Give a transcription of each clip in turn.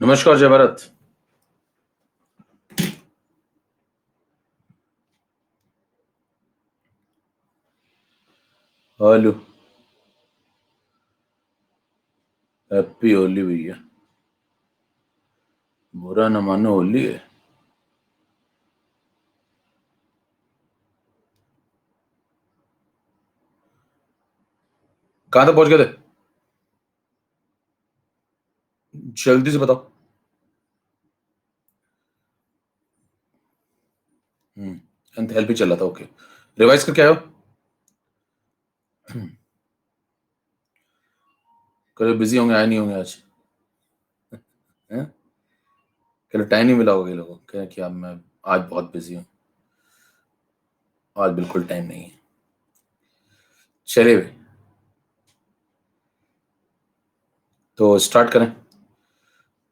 नमस्कार जय Bharat. Hello. Happy Holi भैया। बुरा न मानो होली है। कहाँ तक पहुंच गए थे? जल्दी से बताओ। एंथैल्पी चल रहा था, ओके। रिवाइज करके आयो। कल बिजी होंगे, आए नहीं होंगे आज। हैं? कल टाइम नहीं मिला होगा ये लोगों को, क्या क्या मैं आज बहुत बिजी हूँ। आज बिल्कुल टाइम नहीं है। चलिए भाई, तो स्टार्ट करें।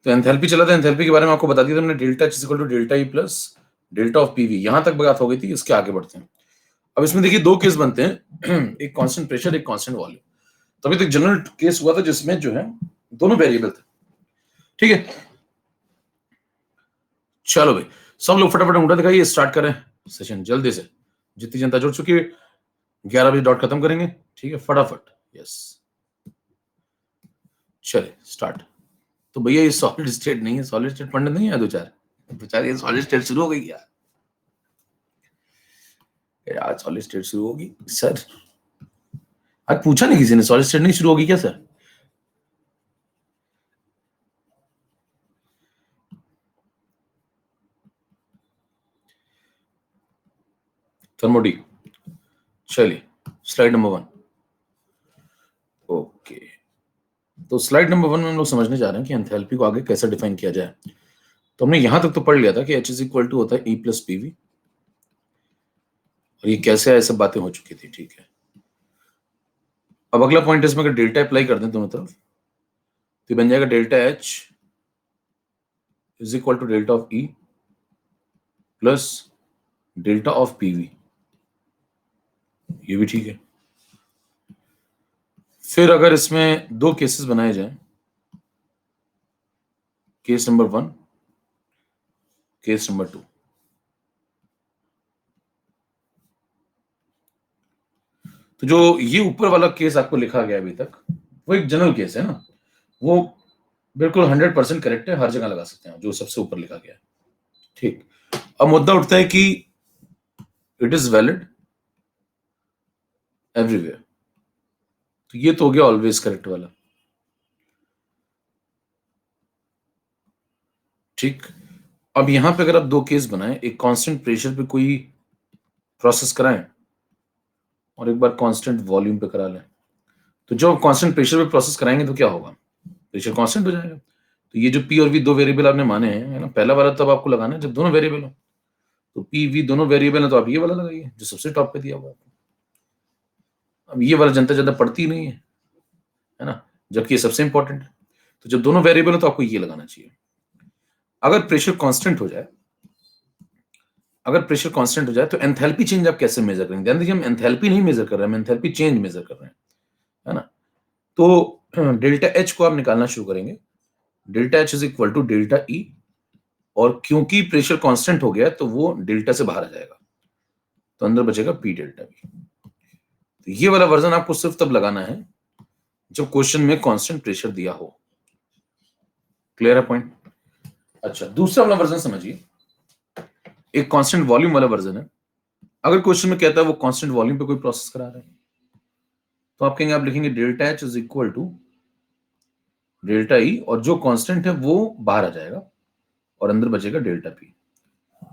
तो एंथैल्पी चला था। एंथैल्पी के बारे में आपको बता दिया था हमने। Delta H equal to delta E plus delta of PV. यहां तक बात हो गई थी, इसके आगे बढ़ते हैं। अब इसमें देखिए दो केस बनते हैं एक कांस्टेंट प्रेशर, एक कांस्टेंट वॉल्यूम। तभी तो जनरल केस हुआ था जिसमें जो है दोनों वेरिएबल थे। ठीक है, चलो भाई, सब लोग फटाफट अंगूठा दिखाइए, स्टार्ट करें सेशन जल्दी से। जितनी जनता जुड़ चुकी है 11 बजे डॉट खत्म करेंगे। ठीक है, फटाफट। यस, चले स्टार्ट। तो भैया ये सॉलिड स्टेट नहीं है, सॉलिड स्टेट पंडित नहीं है दो चार। ये सॉलिड स्टेट शुरू हो गई यार। यार सॉलिड स्टेट शुरू होगी सर? आज पूछा नहीं किसी ने, सॉलिड स्टेट नहीं शुरू होगी क्या सर? थर्मोडी। चलिए स्लाइड नंबर 1। ओके, तो स्लाइड नंबर 1 में हम लोग समझने जा रहे हैं कि एंथैल्पी को आगे कैसे डिफाइन किया जाए। तो हमने यहां तक तो पढ़ लिया था कि H इज इक्वल टू होता है E प्लस पीवी। और ये कैसे है, सब बातें हो चुकी थी। ठीक है, अब अगला पॉइंट इसमें अगर डेल्टा अप्लाई कर दें दोनों तरफ तो बन जाएगा delta H is equal to delta of E plus delta of PV. ये भी ठीक है। फिर अगर इसमें दो केसेस बनाए जाएं, केस नंबर 1, केस नंबर 2। तो जो ये ऊपर वाला केस आपको लिखा गया अभी तक, वो एक जनरल केस है ना, वो बिल्कुल 100% करेक्ट है, हर जगह लगा सकते हैं जो सबसे ऊपर लिखा गया है। ठीक, अब मुद्दा उठता है कि इट इज वैलिड एवरीवेयर। तो ये तो हो गया ऑलवेज करेक्ट वाला। ठीक, अब यहां पे अगर आप दो केस बनाएं, एक कांस्टेंट प्रेशर पे कोई प्रोसेस कराएं और एक बार कांस्टेंट वॉल्यूम पे करा लें, तो जब कांस्टेंट प्रेशर पे प्रोसेस कराएंगे तो क्या होगा? प्रेशर कांस्टेंट हो जाएगा। तो ये जो पी और वी दो वेरिएबल आपने माने हैं, है ना, पहला वाला तब आपको लगाना है जब दोनों वेरिएबल हो। तो पी वी दोनों वेरिएबल है तो आप ये वाला लगाइए जो सबसे टॉप पे दिया हुआ है। अब ये वाला जनता ज्यादा पड़ती नहीं है ना, जबकि ये सबसे इंपॉर्टेंट है। तो जब दोनों वेरिएबल हो तो आपको ये लगाना चाहिए। अगर प्रेशर कांस्टेंट हो जाए, अगर प्रेशर कांस्टेंट हो जाए तो एंथैल्पी चेंज आप कैसे मेजर करेंगे? ध्यान दीजिए, हम एंथैल्पी नहीं मेजर कर रहे हैं, हम एंथैल्पी चेंज मेजर कर रहे हैं, है ना। तो डेल्टा एच को आप निकालना शुरू करेंगे। Delta H is equal to delta E, और क्योंकि प्रेशर कांस्टेंट हो गया तो वो डेल्टा से बाहर आ जाएगा, तो अंदर बचेगा पी डेल्टा बी। तो ये वाला वर्जन आपको सिर्फ तब लगाना है जब क्वेश्चन में कांस्टेंट प्रेशर दिया हो। क्लियर है पॉइंट? अच्छा, दूसरा वाला वर्जन समझिए, एक कांस्टेंट वॉल्यूम वाला वर्जन है। अगर क्वेश्चन में कहता है वो कांस्टेंट वॉल्यूम पे कोई प्रोसेस करा रहा है, तो आप कहेंगे, आप लिखेंगे delta H is equal to delta E, और जो कांस्टेंट है वो बाहर आ जाएगा और अंदर बचेगा डेल्टा पी।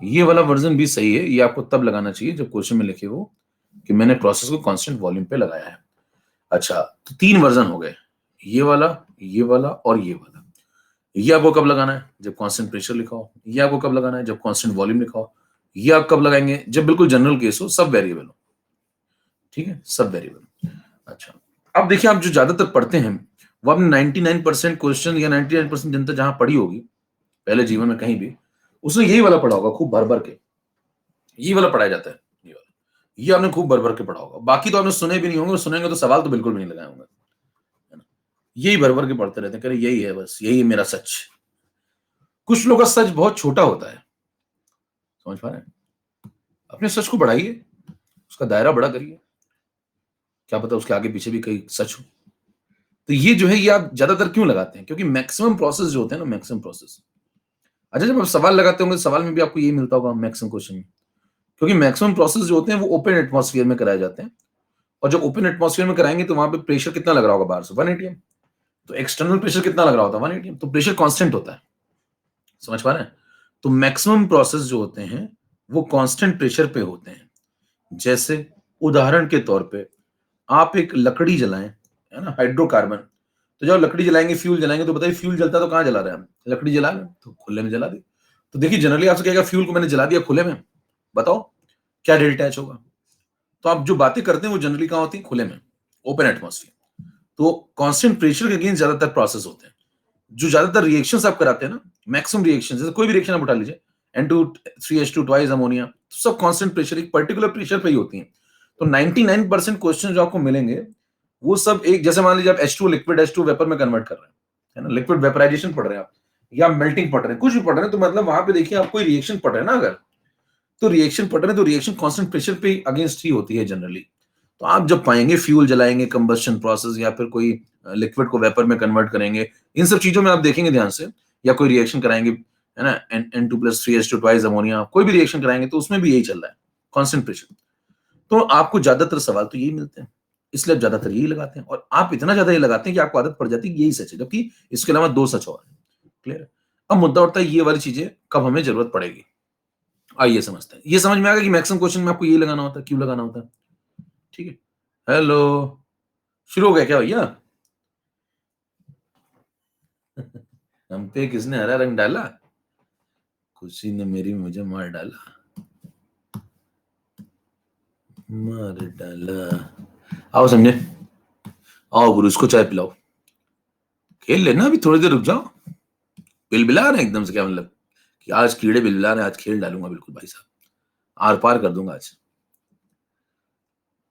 ये वाला वर्जन भी सही है, ये आपको तब लगाना चाहिए जब क्वेश्चन में लिखे हो कि मैंने प्रोसेस को कांस्टेंट वॉल्यूम पे लगाया है। अच्छा, तो तीन वर्जन हो गए, ये वाला, ये वाला और ये वाला। ये आपको कब लगाना है? जब कांस्टेंट प्रेशर लिखा हो। ये आपको कब लगाना है? जब कांस्टेंट वॉल्यूम लिखा हो। ये आप कब लगाएंगे? जब बिल्कुल जनरल केस हो, सब वेरिएबल हो। ठीक है, सब वेरिएबल। अच्छा, अब देखिए, आप जो ज्यादातर पढ़ते हैं वो आपने 99% क्वेश्चन या 99% जनता जहां पढ़ी होगी पहले जीवन में कहीं भी, उसने यही वाला पढ़ा होगा खूब भर भर के। ये वाला पढ़ाया जाता है, ये वाला, ये आपने खूब भर भर के पढ़ा होगा। बाकी तो आपने सुने भी नहीं होंगे, सुनेंगे तो सवाल तो बिल्कुल भी नहीं लगाए होंगे, है ना। यही भर भर के पढ़ते रहते हैं, कह रहे यही है, बस यही है मेरा सच। कुछ लोगों का सच बहुत छोटा होता है, समझ पा रहे हैं? अपने सच को बढ़ाइए, उसका दायरा बड़ा करिए, क्या पता उसके आगे पीछे भी कहीं सच हो। तो ये जो है ये आप ज्यादातर क्यों लगाते हैं? क्योंकि मैक्सिमम प्रोसेस जो होते हैं ना, मैक्सिमम प्रोसेस, अच्छा जब आप सवाल लगाते होंगे सवाल में भी आपको यही मिलता होगा मैक्सिमम क्वेश्चन में, क्योंकि मैक्सिमम प्रोसेस जो होते हैं वो ओपन एटमॉस्फेयर में कराए जाते हैं, और जब ओपन एटमॉस्फेयर में कराएंगे तो वहां पे प्रेशर कितना लग रहा होगा बाहर से? 1 atm। तो एक्सटर्नल प्रेशर कितना लग रहा होता है? 1 atm। तो प्रेशर कांस्टेंट होता है, समझ पा रहे हैं? तो मैक्सिमम प्रोसेस जो होते हैं वो कांस्टेंट प्रेशर पे होते हैं। जैसे उदाहरण के तौर पे आप एक लकड़ी जलाएं, है ना, हाइड्रोकार्बन, तो जब लकड़ी जलाएंगे, फ्यूल जलाएंगे, तो बताइए फ्यूल जलता तो कहाँ जला रहे हैं हम? लकड़ी जला रहे हैं, तो खुले में जला दी। तो देखिए जनरली आपसे कहेगा फ्यूल को मैंने जला दिया खुले में, बताओ क्या डेल्टा एच होगा? तो आप जो बातें करते हैं वो जनरली कहाँ होती है? खुले में, ओपन एटमॉस्फेयर। तो कांस्टेंट प्रेशर के अगेंस्ट ज्यादातर प्रोसेस होते हैं। जो ज्यादातर रिएक्शंस आप कराते हैं ना, मैक्सिमम रिएक्शन, जैसे कोई भी रिएक्शन आप उठा लीजिए, N2 3H2 ट्वाइस अमोनिया, तो सब कांस्टेंट प्रेशर, एक पर्टिकुलर प्रेशर पे ही होती हैं। तो 99% क्वेश्चन जो आपको मिलेंगे वो सब एक, जैसे मान लीजिए आप H2 लिक्विड H2 वेपर में कन्वर्ट कर रहे हैं, है ना, लिक्विड वेपराइजेशन पढ़ रहे हैं आप, या मेल्टिंग पढ़ रहे हैं, कुछ भी पढ़ रहे हैं, तो मतलब वहां पे देखिए आप कोई रिएक्शन पढ़ रहे हैं ना, अगर तो रिएक्शन पढ़ रहे हैं तो रिएक्शन कांस्टेंट प्रेशर पे अगेंस्ट ही होती है जनरली। तो आप जब पाएंगे फ्यूल जलाएंगे, कंबस्शन प्रोसेस, या फिर कोई लिक्विड को वेपर में कन्वर्ट करेंगे, इन सब चीजों में आप देखेंगे ध्यान से, या कोई रिएक्शन कराएंगे, है ना, N2 + 3H2 ट्वाइस अमोनिया, कोई भी रिएक्शन कराएंगे तो उसमें भी यही चल रहा है, कांस्टेंट प्रेशर। तो आपको ज्यादातर सवाल तो यही मिलते हैं, इसलिए आप ज्यादातर यही लगाते हैं, और आप इतना ज्यादा ये लगाते हैं कि आपको आदत पड़ जाती है कि यही सच है, जबकि इसके अलावा 2 सच और है। क्लियर है? अब मुद्दा उठता है ये वाली चीजें कब हमें जरूरत पड़ेगी। आइए समझते हैं। ये समझ में आ गया कि मैक्सिमम क्वेश्चन में आपको यही लगाना होता है, क्यों लगाना होता है। ठीक है, हेलो, शुरू हो गया क्या भैया? हम पे किसने हरा रंग डाला? खुशी ने मेरी मुझे मार डाला, मार डाला। आओ समझे, आओ गुरु, इसको चाय पिलाओ, खेल लेना, अभी थोड़ी देर रुक जाओ। बिलबिला रहे हैं एकदम से, क्या मतलब कि आज कीड़े बिलबिला रहे हैं, आज खेल डालूंगा बिल्कुल भाई साहब, आर पार कर दूंगा आज।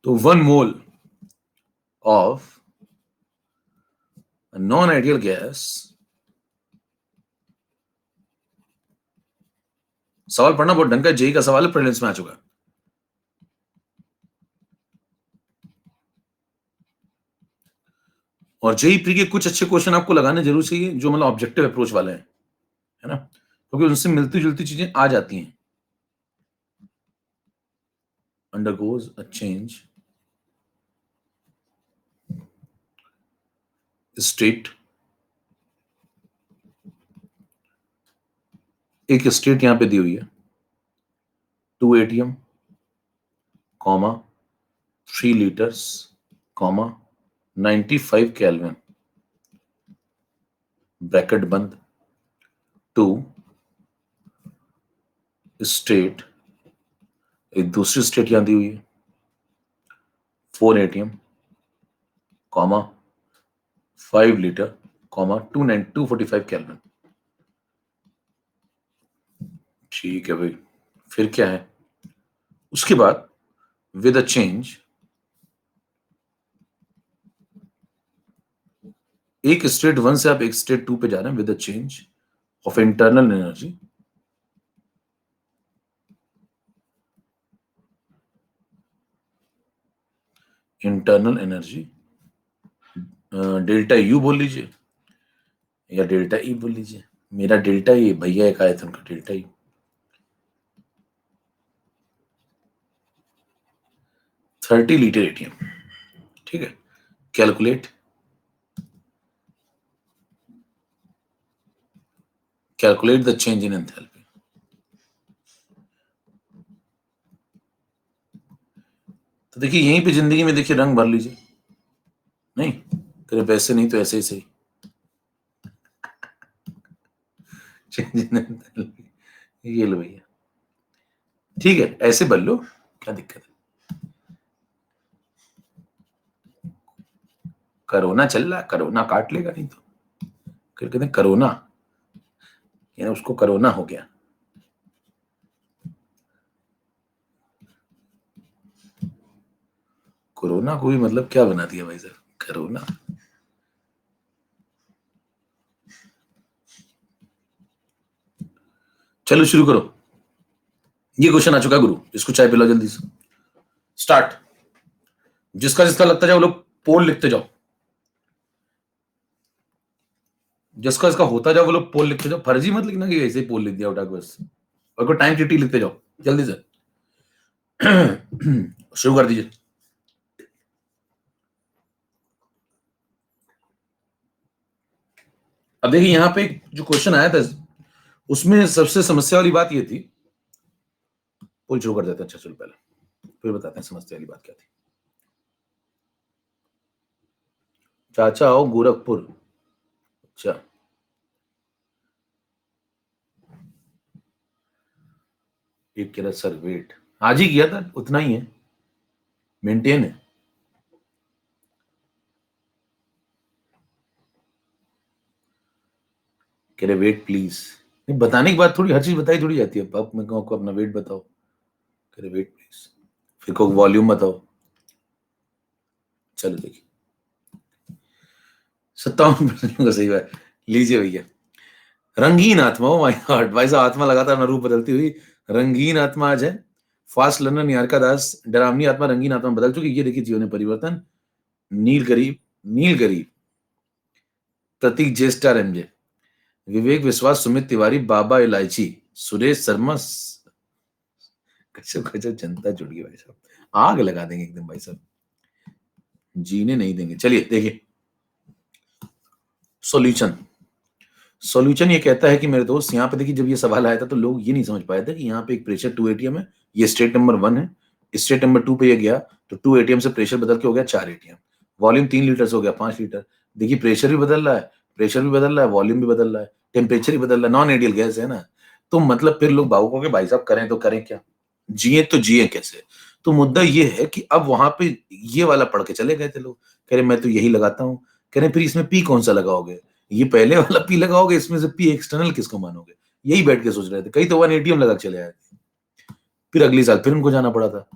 तो 1 mole of non ideal gas, सवाल पढ़ना बहुत ढंग का, जेई का सवाल है, प्रीलिम्स में आ चुका है। और जेई प्री के कुछ अच्छे क्वेश्चन आपको लगाने जरूर चाहिए, जो मतलब ऑब्जेक्टिव अप्रोच वाले हैं, है ना, क्योंकि उनसे मिलती जुलती चीजें आ जाती हैं। अंडरगोज अ चेंज स्टेट, एक स्टेट यहां पे दी हुई है, 2 atm, comma 3 liters, comma 95 kelvin, bracket बंद, टू स्टेट, एक दूसरी स्टेट यहां दी हुई है, 4 atm, comma 5 liter, comma 245 kelvin. ठीक है भाई, फिर क्या है उसके बाद? विद अ चेंज, एक स्टेट 1 से आप एक स्टेट 2 पे जा रहे हैं, with a change of internal energy, internal energy, delta U बोल लीजिए या डेल्टा ई बोल लीजिए, मेरा डेल्टा ई, भैया एक आए थे उनका डेल्टा ई, 30 लीटर एटीएम। ठीक है, calculate, calculate the change in enthalpy. तो देखिए यहीं पे जिंदगी में देखिए रंग भर लीजिए, नहीं करे वैसे नहीं तो ऐसे ही सही, चेंज इन एंथैल्पी, ये लो भैया, ठीक है ऐसे भर लो, क्या दिक्कत है? कोरोना चल रहा, कोरोना काट लेगा नहीं तो, फिर कहते हैं कोरोना, यानी उसको कोरोना हो गया। कोरोना को भी मतलब क्या बना दिया भाई साहब, कोरोना। चलो शुरू करो। ये क्वेश्चन आ चुका गुरु, इसको चाय पिलाओ जल्दी से। स्टार्ट। जिसका जिसका लगता जाए वो लोग पोल लिखते जाओ, जिसका इसका होता जाओ वो लोग पोल लिखते जाओ। फर्जी मत लिखना कि ऐसे ही पोल लिख दिया उठा के बस, और कोई टाइम चिट्ठी लिखते जाओ जल्दी से। शुरू कर दीजिए। अब देखिए यहाँ पे जो क्वेश्चन आया था उसमें सबसे समस्या वाली बात ये थी, पोल शुरू कर देते हैं। अच्छा चलो पहले फिर बताते हैं समस्या वाली बात क्या थी। चाचा आओ गोरखपुर। अच्छा, एक कह रहा सर वेट, आज ही किया था उतना ही है, मेंटेन है। कह रहे वेट प्लीज, नहीं बताने की बात थोड़ी हर चीज बताई थोड़ी जाती है। अब मैं कहूँ आपको अपना वेट बताओ, कह रहे वेट प्लीज, फिर को वॉल्यूम बताओ। चलो देखिए 57% का सही बात। लीजिए भैया, रंगीन आत्मा, ओ माय गॉड भाई साहब, आत्मा लगातार अपना रूप बदलती हुई रंगीन आत्मा आज है। फास्ट लर्नर निहारिका दास, डरावनी आत्मा रंगीन आत्मा बदल चुकी। ये देखिए जीवन में परिवर्तन। नील गरीब, नील गरीब, प्रतीक जे स्टार एमजे, विवेक विश्वास, सुमित तिवारी, बाबा इलायची, सुरेश शर्मा। गजब गजब जनता जुड़ गई भाई साहब, आग लगा देंगे एकदम भाई साहब, जीने नहीं देंगे। चलिए देखिए सॉल्यूशन। सॉल्यूशन ये कहता है कि मेरे दोस्त यहाँ पे देखिए, जब ये सवाल आया था तो लोग ये नहीं समझ पाए थे कि यहाँ पे एक प्रेशर 2 एटीएम है, ये स्टेट नंबर 1 है, स्टेट नंबर 2 पे ये गया तो 2 एटीएम से प्रेशर बदल के हो गया 4 एटीएम, वॉल्यूम 3 लीटर से हो गया 5 लीटर। देखिए प्रेशर भी बदल रहा है, प्रेशर भी बदल रहा है, वॉल्यूम भी बदल रहा है, टेम्परेचर भी बदल रहा है, नॉन आइडियल गैस है ना। तो मतलब फिर लोग भावुक हो गए, भाई साहब करें तो करें क्या, जिए तो जिए कैसे। तो मुद्दा ये है कि अब वहां पे ये वाला पढ़ के चले गए थे लोग, कह रहे मैं तो यही लगाता हूँ। कह रहे फिर इसमें पी कौन सा लगाओगे, ये पहले वाला पी लगाओगे, इसमें से पी एक्सटर्नल किसको मानोगे। यही बैठ के सोच रहे थे, कई तो 1 एटीएम लगा के चले आए। फिर अगली साल फिर उनको जाना पड़ा था,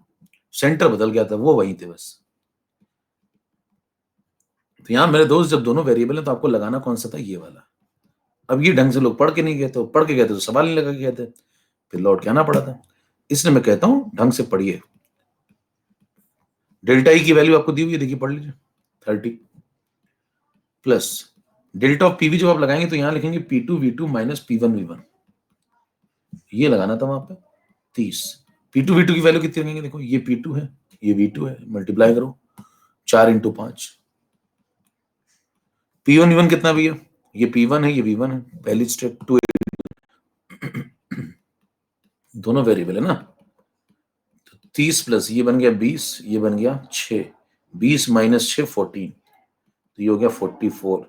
सेंटर बदल गया था, वो वहीं थे बस। तो यहां मेरे दोस्त जब दोनों वेरिएबल है तो आपको लगाना कौन सा था, ये वाला। अब ये ढंग से लोग पढ़ के नहीं गए, तो पढ़ के गए थे तो सवाल नहीं लगा के गए थे, फिर लौट के आना पड़ा था। इसलिए मैं कहता हूं ढंग से पढ़िए। डेल्टा ई की वैल्यू आपको दी हुई है, देखिए पढ़ लीजिए। 30 प्लस डेल्टा ऑफ पीवी, जब आप लगाएंगे तो यहां लिखेंगे P2 V2 minus P1 V1, ये लगाना था वहां पे 30। P2 V2 की वैल्यू कितनी रखेंगे, देखो ये P2 है, ये V2 है, मल्टीप्लाई करो 4 × 5। P1 V1 कितना भी है, ये P1 है, ये V1 है, पहली स्टेप 2 दोनों वेरिएबल है ना। तो 30 प्लस ये बन गया 20, ये बन गया 6, 20 माइनस 6 14, तो ये हो गया 44।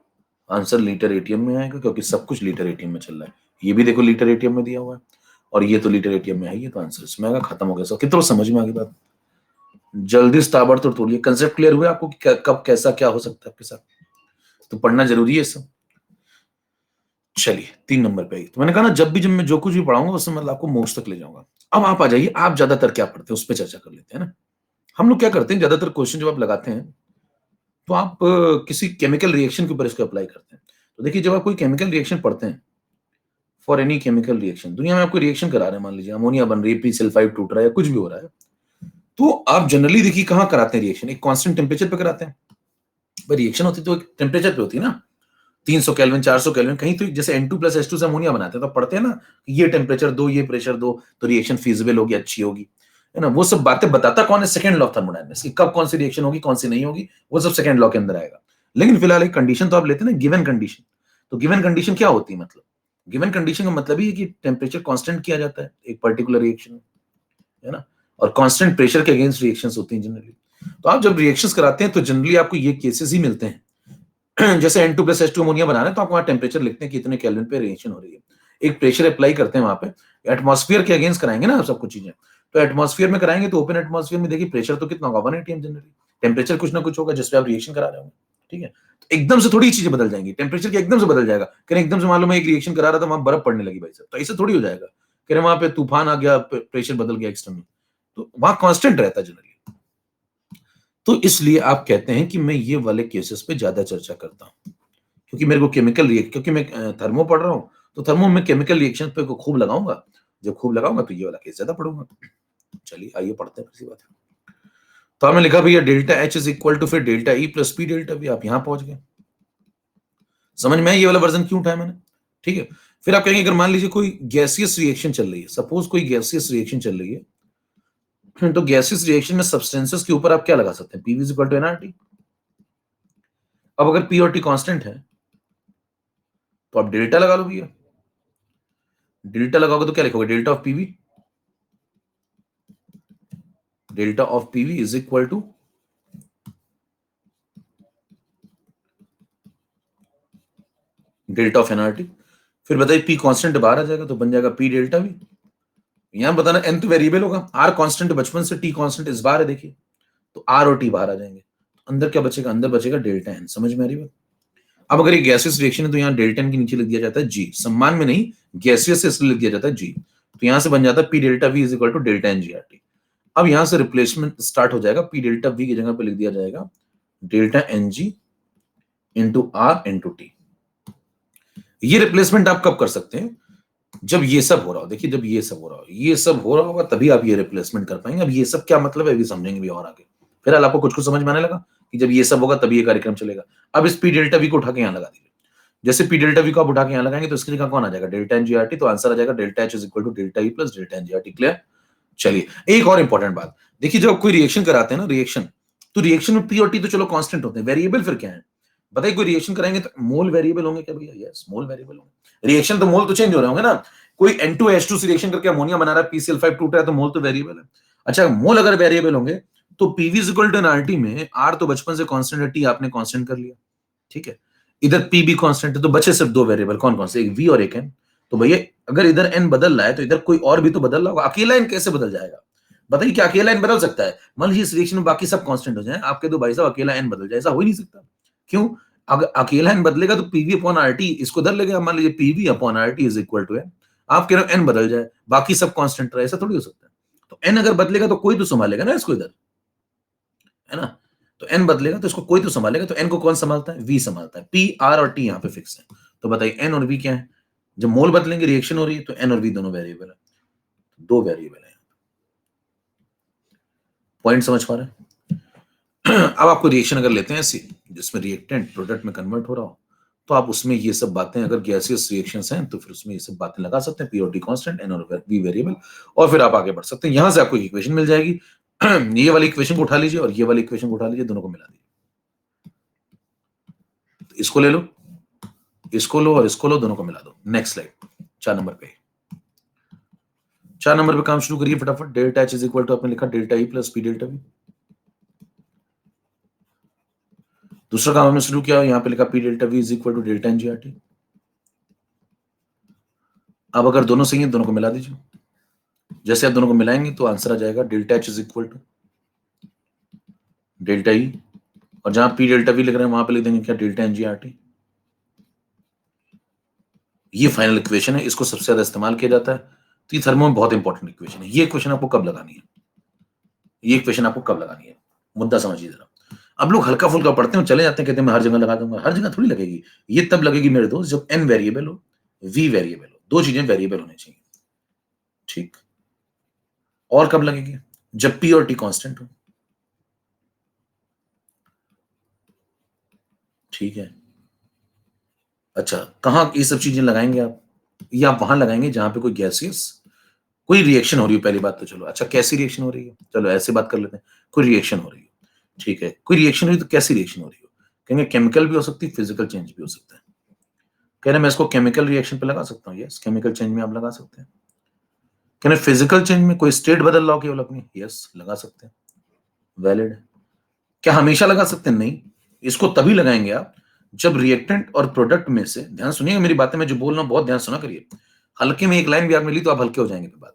आंसर लीटर एटीएम में आएगा क्योंकि सब कुछ लीटर एटीएम में चल रहा है। ये भी देखो लीटर एटीएम में दिया हुआ है और ये तो लीटर एटीएम में है, ये तो आंसर इसमें आएगा। खत्म हो गया सब, कितना समझ में आ गई बात। जल्दी से ताबड़तोड़ तोड़िए। कंसेप्ट क्लियर हुआ आपको कि कब कैसा क्या हो सकता है आपके साथ, तो पढ़ना जरूरी है सब। चलिए 3 नंबर पे आई, तो मैंने कहा ना जब मैं जो कुछ भी पढ़ाऊंगा उसमें मतलब आपको मोक्ष तक ले जाऊंगा। अब आप आ जाइए, आप ज्यादातर क्या पढ़ते हैं उस पर चर्चा कर लेते हैं ना। हम लोग क्या करते हैं, ज्यादातर क्वेश्चन जब आप लगाते हैं तो आप किसी केमिकल रिएक्शन के ऊपर इसको अप्लाई करते हैं। तो देखिए जब आप कोई केमिकल रिएक्शन पढ़ते हैं, फॉर एनी केमिकल रिएक्शन, दुनिया में आपको रिएक्शन करा रहे हैं, मान लीजिए अमोनिया बन रही है, पी सल्फाइड टूट रहा है, कुछ भी हो रहा है, तो आप जनरली देखिए कहां कराते हैं रिएक्शन, एक कांस्टेंट टेम्परेचर पे कराते हैं। भाई रिएक्शन होती तो एक टेम्परेचर पे होती है ना, 300 केल्विन 400 केल्विन। कहीं तो जैसे N2 प्लस H2 से अमोनिया बनाते हैं तो पढ़ते हैं ना, ये टेम्परेचर दो, ये प्रेशर दो, तो रिएक्शन फीजिबल होगी, अच्छी होगी, है ना। वो सब बातें बताता कौन है, सेकंड लॉ ऑफ थर्मोडायनामिक्स, कि कब कौन सी रिएक्शन होगी कौन सी नहीं होगी, वो सब सेकंड लॉ के अंदर आएगा। लेकिन फिलहाल एक कंडीशन तो आप लेते हैं ना, गिवन कंडीशन। तो गिवन कंडीशन क्या होती है, मतलब गिवन कंडीशन का मतलब ही है कि टेम्परेचर कांस्टेंट किया जाता है एक पर्टिकुलर रिएक्शन में, है ना, और कांस्टेंट प्रेशर के अगेंस्ट रिएक्शंस होती हैं जनरली। तो आप जब रिएक्शंस कराते हैं तो जनरली आपको ये केसेस ही मिलते हैं। जैसे N2 प्लस H2 अमोनिया बना रहे हैं तो आप वहां टेम्परेचर लिखते हैं कि इतने केल्विन पे रिएक्शन हो रही है, एक प्रेशर अप्लाई करते हैं वहां पे, एटमॉस्फेयर के अगेंस्ट कराएंगे ना सब कुछ चीजें। तो एटमॉस्फेयर में कराएंगे तो ओपन एटमॉस्फेयर में देखिए प्रेशर तो कितना होगा 1 atm जनरली, टेम्परेचर कुछ ना कुछ होगा जिसपे आप रिएक्शन करा रहे होंगे, ठीक है। तो एकदम से थोड़ी चीजें बदल जाएंगी, टेम्परेचर के एकदम से बदल जाएगा। कहीं एकदम से मालूम है एक रिएक्शन करा रहा था वहां बर्फ पड़ने लगी भाई साहब, तो ऐसे थोड़ी हो जाएगा। कह रहे वहां पे तूफान आ गया, प्रेशर बदल गया एक्सटर्नल, तो वहां कांस्टेंट रहता है जनरली। तो इसलिए आप कहते हैं कि मैं ये वाले केसेस पे ज्यादा चर्चा करता हूं, क्योंकि मेरे को केमिकल रिएक्ट, क्योंकि मैं थर्मो पढ़ रहा हूं, तो थर्मो में केमिकल रिएक्शन पे खूब लगाऊंगा, जब खूब लगाऊंगा तो ये वाला केस ज्यादा पढ़ूंगा। चलिए आइए पढ़ते हैं, किसी बात है। तो हमने लिखा भैया delta H is equal to फिर delta E plus P delta V. आप यहां पहुंच गए, समझ में ये वाला वर्जन क्यों उठाया मैंने, ठीक है। फिर आप कहेंगे अगर मान लीजिए कोई गैसियस रिएक्शन चल रही है, सपोज कोई गैसियस रिएक्शन चल रही है, तो गैसियस रिएक्शन में सब्सटेंसेस के ऊपर आप क्या लगा सकते हैं, PV is equal to nRT. अब अगर पी और टी कांस्टेंट है तो आप डेल्टा लगा लो भैया। डेल्टा लगाओगे तो क्या लिखोगे, delta of PV, delta of PV is equal to delta of nRT. फिर बताइए पी कांस्टेंट बाहर आ जाएगा तो बन जाएगा पी डेल्टा वी। यहां बताना एन तो वेरिएबल होगा, आर कांस्टेंट बचपन से, टी कांस्टेंट इस बार है, देखिए तो आर और टी बाहर आ जाएंगे, तो अंदर क्या बचेगा, अंदर बचेगा डेल्टा एन। समझ में आ रही बात। अब अगर ये गैसियस रिएक्शन है तो यहाँ डेल्टा एन के नीचे लिख दिया जाता है जी, सम्मान में नहीं, गैसियस से इसलिए लिख दिया जाता है जी। तो यहां से बन जाता है P delta V is equal to delta N G R T. अब यहां से रिप्लेसमेंट स्टार्ट हो जाएगा, पी डेल्टा वी की जगह पे लिख दिया जाएगा delta N g into R into T. ये रिप्लेसमेंट आप कब कर सकते हैं, जब ये सब हो रहा हो। देखिए जब ये सब हो रहा हो, ये सब हो रहा होगा तभी आप ये रिप्लेसमेंट कर पाएंगे। अब ये सब क्या मतलब है अभी समझेंगे भी और आगे। फिलहाल आपको कुछ कुछ समझ में आने लगा कि जब ये सब होगा तभी ये कार्यक्रम चलेगा। अब इस पी डेल्टा वी को उठा के यहां लगा दीजिए। जैसे पी डेल्टा वी को आप उठा के यहां लगाएंगे तो इसकी जगह कौन आ जाएगा, delta N G R T. तो आंसर आ जाएगा delta H is equal to delta E plus delta N G R T. Clear. चलिए एक और इंपॉर्टेंट बात, देखिए जब कोई रिएक्शन कराते हैं ना, रिएक्शन, तो रिएक्शन में पी और टी तो चलो कांस्टेंट होते हैं, वेरिएबल फिर क्या है बताइए। कोई रिएक्शन कराएंगे तो मोल वेरिएबल होंगे क्या भैया, यस मोल वेरिएबल होंगे। रिएक्शन तो मोल तो चेंज हो रहे होंगे ना, कोई N2H2 से रिएक्शन करके अमोनिया बना रहा है, PCl5 टूट रहा है, तो मोल तो वेरिएबल है। अच्छा मोल अगर वेरिएबल होंगे तो PV is equal to nRT में आर तो बचपन से कांस्टेंट है, टी आपने कांस्टेंट कर लिया, ठीक है। इधर पी भी कांस्टेंट है तो बचे सिर्फ दो वेरिएबल, कौन कौन से, एक वी और एक एन। तो भैया अगर इधर एन बदल रहा है तो इधर कोई और भी तो बदल रहा होगा। अकेला एन कैसे बदल जाएगा बताइए, क्या अकेला एन बदल सकता है। मान लीजिए इस रिएक्शन में बाकी सब कांस्टेंट हो जाए, आपके दो भाई साहब अकेला एन बदल जाए, ऐसा हो ही नहीं सकता। क्यों, अगर अकेला एन बदलेगा तो पीवी अपॉन आरटी इसको धर लेगा। मान लीजिए PV upon RT is equal to n, आप कह रहे हो एन बदल जाए बाकी सब कांस्टेंट रहे, ऐसा थोड़ी हो सकता है। तो एन अगर बदलेगा तो कोई तो संभालेगा ना इसको इधर, है ना। तो एन बदलेगा तो इसको कोई तो संभालेगा, तो एन को कौन संभालता है, वी संभालता है। पी आर और टी यहाँ पे फिक्स है। तो बताइए एन और वी क्या है, जब मोल बदलेंगे रिएक्शन हो रही है तो एन और वी दोनों वेरिएबल है, दो वेरिएबल है। पॉइंट समझ पा रहे हैं। अब आपको रिएक्शन अगर लेते हैं ऐसी जिसमें रिएक्टेंट प्रोडक्ट में कन्वर्ट हो रहा हो, तो आप उसमें ये सब बातें, अगर गैसियस रिएक्शंस हैं तो फिर उसमें ये सब बातें लगा सकते हैं, पी और टी कांस्टेंट, एन और वी वेरिएबल, और फिर आप आगे बढ़ सकते हैं। यहां से आपको इक्वेशन मिल जाएगी। ये वाली इक्वेशन को उठा लीजिए और ये वाली इक्वेशन को उठा लीजिए, दोनों को मिला दीजिए। तो इसको ले लो, इसको लो और इसको लो, दोनों को मिला दो। नेक्स्ट स्लाइड 4 नंबर पे, 4 नंबर पे काम शुरू करिए फटाफट। Delta H is equal to आपने लिखा delta E plus P delta V. दूसरा काम हमने शुरू किया, यहां पे लिखा P delta V is equal to delta N G R T. अब अगर दोनों सही है दोनों को मिला दीजिए। जैसे आप दोनों को मिलाएंगे तो आंसर आ जाएगा delta H is equal to delta E, और जहां पी डेल्टा वी लिख रहे हैं वहां पे लिख देंगे क्या, delta N G R T. ये फाइनल इक्वेशन है, इसको सबसे ज्यादा इस्तेमाल किया जाता है। तो ये थर्मो में बहुत इंपॉर्टेंट इक्वेशन है। ये इक्वेशन आपको कब लगानी है, ये इक्वेशन आपको कब लगानी है, मुद्दा समझिए जरा। अब लोग हल्का फुल्का पढ़ते हैं चले जाते हैं, कहते हैं मैं हर जगह लगा दूंगा। हर जगह थोड़ी लगेगी, ये तब लगेगी मेरे दोस्त जब एन वेरिएबल हो, वी वेरिएबल हो, दो चीजें वेरिएबल होनी चाहिए, ठीक। और कब लगेगी, जब पी और टी कांस्टेंट हो, ठीक है। अच्छा कहां ये सब चीजें लगाएंगे आप, ये आप वहां लगाएंगे जहां पे कोई गैसियस कोई रिएक्शन हो रही है। पहली बात तो चलो, अच्छा कैसी रिएक्शन हो रही है, चलो ऐसे बात कर लेते हैं। कोई रिएक्शन हो रही है, ठीक है, कोई रिएक्शन हो रही है तो कैसी रिएक्शन हो रही हो, कहेंगे केमिकल भी हो सकती है, फिजिकल चेंज भी हो सकता है। कह रहे मैं इसको केमिकल रिएक्शन पे लगा सकता हूँ, यस केमिकल चेंज में आप लगा सकते हैं। कह रहे फिजिकल चेंज में कोई स्टेट बदल रहा हो केवल अपनी, यस लगा सकते हैं, वैलिड। क्या हमेशा लगा सकते हैं, नहीं, इसको तभी लगाएंगे आप जब रिएक्टेंट और प्रोडक्ट में से, ध्यान सुनिएगा मेरी बातें, मैं जो बोल रहा हूं बहुत ध्यान सुना करिए। हल्के में एक लाइन भी आपने ली तो आप हल्के हो जाएंगे फिर बाद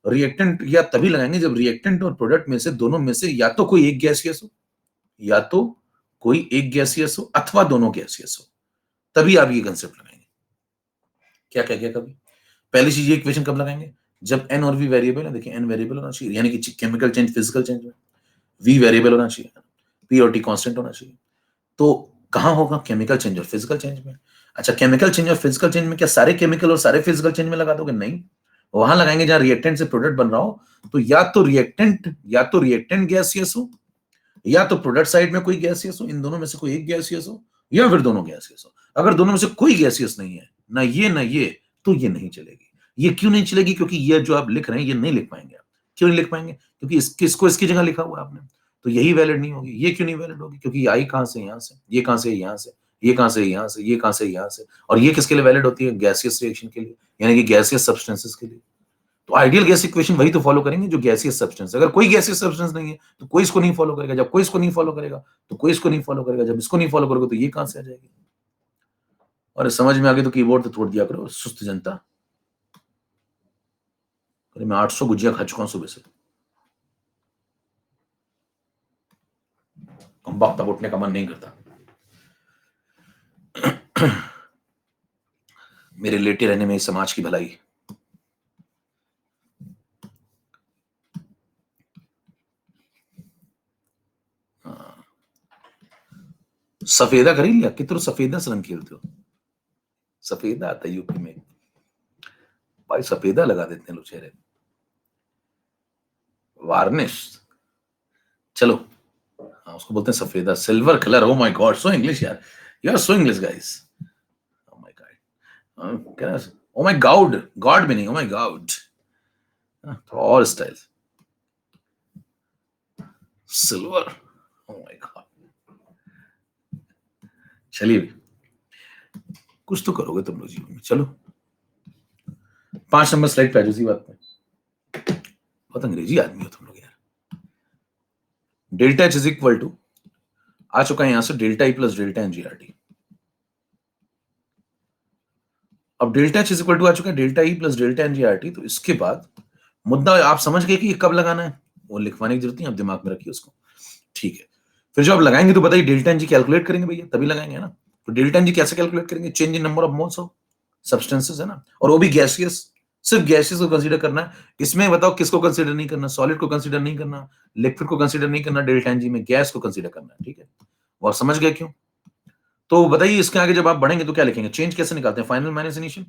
में। रिएक्टेंट या तभी लगाएंगे जब रिएक्टेंट और प्रोडक्ट में से, दोनों में से या तो कोई एक गैसियस हो, या तो कोई एक गैसियस हो, अथवा दोनों गैसियस हो, तभी आप ये कंसेप्ट लगाएंगे। क्या क्या क्या कभी पहली चीज ये इक्वेशन कब लगाएंगे, जब एन और वी वेरिएबल है। देखिए एन वेरिएबल होना चाहिए, यानी कि केमिकल चेंज फिजिकल चेंज में वी वेरिएबल होना चाहिए, पी और टी कांस्टेंट होना चाहिए। तो कहाँ होगा? केमिकल चेंज और फिजिकल चेंज में। अच्छा, केमिकल चेंज और फिजिकल चेंज में क्या सारे केमिकल और सारे फिजिकल चेंज में लगा दोगे? नहीं, वहां लगाएंगे जहां रिएक्टेंट से प्रोडक्ट बन रहा हो। तो या तो रिएक्टेंट गैसियस हो, या तो प्रोडक्ट साइड में कोई गैसियस हो, इन दोनों में से कोई एक गैसियस हो, या फिर दोनों गैसियस हो। अगर दोनों में से कोई गैसियस नहीं है, ना ये ना ये, तो ये नहीं चलेगी। ये क्यों नहीं चलेगी? क्योंकि ये जो आप लिख रहे हैं ये नहीं लिख पाएंगे आप। क्यों नहीं लिख पाएंगे? क्योंकि इसको इसकी जगह लिखा हुआ है आपने, तो यही वैलिड नहीं होगी। ये क्यों नहीं वैलिड होगी? क्योंकि आई कहां से? यहां से। ये कहां से? यहां से। ये कहां से? यहां से। ये कहां से? यहां से। और ये किसके लिए वैलिड होती है? गैसियस रिएक्शन के लिए, यानी कि गैसियस सब्सटेंसेस के लिए। तो आइडियल गैस इक्वेशन वही तो फॉलो करेंगे जो गैसियस सब्सटेंस। अगर कोई गैसियस सब्सटेंस नहीं है तो कोई इसको नहीं फॉलो करेगा। जब कोई इसको नहीं फॉलो करेगा तो कोई इसको नहीं फॉलो करेगा। जब इसको नहीं फॉलो करोगे तो ये कहां से आ जाएगी? और समझ में आ गई तो कीबोर्ड तो तोड़ दिया करो, सुस्त जनता। अरे मैं 800 गुजिया खा चुका हूं सुबह से। वक्त तक उठने का मन नहीं करता। मेरे लेटे रहने में समाज की भलाई। सफेदा खरीद लिया? कितने सफेदा से रंग खेलते हो? सफेदा आता है यूपी में भाई, सफेदा लगा देते हैं लोग चेहरे। वार्निश, चलो। हाँ, उसको बोलते हैं सफेदा, silver colour. Oh my God, so English यार। You are so English guys. Oh my God, क्या? ओ माय गॉड, गॉड भी नहीं, ओ माय गॉड। थोड़ा और style. Silver, O my God. चलिए, कुछ तो करोगे तुम लोग जीवन में। चलो 5 नंबर स्लाइड पे आ जाओ। इसी बात पे बहुत अंग्रेजी आदमी हो तुम लोग यार। Delta H is equal to, आ चुका है यहां से delta E plus delta NGRT. अब delta H is equal to आ चुका है delta E plus delta NGRT. तो इसके बाद मुद्दा आप समझ गए कि ये कब लगाना है, वो लिखवाने की जरूरत नहीं, आप दिमाग में रखिए उसको। ठीक है, फिर जब आप लगाएंगे तो बताइए डेल्टा एनजी कैलकुलेट करेंगे भैया, तभी लगाएंगे ना। तो डेल्टा एनजी कैसे कैलकुलेट करेंगे? Change in number of moles of substances है ना, और वो भी गैसियस। सिर्फ गैसियस को कंसीडर करना है। इसमें बताओ किसको कंसीडर नहीं करना? सॉलिड को कंसीडर नहीं करना, लिक्विड को कंसीडर नहीं करना, डेल्टा एनजी में गैस को कंसीडर करना है। ठीक है, और समझ गए क्यों? तो बताइए इसके आगे जब आप बढ़ेंगे तो क्या लिखेंगे? चेंज कैसे निकालते हैं? Final minus initial.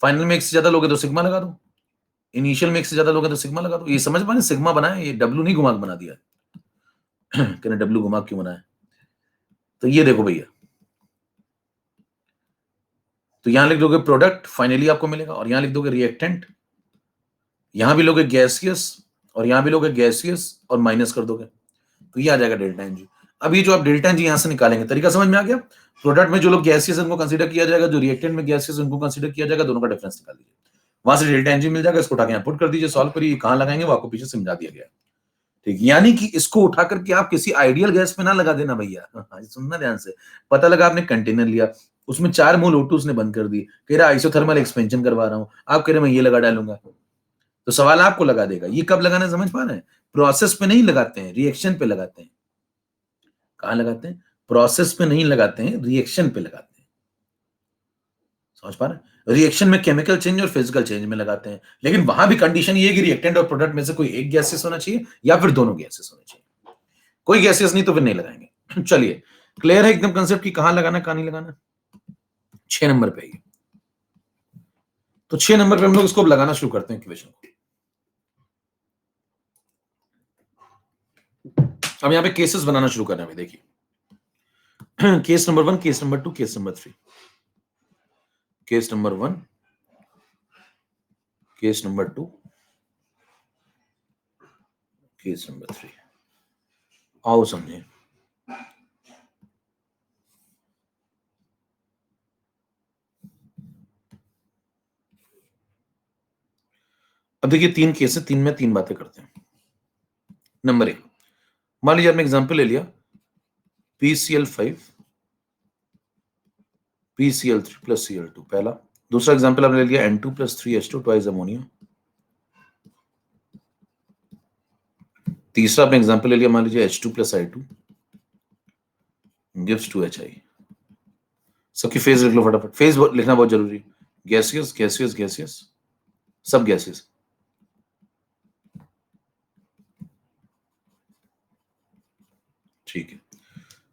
फाइनल में एक से ज्यादा लोगे तो सिग्मा लगा दो, इनिशियल में एक से ज्यादा लोगे तो सिग्मा लगा दो। ये समझ पाए? सिग्मा बनाए, ये डब्ल्यू नहीं घुमा के बना दिया। कहने डब्ल्यू घुमा क्यों बनाया? तो ये देखो भैया, तो यहां लिख दोगे प्रोडक्ट, फाइनली आपको मिलेगा, और यहां लिख दोगे रिएक्टेंट। यहां भी लोगे गैसियस, और यहां भी लोगे गैसियस, और माइनस कर दोगे तो ये आ जाएगा डेल्टा एनजी। अब ये जो आप डेल्टा एनजी यहां से निकालेंगे, तरीका समझ में आ गया? प्रोडक्ट में जो लोग गैसियस उनको कंसीडर किया जाएगा, जो रिएक्टेंट में गैसियस उनको कंसीडर किया जाएगा, दोनों का डिफरेंस निकाल दीजिए। वहां से डेल्टा एनजी मिल जाएगा, इसको उठा के यहां पुट कर दीजिए, सॉल्व करिए। कहां लगाएंगे वो आपको पीछे समझा दिया गया। ठीक, यानी कि इसको उठा करके आप किसी आइडियल गैस पे ना लगा देना भैया। सुनना ध्यान से। पता लगा आपने कंटेनर लिया, उसमें 4 मोल O2 उसने बंद कर दी, कह रहा आइसोथर्मल एक्सपेंशन करवा रहा हूं, आप कह रहे मैं ये लगा डालूंगा, तो सवाल आपको लगा देगा। ये कब लगाना है समझ पा रहे हैं? प्रोसेस पे नहीं लगाते हैं, रिएक्शन पे लगाते हैं। कहां लगाते हैं? प्रोसेस पे नहीं लगाते हैं, रिएक्शन पे लगाते हैं। समझ पा रहे हैं? रिएक्शन में केमिकल चेंज और फिजिकल चेंज में लगाते हैं, लेकिन वहां भी कंडीशन ये है कि रिएक्टेंट और प्रोडक्ट में से कोई एक गैसेस होना चाहिए या फिर दोनों गैसेस होने चाहिए। कोई गैसेस नहीं तो फिर नहीं लगाएंगे। चलिए, क्लियर है एकदम कंसेप्ट की कहां लगाना कहां नहीं लगाना। 6 नंबर पे आइए। तो 6 नंबर पे हम लोग इसको लगाना शुरू करते हैं इक्वेशन को। अब यहां पे केसेस बनाना शुरू करना है। देखिए, case number 1, case number 2, case number 3। Case number 1, case number 2, case number 3। आओ समझे। अब देखिए 3 केस है, 3 में 3 बातें करते हैं। नंबर 1, मान लीजिए आपने एग्जांपल ले लिया PCl5 PCl3 प्लस Cl2, पहला। दूसरा एग्जांपल आपने ले लिया N2 plus 3H2 twice ammonia. तीसरा आपने एग्जांपल ले लिया, मान लीजिए H2 plus I2 gives 2HI। सबकी फेज लिख लो फटाफट, फेज लिखना बहुत जरूरी। गैसियस गैसियस गैसियस, सब गैसेस। ठीक है,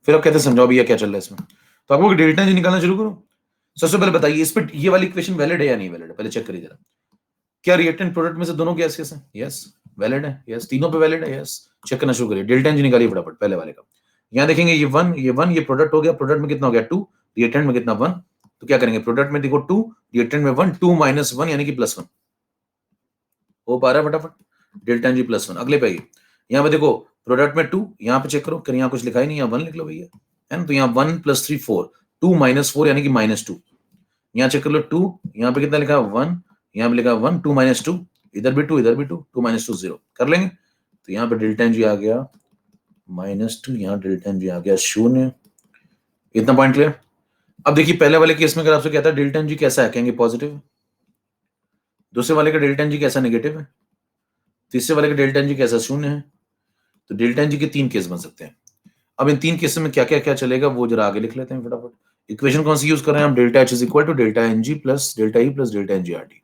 फिर आप कहते हैं समझाओ भैया क्या चल रहा है इसमें। तो आपको डेल्टा जी निकालना शुरू करो। सबसे पहले बताइए इस पे ये वाली इक्वेशन वैलिड है या नहीं वैलिड है, पहले चेक करिए जरा। क्या रिएक्टेंट प्रोडक्ट में से दोनों गैस है? यस वैलिड है, यस तीनों पे वैलिड है, यस। चेक करना शुरू करिए, डेल्टा जी निकालिए फटाफट पहले वाले का। यहाँ देखेंगे ये 1 ये प्रोडक्ट हो गया, प्रोडक्ट में कितना हो गया 2, रिएक्टेंट में कितना 1। तो क्या करेंगे, प्रोडक्ट में देखो 2, रिएक्टेंट में 1, 2 - 1 यानी कि +1 हो पा रहा है फटाफट, डेल्टा जी +1। अगले पे यहाँ पे देखो प्रोडक्ट में 2, यहाँ पे चेक करो, कहीं यहाँ कुछ लिखा ही नहीं, यहाँ 1 लिख लो भैया, है ना। तो यहाँ 1 + 3 4, 2 - 4 यानी कि -2। यहाँ चेक कर लो 2, यहाँ पे कितना लिखा 1, यहाँ पे लिखा 1, 2 - 2, इधर भी 2 इधर भी 2, 2 - 2 0 कर लेंगे। तो यहाँ पे डेल्टा जी आ गया -2, यहाँ डेल्टा जी आ गया 0। इतना पॉइंट क्लियर। अब देखिए पहले वाले केस में अगर आपसे कहता है डेल्टा जी कैसा है, कहेंगे पॉजिटिव। दूसरे वाले का डेल्टा जी कैसा, नेगेटिव है। तीसरे वाले का डेल्टा जी कैसा, 0 है। तो डेल्टा जी के 3 केस बन सकते हैं। अब इन 3 केस में क्या क्या क्या चलेगा वो जरा आगे लिख लेते हैं फटाफट। इक्वेशन कौन सी यूज कर रहे हैं हम, delta H is equal to delta N g plus delta E plus delta N G R T.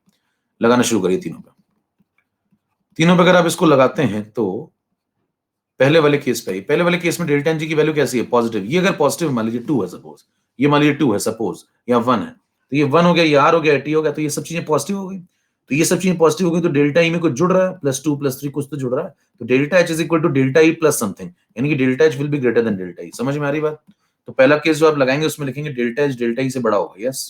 लगाना शुरू करिए तीनों पे। तीनों पे अगर आप इसको लगाते हैं तो पहले वाले केस पे, पहले वाले केस में डेल्टा एन जी की वैल्यू कैसी है, पॉजिटिव। ये अगर पॉजिटिव मान लीजिए 2 है सपोज, ये मान लीजिए 2 है सपोज, या 1 है, तो ये 1 हो गया, ये आर हो गया, टी हो गया, तो ये सब चीजें पॉजिटिव हो गई। तो ये सब चीजें पॉजिटिव हो गई तो डेल्टा ई में कुछ जुड़ रहा है, +2 +3 कुछ तो जुड़ रहा है। तो delta H is equal to delta E plus something, यानी कि delta H will be greater than delta E. समझ में आ रही बात। तो पहला केस जो आप लगाएंगे उसमें लिखेंगे डेल्टा एच डेल्टा ई से बड़ा होगा, यस।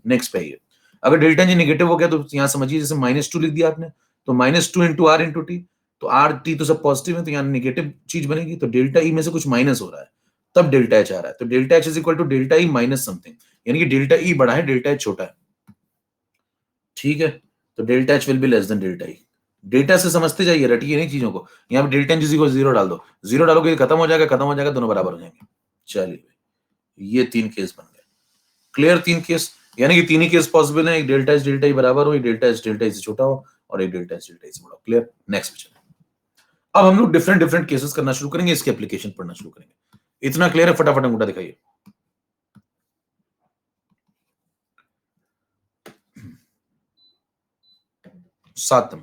नेक्स्ट पे ये अगर डेल्टा जी नेगेटिव हो गया तो यहाँ समझिए जैसे -2 लिख दिया आपने, तो -2 इंटू आर इंटू टी, तो आर टी तो सब पॉजिटिव है, तो यहाँ नेगेटिव चीज बनेगी। तो डेल्टा ई में से कुछ माइनस हो रहा है, तब डेल्टा एच आ रहा है। तो delta H is equal to delta E minus something, यानी कि डेल्टा ई बड़ा है, डेल्टा एच छोटा है। ठीक है, तो delta H will be less than delta E. Delta से समझते जाइए, रटिए नहीं चीजों को। यहाँ पे डेल्टा एच को 0 डाल दो, 0 डालोगे खत्म हो जाएगा, खत्म हो जाएगा, दोनों बराबर हो जाएंगे। चलिए ये 3 केस बन गए, क्लियर। 3 केस यानी कि 3 ही केस पॉसिबल है, एक डेल्टा एच डेल्टा ई बराबर हो, एक डेल्टा एच डेल्टा ई से छोटा हो, और एक डेल्टा एच डेल्टा ई से बड़ा हो। क्लियर। नेक्स्ट पे चलें। अब हम लोग डिफरेंट डिफरेंट केसेस करना शुरू करेंगे, इसके एप्लीकेशन पढ़ना शुरू करेंगे। इतना क्लियर है, फटाफट अंगूठा दिखाइए। सात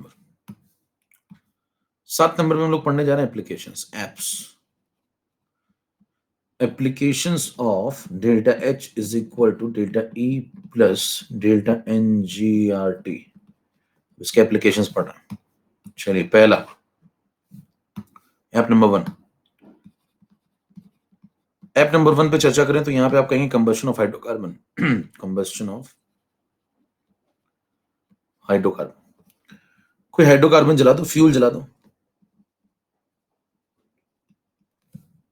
नंबर में हम लोग पढ़ने जा रहे हैं applications, apps. Applications of delta H is equal to delta E plus delta N G R T, इसके एप्लीकेशंस पढ़ना। चलिए पहला ऐप नंबर 1। ऐप नंबर 1 पे चर्चा करें तो यहां पे आप कहेंगे combustion of hydrocarbon. Combustion of hydrocarbon, कोई हाइड्रोकार्बन जला दो, फ्यूल जला दो।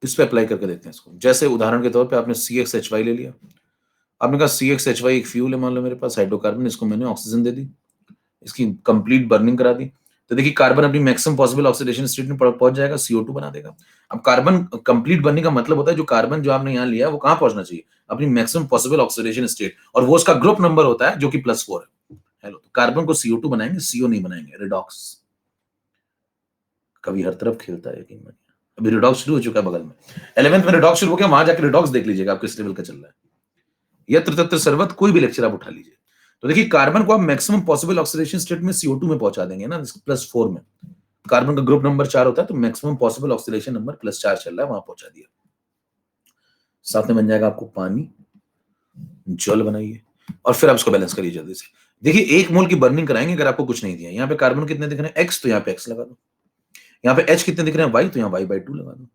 इस पे अप्लाई करके देखते हैं इसको। जैसे उदाहरण के तौर पे आपने CXHY ले लिया, आपने कहा CXHY एक फ्यूल है, मान लो मेरे पास हाइड्रोकार्बन, इसको मैंने ऑक्सीजन दे दी, इसकी कंप्लीट बर्निंग करा दी। तो देखिए कार्बन अपनी मैक्सिमम पॉसिबल ऑक्सीडेशन स्टेट में पहुंच जाएगा, CO2 बना देगा। अब कार्बन कंप्लीट बर्निंग का मतलब होता है जो कार्बन जो आपने यहाँ लिया वो कहाँ पहुंचना चाहिए, अपनी मैक्सिमम पॉसिबल ऑक्सीडेशन स्टेट, और वो उसका ग्रुप नंबर होता है जो कि +4 है। हेलो, तो कार्बन को CO2 बनाएंगे, CO नहीं बनाएंगे, रिडॉक्स। कभी हर तरफ खेलता है यकीन मानिए। अभी रिडॉक्स शुरू हो चुका है बगल में, 11th में रिडॉक्स शुरू हो गया, वहां जाकर रिडॉक्स देख लीजिएगा आप किस लेवल का चल रहा है। यत्र तत्र सर्वत्र, कोई भी लेक्चर आप उठा लीजिए। तो देखिए कार्बन को आप मैक्सिमम पॉसिबल ऑक्सीडेशन स्टेट में CO2 में पहुंचा देंगे ना, +4 में। कार्बन का ग्रुप नंबर 4 होता है, तो मैक्सिमम पॉसिबल ऑक्सीडेशन नंबर +4 चल रहा है, वहां पहुंचा दिया। साथ में बन जाएगा आपको पानी, जल बनाइए, और फिर आप इसको बैलेंस करिए जल्दी से। देखिए 1 मोल की बर्निंग कराएंगे अगर आपको कुछ नहीं दिया। यहाँ पे कार्बन कितने दिख रहे हैं, X, तो यहाँ पे X लगा दो। यहाँ पे H कितने दिख रहे हैं, Y, तो यहाँ Y/2 लगा दो,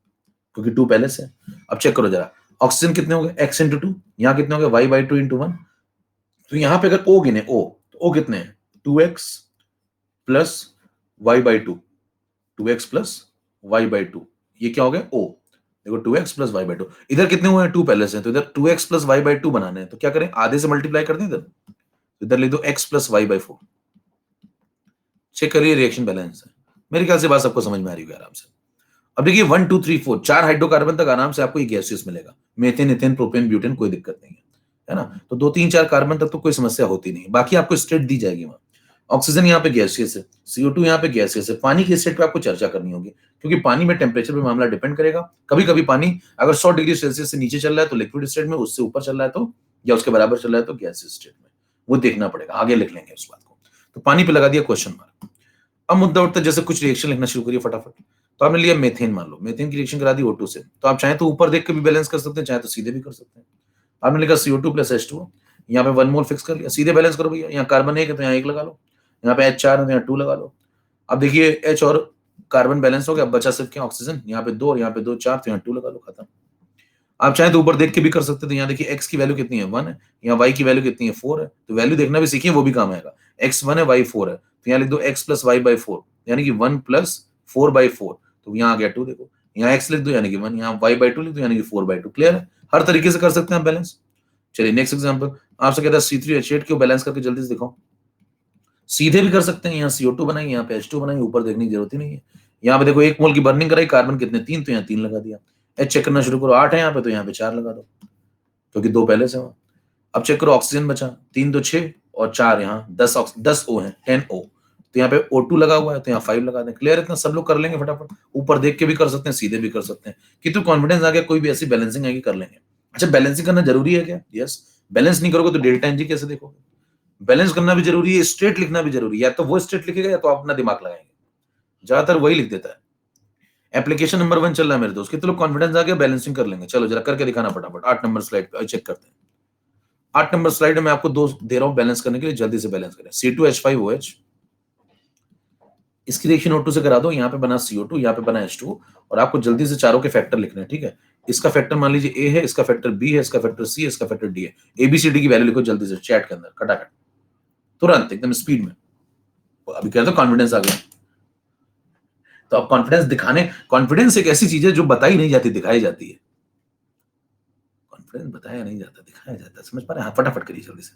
क्योंकि 2 पहले से। अब चेक करो जरा, ऑक्सीजन कितने हो गए, X × 2, यहाँ कितने हो गए, Y/2 × 1। तो यहाँ पे अगर O गिने, O, तो O कितने हैं, 2x plus Y/2, 2x plus Y/2, ये क्या हो गया O। देखो 2x प्लस Y/2, इधर कितने हुए हैं, 2 पहले से, तो इधर 2x प्लस Y/2 बनाने हैं, तो क्या करें, आधे से मल्टीप्लाई कर दें इधर, इधर लिख दो x प्लस Y/4। चेक करिए रिएक्शन बैलेंस है। मेरे ख्याल से बात सबको समझ में आ रही होगी आराम से। अब देखिए 1 2 3 4 4 हाइड्रोकार्बन तक आराम से आपको ये गैसियस मिलेगा, मीथेन, इथेन, प्रोपेन, ब्यूटेन, कोई दिक्कत नहीं है ना। तो 2 3 4 कार्बन तक तो कोई समस्या होती नहीं, बाकी आपको स्टेट दी जाएगी वहां। ऑक्सीजन यहाँ पे गैसियस है, CO2 यहाँ पे गैसियस है। पानी की स्टेट पे आपको चर्चा करनी होगी, क्योंकि पानी में टेम्परेचर पे मामला डिपेंड करेगा। कभी कभी पानी अगर 100 डिग्री सेल्सियस से नीचे चल रहा है तो लिक्विड स्टेट में, उससे ऊपर चल रहा है तो, या उसके बराबर चल रहा है तो गैसियस स्टेट में, वो देखना पड़ेगा, आगे लिख लेंगे उस बात को। तो पानी पे लगा दिया क्वेश्चन मार्क। अब मुद्दा उठता है, जैसे कुछ रिएक्शन लिखना शुरू करिए फटाफट। तो आपने लिया मेथेन, मान लो मेथेन की रिएक्शन करा दी O2 से, तो आप चाहे तो ऊपर देख के भी बैलेंस कर सकते हैं, चाहे तो सीधे भी कर सकते हैं। आपने लिखा CO2 प्लस H2O, यहाँ पे 1 मोल फिक्स कर लिया, सीधे बैलेंस करो भैया। यहाँ कार्बन 1 है तो यहाँ 1 लगा लो, यहाँ पे H4 है तो यहाँ 2 लगा लो। अब देखिए H और कार्बन बैलेंस हो गया, बचा सिर्फ क्या ऑक्सीजन, यहाँ पे 2 और यहाँ पे 2 4, तो यहाँ 2 लगा लो, खत्म। आप चाहे तो ऊपर देख के भी कर सकते थे। यहाँ देखिए x की वैल्यू कितनी है 1 है, यहाँ y की वैल्यू कितनी है 4 है, तो वैल्यू देखना भी सीखिए, वो भी काम आएगा। x 1 है y 4 है, तो यहाँ लिख दो x प्लस y बाई 4, यानी कि 1 प्लस 4 बाई 4, तो यहाँ आ गया 2। देखो यहाँ x लिख दो यानी कि 1, यहाँ y बाई 2 लिख दो यानी कि 4 बाई 2। क्लियर है, हर तरीके से कर सकते हैं आप बैलेंस। चलिए नेक्स्ट एग्जाम्पल आपसे कहता है C3H8 को बैलेंस करके जल्दी से दिखाओ। सीधे भी कर सकते हैं, यहाँ CO2 बनाएंगे, यहाँ पे H2 बनाएंगे, ऊपर देखने की जरूरत ही नहीं है। यहाँ पे देखो 1 मोल की बर्निंग कराई, कार्बन कितने 3, तो यहाँ 3 लगा दिया। H चेक करना शुरू करो, 8 है यहाँ पे, तो यहाँ पे 4 लगा दो, क्योंकि 2 पहले से हो। अब चेक करो ऑक्सीजन बचा 3 2 6 और 4 यहाँ 10 O है 10 O, तो यहाँ पे O2 लगा हुआ है, तो यहाँ 5 लगा दें। क्लियर, इतना सब लोग कर लेंगे फटाफट। ऊपर देख के भी कर सकते हैं, सीधे भी कर सकते हैं। कितनी कॉन्फिडेंस आ गया, कोई भी ऐसी बैलेंसिंग आएगी कर लेंगे। अच्छा बैलेंसिंग करना जरूरी है क्या? यस, बैलेंस नहीं करोगे तो डेल्टा एनर्जी कैसे देखोगे? बैलेंस करना भी जरूरी है, स्ट्रेट लिखना भी जरूरी है। या तो वो स्ट्रेट लिखेगा या तो आप अपना दिमाग लगाएंगे, ज्यादातर वही लिख देता है। एप्लीकेशन नंबर 1 चल रहा है मेरे दोस्त, कितने लोग कॉन्फिडेंस आ गया, बैलेंसिंग कर लेंगे। चलो जरा करके दिखाना फटाफट। 8 नंबर स्लाइड पे चेक करते हैं। 8 नंबर स्लाइड में मैं आपको 2 दे रहा हूं बैलेंस करने के लिए, जल्दी से बैलेंस करें। C2H5OH, इसकी रिएक्शन O2 से करा दो, यहाँ पे बना CO2, यहाँ पे बना H2, और आपको जल्दी से चारों के फैक्टर लिखने हैं, ठीक है। इसका फैक्टर मान लीजिए A है, इसका फैक्टर B है, इसका फैक्टर C है, इसका फैक्टर D है। ABCD की वैल्यू लिखो जल्दी से चैट के अंदर, खटाखट, तुरंत, एकदम स्पीड में। अभी कह रहे तो कॉन्फिडेंस आ गया, तो अब कॉन्फिडेंस दिखाने, कॉन्फिडेंस एक ऐसी चीज है जो बताई नहीं जाती, दिखाई जाती है। कॉन्फिडेंस बताया नहीं जाता, दिखाया जाता है, समझ पा रहे हैं? हाँ, फटाफट करिए जल्दी से।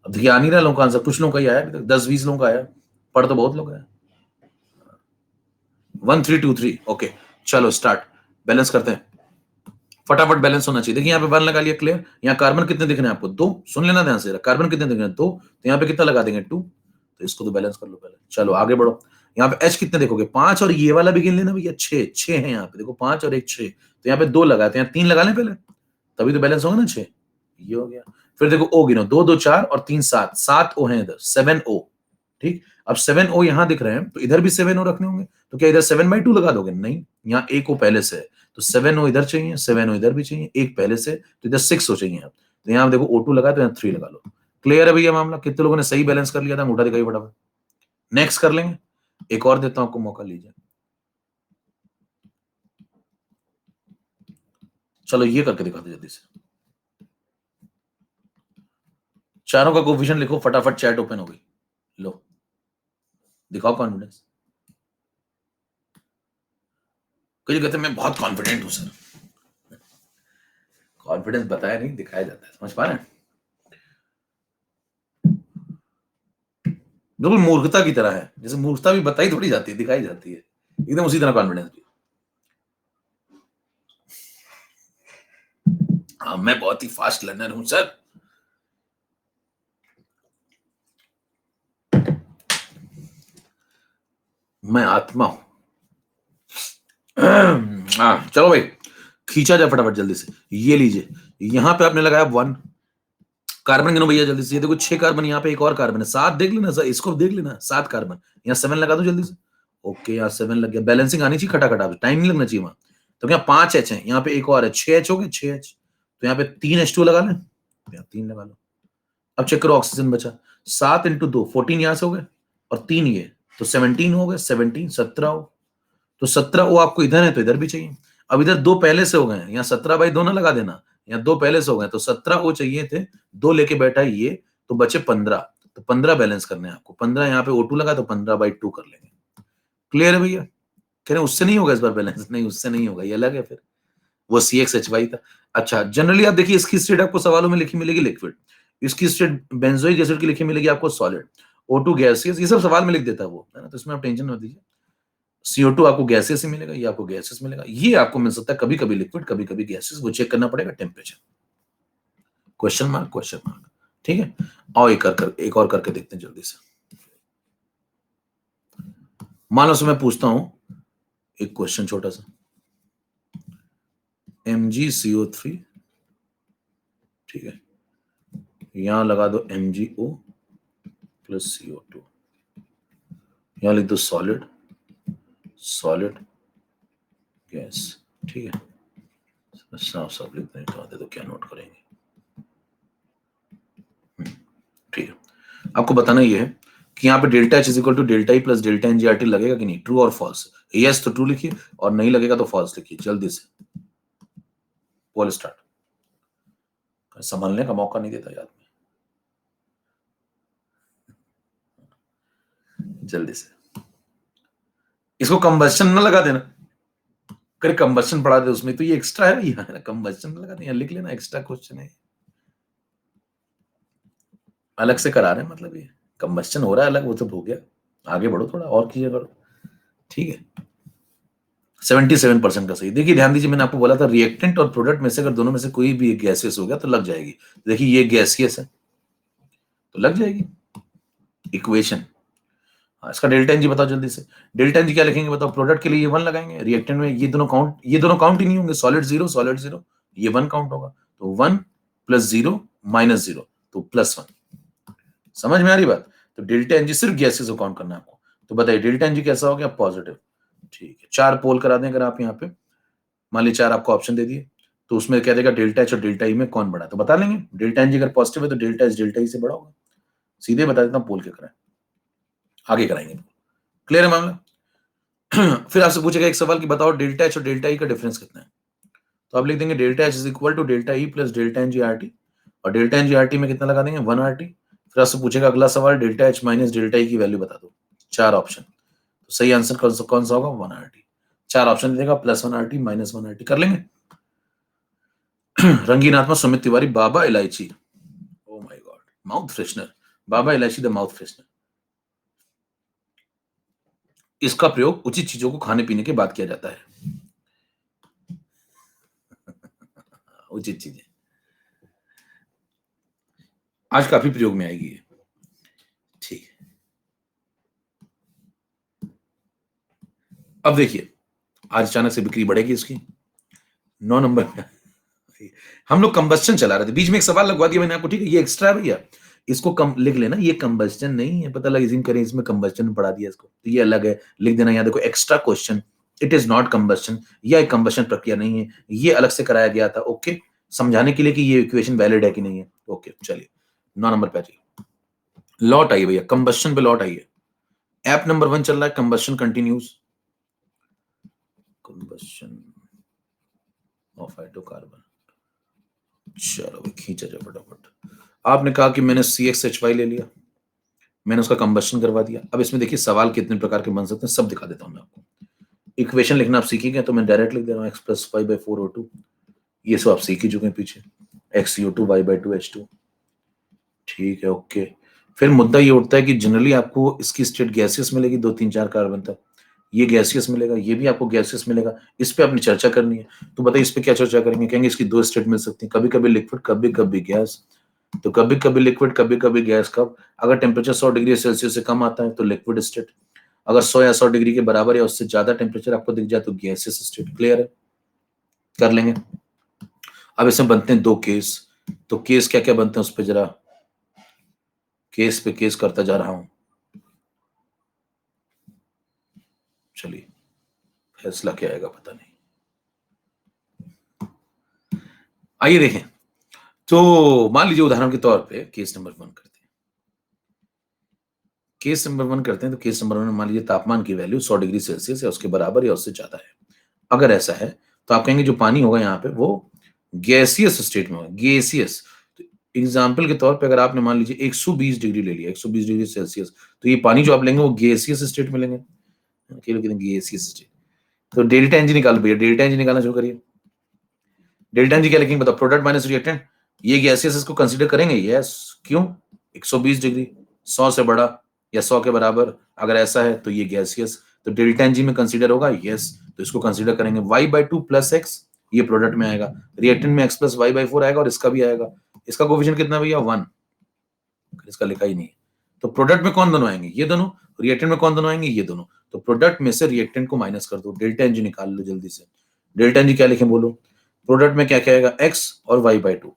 अब देखिए आ नहीं रहा लोगों का आंसर, कुछ लोगों का ही आया अभी तक, 10-20 लोगों का आया, पढ़ तो बहुत लोग आया। 1 3 2 3, ओके चलो स्टार्ट, बैलेंस करते हैं। फटाफट बैलेंस होना चाहिए। देखिए यहाँ पे 1 लगा लिया, क्लियर। यहाँ कार्बन कितने दिख रहे हैं आपको? 2, सुन लेना ध्यान से, कार्बन कितने दिख रहे हैं? 2, तो यहाँ पे कितना लगा देंगे? 2, तो इसको तो बैलेंस कर लो पहले। चलो आगे बढ़ो, यहाँ पे H कितने देखोगे? 5, और ये वाला भी गिन लेना भैया, 6 है यहाँ पे, देखो 5 और 1 6, तो यहाँ पे 2 लगा, तो यहाँ 3 लगा लें पहले, तभी तो बैलेंस होगा ना 6, ये हो गया। फिर देखो O गिनो, 2 2 4 और 3 7, 7 O है इधर, 7 O, ठीक। अब 7 O यहाँ दिख रहे हैं, तो इधर भी 7 O रखने होंगे, तो क्या इधर 7/2 लगा दोगे? नहीं, यहाँ 1 O पहले से है, तो 7 O इधर चाहिए, 7 O इधर भी चाहिए, एक पहले से, तो इधर 6 O चाहिए। तो यहाँ देखो O2 लगा, तो यहाँ 3 लगा लो। क्लियर है भैया मामला? कितने लोगों ने सही बैलेंस कर लिया था? अंगूठा दिखाइए फटाफट। नेक्स्ट कर लेंगे, एक और देता हूं आपको मौका, लीजिए। चलो ये करके दिखाते जल्दी से। चारों का कोफिशिएंट लिखो फटाफट, चैट ओपन हो गई, लो दिखाओ कॉन्फिडेंस। कई कहते हैं मैं बहुत कॉन्फिडेंट हूं सर, कॉन्फिडेंस बताया नहीं, दिखाया जाता है, समझ पा रहे हैं? बिल्कुल मूर्खता की तरह है, जैसे मूर्खता भी बताई थोड़ी जाती है, दिखाई जाती है, एकदम उसी तरह कॉन्फिडेंस भी। हाँ मैं बहुत ही फास्ट लर्नर हूं सर। मैं आत्मा हूं। चलो भाई खींचा जाए फटाफट जल्दी से। ये लीजिए, यहां पे आपने लगाया 1, कार्बन गिनो भैया जल्दी से। ये देखो 6 कार्बन, यहाँ पे एक और कार्बन है, 7 देख लेना सर, इसको देख लेना, 7 कार्बन, यहाँ 7 लगा दो जल्दी से। ओके यहाँ 7 लग गया, बैलेंसिंग आनी चाहिए खटाखटा, टाइम नहीं लगना चाहिए वहां। तो क्या 5 H है, यहाँ पे एक और है, 6 H हो गए, 6 H, तो यहाँ पे 3 H2 लगा लें, यहाँ 3 लगा लो। अब चेक करो ऑक्सीजन बचा, 7 × 2 14 यहाँ से हो गए, और 3 ये, तो 17 हो गए, 17 17 हो, तो 17 वो आपको इधर है तो इधर भी चाहिए। अब इधर 2 पहले से हो गए, यहाँ 17/2 ना लगा देना, यहाँ 2 पहले से हो गए, तो 17 वो चाहिए थे, 2 लेके बैठा है ये, तो बचे 15, तो 15 बैलेंस करने हैं आपको। 15 यहाँ पे O2 लगा, तो 15/2 कर लेंगे। क्लियर है भैया? कह रहे उससे नहीं होगा इस बार बैलेंस, नहीं उससे नहीं होगा, ये अलग है फिर, वो CXHY था। अच्छा जनरली आप देखिए इसकी स्टेट आपको सवालों में लिखी मिलेगी लिक्विड, इसकी स्टेट बेंजोइक एसिड की लिखी मिलेगी आपको सॉलिड, O2 गैसियस, ये सब सवाल में लिख देता है वो, है ना, तो इसमें आप टेंशन मत लीजिए। CO2 आपको गैसेस ही मिलेगा, ये आपको गैसेस मिलेगा, ये आपको मिल सकता है कभी कभी लिक्विड, कभी कभी गैसेस, वो चेक करना पड़ेगा temperature. Question mark question mark, ठीक है। और एक और करके देखते हैं जल्दी से। मान लो से मैं पूछता हूं एक क्वेश्चन छोटा सा, MgCO3, ठीक है, यहां लगा दो MgO प्लस CO2, यहां लिख दो सॉलिड सॉलिड गैस, ठीक है, साफ साफ लिख दें तो क्या नोट करेंगे, ठीक है। आपको बताना ये है कि यहाँ पे delta H is equal to delta E plus delta N G R T लगेगा कि नहीं, ट्रू और फॉल्स। यस तो ट्रू लिखिए और नहीं लगेगा तो फॉल्स लिखिए, जल्दी से पोल स्टार्ट। संभलने का मौका नहीं देता याद में, जल्दी से। इसको कंबस्शन ना लगा देना, अगर कंबस्शन पढ़ा दे उसमें तो ये एक्स्ट्रा है भैया, कंबस्शन ना लगा देना, लिख लेना एक्स्ट्रा क्वेश्चन है, अलग से करा रहे हैं, मतलब ये कंबस्शन हो रहा है अलग, वो तो हो गया, आगे बढ़ो थोड़ा और कीजिए करो, ठीक है। 77% का सही। देखिए ध्यान दीजिए, मैंने आपको बोला था रिएक्टेंट और प्रोडक्ट में से अगर दोनों में से कोई भी गैसियस हो गया तो लग जाएगी। देखिए ये गैसियस है तो लग जाएगी इक्वेशन। इसका डेल्टा एन जी बताओ जल्दी से, डेल्टा एन जी क्या लिखेंगे बताओ, प्रोडक्ट के लिए ये 1 लगाएंगे, रिएक्टेंट में ये दोनों काउंट ही नहीं होंगे, सॉलिड जीरो, ये 1 काउंट होगा, तो 1 + 0 - 0 तो +1। समझ में आ रही बात? तो डेल्टा एन जी सिर्फ गैसेस को काउंट करना है आपको। तो बताइए डेल्टा एन जी कैसा हो गया, पॉजिटिव, ठीक है। 4 पोल करा दें अगर आप यहाँ पे, मान लीजिए 4 आपको ऑप्शन दे दिए, तो उसमें कह देगा डेल्टा एच और डेल्टा ई में कौन बड़ा है, तो बता लेंगे डेल्टा एन जी अगर पॉजिटिव है तो डेल्टा एच डेल्टा ई से बड़ा होगा, सीधे बता देता हूँ, पोल के कराएं, आगे कराएंगे। क्लियर है मामला? फिर आपसे पूछेगा एक सवाल कि बताओ डेल्टा एच और डेल्टा ई का डिफरेंस कितना है, तो आप लिख देंगे delta H is equal to delta E plus delta N G R T, और delta N G R T में कितना लगा देंगे 1 आर टी। फिर आपसे पूछेगा अगला सवाल डेल्टा एच माइनस डेल्टा ई की वैल्यू बता दो, 4 ऑप्शन, तो सही आंसर कौन सा होगा 1 आर टी। 4 ऑप्शन देगा, +1 आर टी -1 आर टी, कर लेंगे। रंगीन आत्मा Sumit Tiwari, Baba Elaichi, oh my God, mouth freshener, Baba Elaichi the mouth freshener, इसका प्रयोग उचित चीजों को खाने पीने के बाद किया जाता है। उचित चीजें आज काफी प्रयोग में आएगी ये, ठीक है। अब देखिए आज अचानक से बिक्री बढ़ेगी इसकी, 9 नंबर पे हम लोग कंबस्टन चला रहे थे, बीच में एक सवाल लगवा दिया मैंने आपको, ठीक है, ये एक्स्ट्रा है भैया, इसको कम लिख लेना, ये कंबस्टन नहीं है, पता लगे करें इसमें कंबस्टन पढ़ा दिया इसको, तो ये अलग है, लिख देना यहाँ देखो extra question, it is not combustion, यह एक कंबस्टन प्रक्रिया नहीं है, ये अलग से कराया गया था, ओके, समझाने के लिए कि ये इक्वेशन वैलिड है कि नहीं है, ओके। चलिए 9 नंबर पे आइए, लौट आइए भैया, कंबस्टन पे लौट आइए, ऐप नंबर 1 चल रहा है, combustion continues, combustion of hydrocarbon, चलो खींचा जाए फटाफट। आपने कहा कि मैंने CXHY ले लिया, मैंने उसका कंबस्टन करवा दिया। अब इसमें देखिए सवाल कितने प्रकार के बन सकते हैं, सब दिखा देता हूं मैं आपको। इक्वेशन लिखना आप सीखेंगे तो मैं डायरेक्ट लिख दे रहा हूँ, x + 5/4O2, ये सब आप सीख ही चुके हैं पीछे, XCO2 y/2H2, ठीक है, ओके। फिर मुद्दा ये उठता है कि जनरली आपको इसकी स्टेट गैसियस मिलेगी, 2 3 4 कार्बन तक, ये गैसियस मिलेगा, ये भी आपको गैसियस मिलेगा, इस पे अपनी चर्चा करनी है। तो बताइए इस पे क्या चर्चा करेंगे, कहेंगे इसकी 2 स्टेट मिल सकती है, कभी कभी लिक्विड, कभी कभी गैस, तो कभी कभी लिक्विड, कभी कभी गैस, कब, अगर टेम्परेचर 100 डिग्री सेल्सियस से कम आता है तो लिक्विड स्टेट, अगर 100 या 100 डिग्री के बराबर या उससे ज्यादा टेम्परेचर आपको दिख जाए तो गैसियस स्टेट। क्लियर है, कर लेंगे। अब इसमें बनते हैं 2 केस, तो केस क्या क्या बनते हैं उस पर जरा केस पे केस करता जा रहा हूं, चलिए फैसला क्या आएगा पता नहीं, आइए देखें। तो मान लीजिए उदाहरण के तौर पे केस नंबर 1 करते हैं, केस नंबर 1 करते हैं, तो केस नंबर 1 में मान लीजिए तापमान की वैल्यू 100 डिग्री सेल्सियस या उसके बराबर या उससे ज्यादा है। अगर ऐसा है तो आप कहेंगे जो पानी होगा यहाँ पे वो गैसियस स्टेट में होगा, गैसियस। तो एग्जाम्पल के तौर पे अगर आपने मान लीजिए 120 डिग्री ले लिया, 120 डिग्री सेल्सियस, तो ये पानी जो आप लेंगे वो गैसियस स्टेट में लेंगे, गैसियस स्टेट। तो डेल्टा एनजी निकाल भैया, डेल्टा एनजी निकालना शुरू करिए। डेल्टा एनजी क्या लिखेंगे बताओ, प्रोडक्ट माइनस रिएक्टेंट, ये गैसियस इसको कंसीडर करेंगे, यस, क्यों, 120 डिग्री, 100 से बड़ा या 100 के बराबर, अगर ऐसा है तो ये गैसियस, तो डेल्टा एनजी में कंसीडर होगा, यस, तो इसको कंसीडर करेंगे। y/2 + x ये प्रोडक्ट में आएगा, रिएक्टेंट में x + y/4 आएगा और इसका भी आएगा, इसका कोएफिशिएंट कितना भैया 1, इसका लिखा ही नहीं, तो प्रोडक्ट में कौन दोनों आएंगे, ये दोनों, रिएक्टेंट में कौन दोनों आएंगे, ये दोनों, तो प्रोडक्ट में से रिएक्टेंट को माइनस कर दो, डेल्टा एनजी निकाल लो जल्दी से। डेल्टा एनजी क्या लिखें बोलो, प्रोडक्ट में क्या क्या आएगा, x और y/2,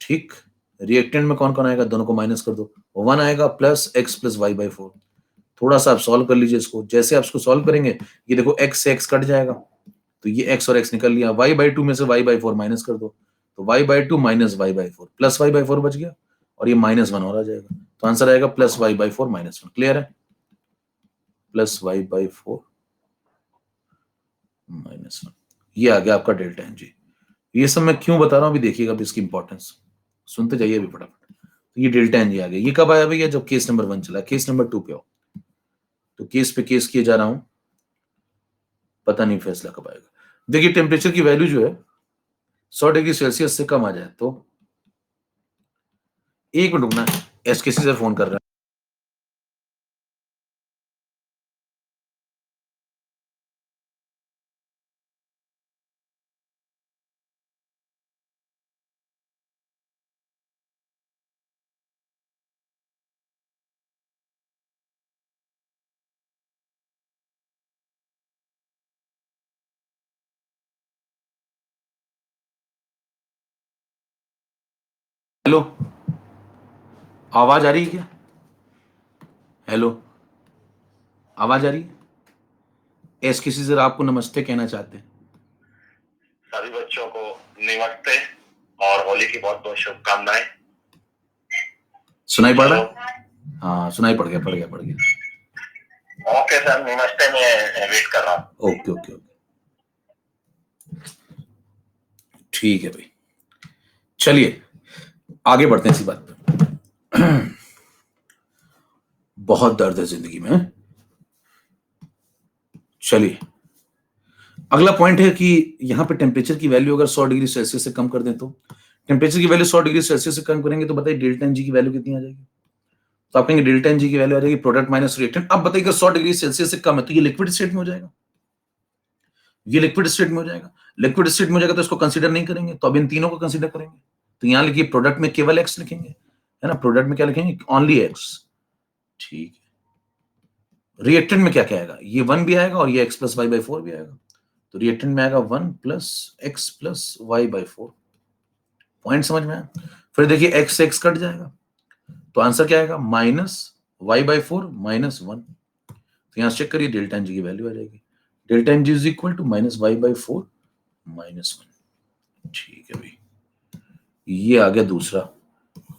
ठीक, रिएक्टेंट में कौन कौन आएगा, दोनों को माइनस कर दो, 1 आएगा प्लस x + y/4, थोड़ा सा आप सॉल्व कर लीजिए इसको। जैसे आप इसको सॉल्व करेंगे, ये देखो x से x कट जाएगा, तो ये x और x निकल लिया। y/2 में से y/4 माइनस कर दो, तो y/2 minus y/4 plus y/4 बच गया, और ये -1 और आ जाएगा। तो आंसर आएगा प्लस y/4 -1। क्लियर है? प्लस y/4 -1, ये आ गया आपका डेल्टा एन जी। ये सब मैं क्यों बता रहा हूं अभी देखिएगा, अब इसकी इंपॉर्टेंस सुनते जाइए अभी फटाफट। तो ये डेल्टा एन जी आ गया। ये कब आया भैया? जब केस नंबर 1 चला। केस नंबर 2 पे आओ, तो केस पे केस किए जा रहा हूं, पता नहीं फैसला कब आएगा। देखिए टेम्परेचर की वैल्यू जो है 100 डिग्री सेल्सियस से कम आ जाए तो, एक मिनट रुकना, एसकेसी से फोन कर रहा है। हेलो, आवाज आ रही है क्या? हेलो, आवाज आ रही है? एसकेसी सर आपको नमस्ते कहना चाहते हैं। सभी बच्चों को नमस्ते और होली की बहुत बहुत शुभकामनाएं। सुनाई पड़ रहा है? हाँ सुनाई पड़ गया। ओके सर, नमस्ते, मैं वेट कर रहा हूँ। ओके ओके ओके, ठीक है भाई, चलिए आगे बढ़ते हैं इसी बात पे। बहुत दर्द है जिंदगी में। चलिए अगला पॉइंट है कि यहां पे टेम्परेचर की वैल्यू अगर 100 डिग्री सेल्सियस से कम कर दें तो, टेम्परेचर की वैल्यू 100 डिग्री सेल्सियस से कम करेंगे तो बताइए डेल्टा एन जी की वैल्यू कितनी आ जाएगी? तो आप कहेंगे डेल्टा एन जी की वैल्यू आ जाएगी प्रोडक्ट माइनस रिएक्टेंट। अब बताइए 100 डिग्री सेल्सियस से कम है तो ये लिक्विड स्टेट में हो जाएगा, ये लिक्विड स्टेट में हो जाएगा। लिक्विड स्टेट में हो जाएगा तो इसको कंसीडर नहीं करेंगे, तो अब इन तीनों को कंसीडर करेंगे। तो यहां लिखिए प्रोडक्ट में केवल एक्स लिखेंगे, है ना, प्रोडक्ट में क्या लिखेंगे? Only x. ठीक है, रिएक्टेंट में क्या क्या आएगा? ये 1 भी आएगा और ये x प्लस वाई बाई 4 भी आएगा। तो रिएक्टेंट में आएगा 1 plus X plus Y by 4। Point समझ में आया? फिर देखिए x से x कट जाएगा, तो आंसर क्या आएगा? Minus Y by 4 -1। तो यहां चेक करिए डेल्टा एन जी की वैल्यू आ जाएगी। Delta N g is equal to minus Y by 4 -1। ठीक है भाई, ये आ गया दूसरा।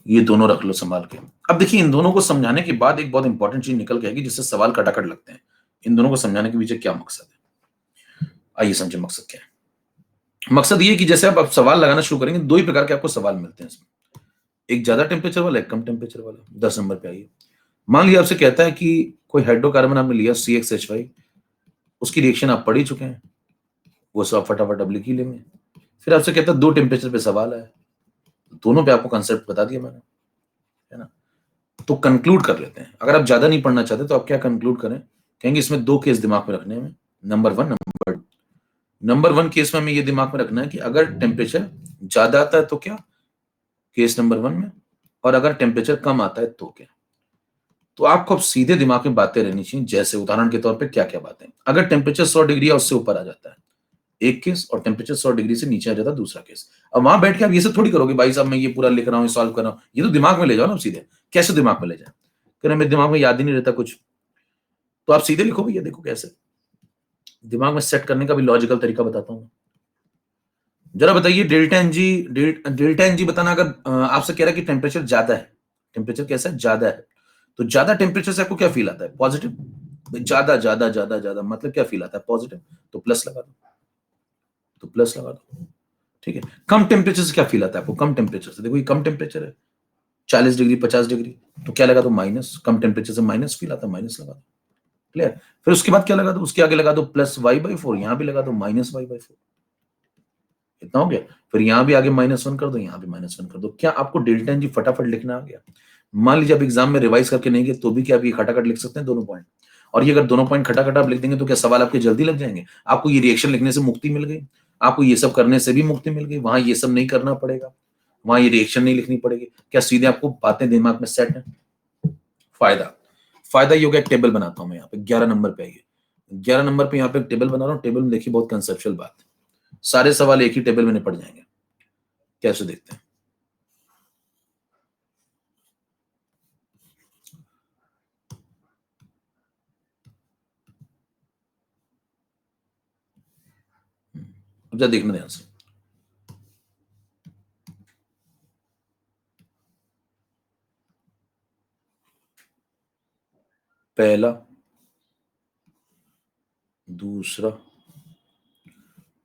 ये दोनों रख लो संभाल के। अब देखिए इन दोनों को समझाने के बाद एक बहुत इंपॉर्टेंट चीज निकल के आएगी जिससे सवाल कटाकट लगते हैं। इन दोनों को समझाने के पीछे क्या मकसद है, आइए समझे मकसद क्या है। मकसद ये कि जैसे आप सवाल लगाना शुरू करेंगे, दो ही प्रकार के आपको सवाल मिलते हैं इसमें, एक ज्यादा टेम्परेचर वाला, एक कम टेम्परेचर वाला। 10 नंबर पे आइए। मान लिया आपसे कहता है कि कोई हाइड्रोकार्बन आपने लिया CXH5, उसकी रिएक्शन आप पढ़ ही चुके हैं, वो सब फटाफट अब लिख ही लेंगे। फिर आपसे कहता है दो टेम्परेचर पे सवाल है, दोनों पे आपको कंसेप्ट बता दिया मैंने, है ना। तो कंक्लूड कर लेते हैं। अगर आप ज्यादा नहीं पढ़ना चाहते तो आप क्या कंक्लूड करें, कहेंगे इसमें दो केस दिमाग में रखने हैं, नंबर 1 नंबर 2। नंबर 1 केस में हमें ये दिमाग में रखना है कि अगर टेम्परेचर ज्यादा आता है तो क्या, केस नंबर 1 में, और अगर टेम्परेचर कम आता है तो क्या। तो आपको अब सीधे दिमाग में बातें रहनी चाहिए, जैसे उदाहरण के तौर पे क्या क्या बातें। अगर टेम्परेचर 100 डिग्री या उससे ऊपर आ जाता है एक केस, और टेम्परेचर 100 डिग्री से नीचे आ जाता है दूसरा केस। अब वहां बैठ के आप ये सब थोड़ी करोगे, भाई साहब मैं ये पूरा लिख रहा हूँ, सॉल्व कर रहा हूँ, ये तो दिमाग में ले जाओ ना सीधे। कैसे दिमाग में ले जाए, कह रहे मेरे दिमाग में याद ही नहीं रहता कुछ, तो आप सीधे लिखो भैया। देखो कैसे दिमाग में सेट करने का भी लॉजिकल तरीका बताता हूँ। जरा बताइए delta N g, delta N g बताना। अगर आपसे कह रहा है कि टेम्परेचर ज्यादा है, टेम्परेचर कैसा है? ज्यादा है, तो ज्यादा टेम्परेचर से आपको क्या फील आता है? पॉजिटिव। ज्यादा ज्यादा ज्यादा ज्यादा मतलब क्या फील आता है? पॉजिटिव। तो प्लस लगा दो, तो प्लस लगा दो। ठीक है। कम टेम्परेचर से क्या फील आता है आपको? कम टेम्परेचर से, देखो ये कम टेम्परेचर है 40 डिग्री 50 डिग्री, तो क्या लगा दो? माइनस। कम टेम्परेचर से माइनस फील आता है, माइनस लगा दो। क्लियर? फिर उसके बाद क्या लगा दो? उसके आगे लगा दो प्लस वाई बाई 4, यहां भी लगा दो माइनस वाई बाई 4। इतना हो गया। फिर यहां भी आगे -1 कर दो, यहां भी -1 कर दो। क्या आपको डेल्टा एन जी फटाफट लिखना आ गया? मान लीजिए आप एग्जाम में रिवाइज करके नहीं गए तो भी क्या आप ये खटाखट लिख सकते हैं दोनों पॉइंट? और ये अगर दोनों पॉइंट खटाखट आप लिख देंगे तो क्या सवाल आपके जल्दी लग जाएंगे? आपको ये रिएक्शन लिखने से मुक्ति मिल गई, आपको ये सब करने से भी मुक्ति मिल गई, वहां ये सब नहीं करना पड़ेगा, वहां ये रिएक्शन नहीं लिखनी पड़ेगी। क्या सीधे आपको बातें दिमाग में सेट है? फायदा, फायदा ये हो गया। एक टेबल बनाता हूं मैं यहाँ पे 11 नंबर पे आइए। 11 नंबर पे यहाँ पे एक टेबल बना रहा हूँ। टेबल में देखिए बहुत कंसेप्चुअल बात, सारे सवाल एक ही टेबल में निपट जाएंगे। कैसे देखते हैं? अब जरा देखना ध्यान से, पहला, दूसरा,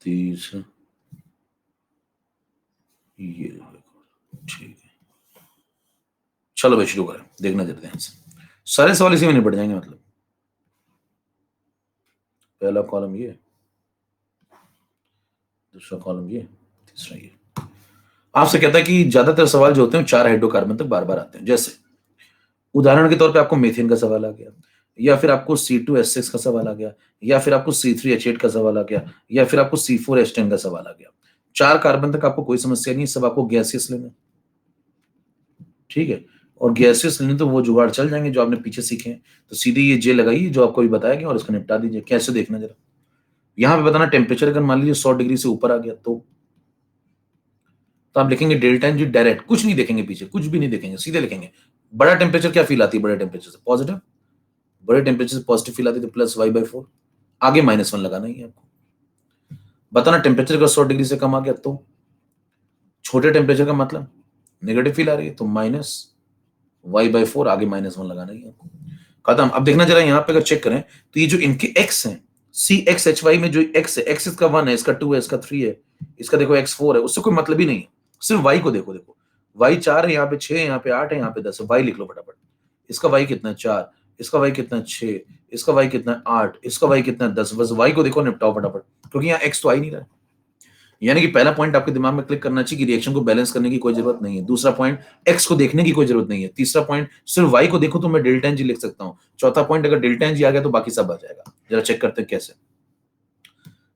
तीसरा, ये ठीक है। चलो भाई शुरू करें, देखना जरा ध्यान से, सारे सवाल इसी में निपट जाएंगे। मतलब पहला कॉलम ये, दूसरा कॉलम ये, तीसरा ये। आपसे कहता है कि ज्यादातर सवाल जो होते हैं 4 हाइड्रोकार्बन तक बार बार आते हैं। जैसे उदाहरण के तौर पे आपको मीथेन का सवाल आ गया, या फिर आपको C2H6 का सवाल आ गया, या फिर आपको C3H8 का सवाल आ गया, या फिर आपको C4H10 का सवाल आ गया। 4 कार्बन तक आपको कोई समस्या नहीं, सब आपको गैसियस लेना, ठीक है। और गैसियस लेने तो वो जुगाड़ चल जाएंगे जो आपने पीछे सीखे हैं। तो सीधे ये जे लगाइए जो आपको भी बताया गया और इसको निपटा दीजिए। कैसे देखना जरा, यहां पे बताना टेम्परेचर अगर मान लीजिए 100 डिग्री से ऊपर आ गया तो आप लिखेंगे डेल्टा एन जी डायरेक्ट, कुछ नहीं देखेंगे पीछे, कुछ भी नहीं देखेंगे, सीधे लिखेंगे। बड़ा टेम्परेचर क्या फील आती है, बड़े टेम्परेचर से पॉजिटिव, बड़े टेम्परेचर से पॉजिटिव फील आती है तो प्लस y/4, आगे -1 लगाना ही है आपको। बताना टेम्परेचर अगर 100 डिग्री से कम आ गया तो छोटे टेम्परेचर का मतलब नेगेटिव फील आ रही है तो -y/4, आगे -1 लगाना ही है आपको। खत्म। अब देखना जरा यहाँ पे अगर चेक करें तो ये जो इनके x हैं, CXHY में जो x है, x इसका 1 है, इसका 2 है, इसका 3 है, इसका देखो x4 है, उससे कोई मतलब ही नहीं है। सिर्फ y को देखो, y 4 है, यहाँ पे 6 है, यहाँ पे 8 है, यहाँ पे 10 है। y लिख लो फटाफट। इसका y कितना है 4, इसका y कितना है 6, इसका y कितना है 8, इसका y कितना है 10। बस y को देखो, निपटाओ फटाफट, क्योंकि यहाँ x तो आ ही नहीं रहा है। यानी कि पहला पॉइंट आपके दिमाग में क्लिक करना चाहिए कि रिएक्शन को बैलेंस करने की कोई जरूरत नहीं है। दूसरा पॉइंट, एक्स को देखने की कोई जरूरत नहीं है। तीसरा पॉइंट, सिर्फ वाई को देखो तो मैं डेल्टा एन जी लिख सकता हूं। चौथा पॉइंट, अगर डेल्टा एन जी आ गया तो बाकी सब आ जाएगा। जरा चेक करते हैं कैसे।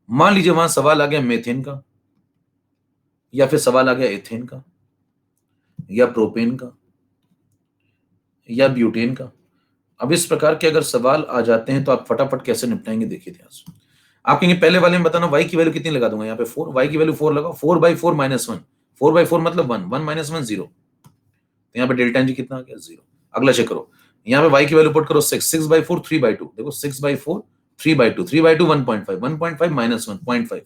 मान लीजिए वहां सवाल आ गया मेथेन का, या फिर सवाल आ गया एथेन का, या प्रोपेन का, या ब्यूटेन का। अब इस प्रकार के अगर सवाल आ जाते हैं तो आप फटाफट कैसे निपटाएंगे, देखिए ध्यान से। आप कहेंगे पहले वाले में बताना y की वैल्यू कितनी लगा दूंगा, यहाँ पे 4, y की वैल्यू 4 लगाओ, 4/4 -1, 4/4 मतलब 1, 1 - 1 0, तो यहाँ पे डेल्टा एन जी कितना आ गया 0। अगला चेक करो, यहाँ पे y की वैल्यू पुट करो 6, 6/4 3/2, देखो 6/4 3/2, 3/2 1.5, 1.5 -1 0.5।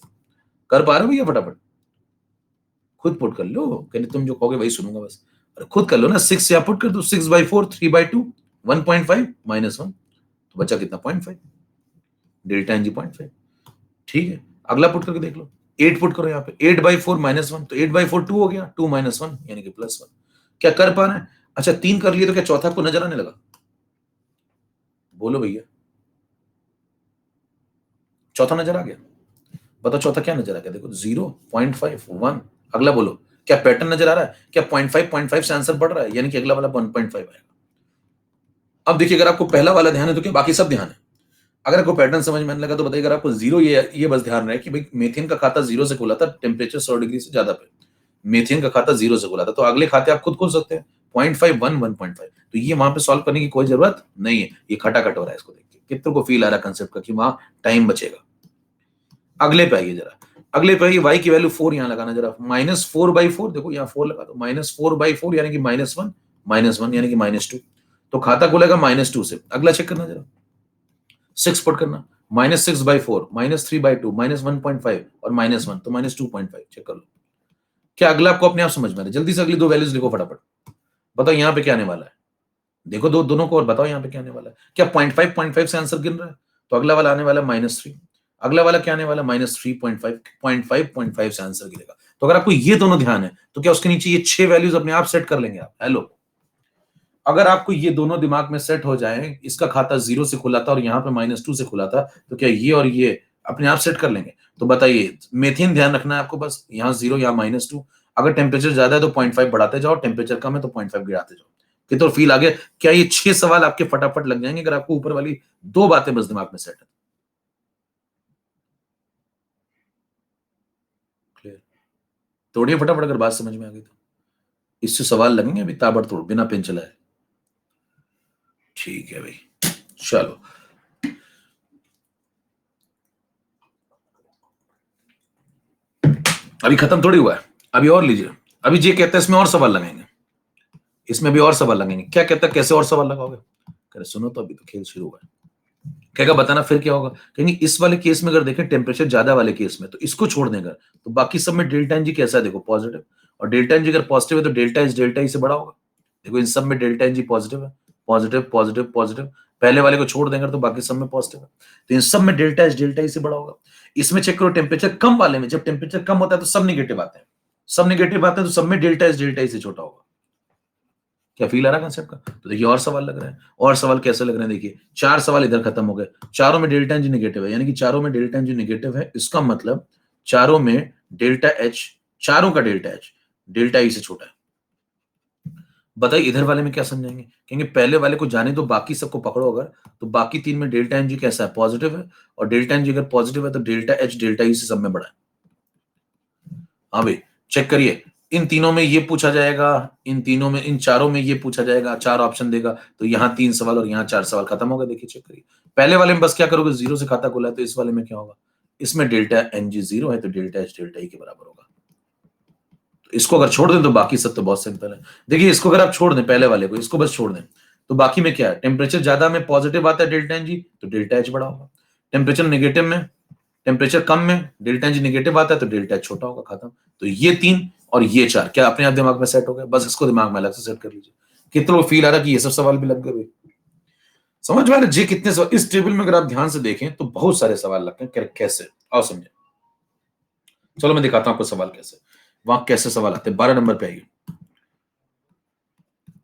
कर पा रहे हो भैया, फटाफट खुद पुट कर लो, कहते तुम जो कहोगे वही सुनूंगा बस। अरे खुद कर लो ना, 6 यहाँ पुट कर दो, 6/4 3/2 1.5 -1, तो बचा कितना 0.5, डेल्टा एन जी 0.5। ठीक है, अगला पुट करके देख लो, 8 पुट करो यहाँ पे, 8/4 -1, तो 8/4 2 हो गया, 2 - 1 यानी कि +1। क्या कर पा रहे हैं? अच्छा 3 कर लिए तो क्या चौथा को नजर आने लगा? बोलो भैया, चौथा नजर आ गया? बताओ चौथा क्या नजर आ गया? देखो 0, 0.5, 1। अगला बोलो, क्या पैटर्न नजर आ रहा है? क्या 0.5 से आंसर बढ़ रहा है, यानी कि अगला वाला 1.5 आएगा। अब देखिए, अगर आपको पहला वाला ध्यान है तो क्या बाकी सब ध्यान है? अगर आपको पैटर्न समझ में आने लगा तो बताइए। अगर आपको 0, ये बस ध्यान रहे कि भाई मेथेन का खाता 0 से खुला था, टेम्परेचर 100 डिग्री से ज्यादा पे, मेथेन का खाता 0 से खुला था, तो अगले खाते आप खुद खोल सकते हैं, 0.5, 1, 1.5। तो ये वहां पे सॉल्व करने की कोई जरूरत नहीं है। ये खटाखट हो रहा है, इसको देख के कितनों को फील आ रहा है कंसेप्ट का कि वहां टाइम बचेगा। अगले पे आइए जरा, अगले पे आइए, y की वैल्यू 4 यहाँ लगाना जरा, -4/4, देखो यहाँ 4 लगा दो, -4/4 यानी कि -1, -1 यानी कि -2, तो खाता खुलेगा -2 से। अगला चेक करना जरा, 6 पुट करना, -6/4, -3/2, -1.5 और -1, तो -2.5। चेक कर लो, क्या अगला आपको अपने आप समझ में आ रहा है? जल्दी से अगली दो वैल्यूज लिखो फटाफट, बताओ यहाँ पे क्या आने वाला है। देखो दोनों को और बताओ यहाँ पे क्या आने वाला है। क्या 0.5 से आंसर गिन रहा है? तो अगला वाला आने वाला -3। अगला वाला क्या आने वाला? -3.5, 0.5 से आंसर गिरेगा। तो अगर आपको ये दोनों ध्यान है तो क्या उसके नीचे ये 6 वैल्यूज अपने आप सेट कर लेंगे आप? हेलो, अगर आपको ये दोनों दिमाग में सेट हो जाए, इसका खाता 0 से खुला था और यहाँ पे -2 से खुला था, तो क्या ये और ये अपने आप सेट कर लेंगे? तो बताइए, मेथेन ध्यान रखना है आपको, बस यहाँ 0, यहाँ -2। अगर टेम्परेचर ज्यादा है तो 0.5 बढ़ाते जाओ, टेम्परेचर कम है तो 0.5 गिराते जाओ। कि तो फील आ गया? क्या ये 6 सवाल आपके फटाफट लग जाएंगे अगर आपको ऊपर वाली 2 बातें बस दिमाग में सेट है? क्लियर? तोड़िए फटाफट अगर बात समझ में आ गई तो। इससे सवाल लगेंगे अभी ताबड़तोड़, बिना पेन चलाए। ठीक है भाई, चलो अभी खत्म थोड़ी हुआ है, अभी और लीजिए। अभी ये कहता है इसमें और सवाल लगाएंगे, इसमें भी और सवाल लगेंगे। क्या कहता है, कैसे और सवाल लगाओगे? करे सुनो तो, अभी तो खेल शुरू हुआ है। कहेगा बताना फिर क्या होगा, कहेंगे इस वाले केस में अगर देखें टेम्परेचर ज्यादा वाले केस में तो इसको छोड़ देगा, तो बाकी सब में डेल्टा एन जी कैसा है देखो पॉजिटिव, और डेल्टा एन जी अगर पॉजिटिव है तो डेल्टा ई से बड़ा होगा। देखो इन सब में डेल्टा एन जी पॉजिटिव है, पॉजिटिव पॉजिटिव पॉजिटिव, पहले वाले को छोड़ देंगे तो बाकी सब में पॉजिटिव है, तो इन सब में डेल्टा ई से बड़ा होगा। इसमें चेक करो टेम्परेचर कम वाले में, जब टेम्परेचर कम होता है तो सब निगेटिव आते हैं, सब निगेटिव आते हैं तो सब में डेल्टा ई से छोटा होगा। क्या फील आ रहा है कंसेप्ट का? तो देखिए और सवाल लग रहा है, और सवाल कैसे लग रहे हैं देखिए, 4 सवाल इधर खत्म हो गए, चारों में डेल्टा एन जी नेगेटिव है, यानी कि चारों में डेल्टा एन जी नेगेटिव है, इसका मतलब चारों में डेल्टा एच, चारों का डेल्टा एच डेल्टा ई से छोटा है। बताइए इधर वाले में क्या समझेंगे, कहेंगे पहले वाले को जाने दो, बाकी सबको पकड़ो अगर, तो बाकी 3 में डेल्टा एन जी कैसा है पॉजिटिव है, और डेल्टा एन जी अगर पॉजिटिव है तो डेल्टा एच डेल्टा ई से सब में बड़ा है। हाँ भाई चेक करिए, इन तीनों में ये पूछा जाएगा, इन तीनों में, इन चारों में ये पूछा जाएगा, 4 ऑप्शन देगा, तो यहाँ 3 सवाल और यहाँ 4 सवाल खत्म हो गए। देखिए चेक करिए, पहले वाले में बस क्या करोगे, 0 से खाता खोला है, तो इस वाले में क्या होगा, इसमें डेल्टा एन जी 0 है तो डेल्टा एच डेल्टा ई के बराबर होगा। तो इसको अगर छोड़ दें तो बाकी सब तो बहुत सिंपल है। देखिए इसको अगर आप छोड़ दें, पहले वाले को इसको बस छोड़ दें, तो बाकी में क्या है, टेम्परेचर ज्यादा में पॉजिटिव आता है डेल्टा एन जी, तो डेल्टा एच बड़ा होगा, टेम्परेचर नेगेटिव में, टेम्परेचर कम में डेल्टा एन जी नेगेटिव आता है तो डेल्टा एच छोटा होगा, खत्म। तो ये 3 और ये 4 क्या अपने आप दिमाग में सेट हो गए, बस इसको दिमाग में अलग से सेट कर लीजिए। कितने लोग फील आ रहा कि ये सब सवाल भी लग गए, समझ में आ रहा जी कितने सवाल इस टेबल में अगर आप ध्यान से देखें तो बहुत सारे सवाल लगते हैं, कैसे आओ समझे। चलो मैं दिखाता हूं आपको सवाल कैसे, वहां कैसे सवाल आते हैं। 12 नंबर पे आइए,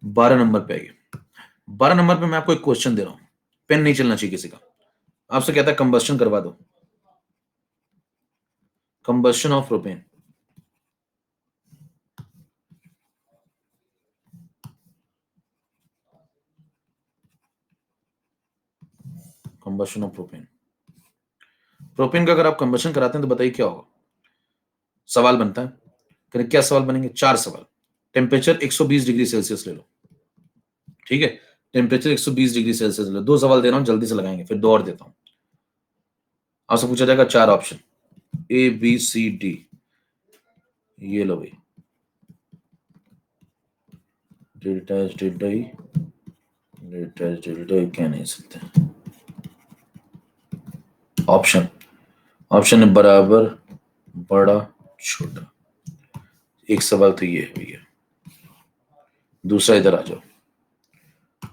12 नंबर पे आइए, 12 नंबर पे मैं आपको एक क्वेश्चन दे रहा हूं, पेन नहीं चलना चाहिए किसी का, आपसे कहता है कंबस्शन करवा दो, combustion of propane, combustion of propane, propane का अगर आप कंबस्शन कराते हैं तो बताइए क्या होगा। सवाल बनता है, क्या सवाल बनेंगे, 4 सवाल। टेम्परेचर 120 डिग्री सेल्सियस ले लो, ठीक है, टेम्परेचर 120 डिग्री सेल्सियस ले लो, 2 सवाल दे रहा हूं जल्दी से लगाएंगे, फिर 2 और देता हूं। आपसे पूछा जाएगा 4 option A B C D, ये लो भाई, delta H delta E, delta H delta E क्या नहीं सकते ऑप्शन, ऑप्शन है बराबर बड़ा छोटा, एक सवाल तो ये है भैया, दूसरा इधर आ जाओ,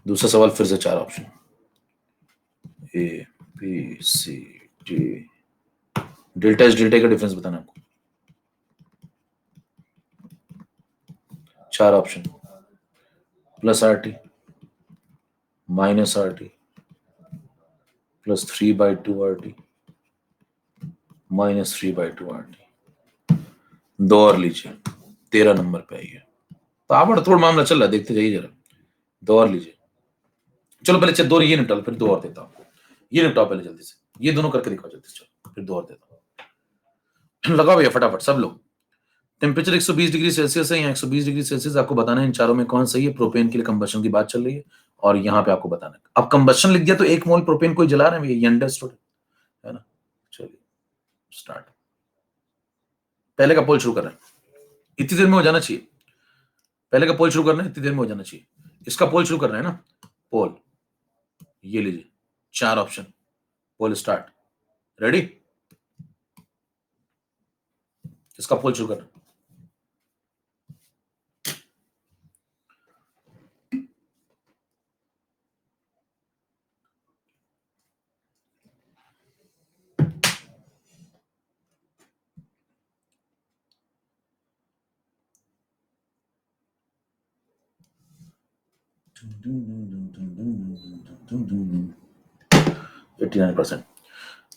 दूसरा सवाल फिर से 4 option A B C D, delta H delta का डिफरेंस बताना आपको, 4 option plus R T minus R T plus 3/2 R T minus 3/2 R T, 2 और लीजिए, 13 नंबर पे आइए, ताबड़तोड़ मामला चल रहा है, देखते जाइए जरा, 2 और लीजिए। चलो पहले 2 ये निपटा लो, फिर 2 और देता हूं आपको, ये निपटाओ पहले जल्दी से, ये दोनों करके दिखाओ जल्दी से, चलो फिर 2 और देता हूं। लगाओ भैया फटाफट सब लोग, टेम्परेचर 120 डिग्री सेल्सियस है, यहाँ 120 डिग्री सेल्सियस, आपको बताना है इन चारों में कौन सही है। प्रोपेन के लिए कंबशन की बात चल रही है और यहाँ पे आपको बताना है, अब कंबशन लिख दिया तो 1 मोल प्रोपेन कोई जला रहे हैं, ये अंडरस्टूड है ना। चलिए स्टार्ट, पहले का पोल शुरू कर रहे हैं, इतनी देर में हो जाना चाहिए, पहले का पोल शुरू करना है, इतनी देर में हो जाना चाहिए, इसका पोल शुरू कर रहे हैं ना, पोल ये लीजिए, 4 ऑप्शन, पोल स्टार्ट, रेडी, इसका पोल शुरू करना,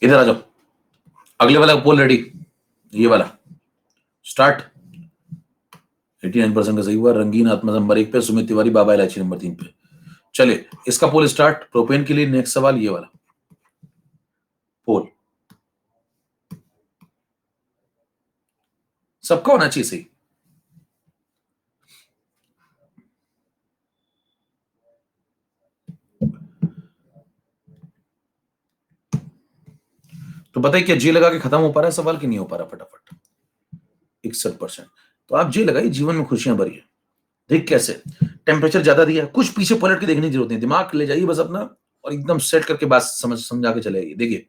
इधर आ जाओ, अगले वाला पोल रेडी, ये वाला स्टार्ट, 89% का सही हुआ, रंगीन आत्मा नंबर 1 पे, सुमित तिवारी बाबा इलायची नंबर 3 पे। चलिए इसका पोल स्टार्ट, प्रोपेन के लिए नेक्स्ट सवाल ये वाला पोल, सबका होना चाहिए सही, तो बताइए क्या जे लगा के खत्म हो पा रहा है सवाल कि नहीं हो पा रहा फटाफट, 61%, तो आप जे लगाइए, जीवन में खुशियां भरी है। देख कैसे, टेम्परेचर ज्यादा दिया, कुछ पीछे पलट के देखने की जरूरत नहीं, दिमाग ले जाइए बस अपना और एकदम सेट करके बात समझा के चले। देखिए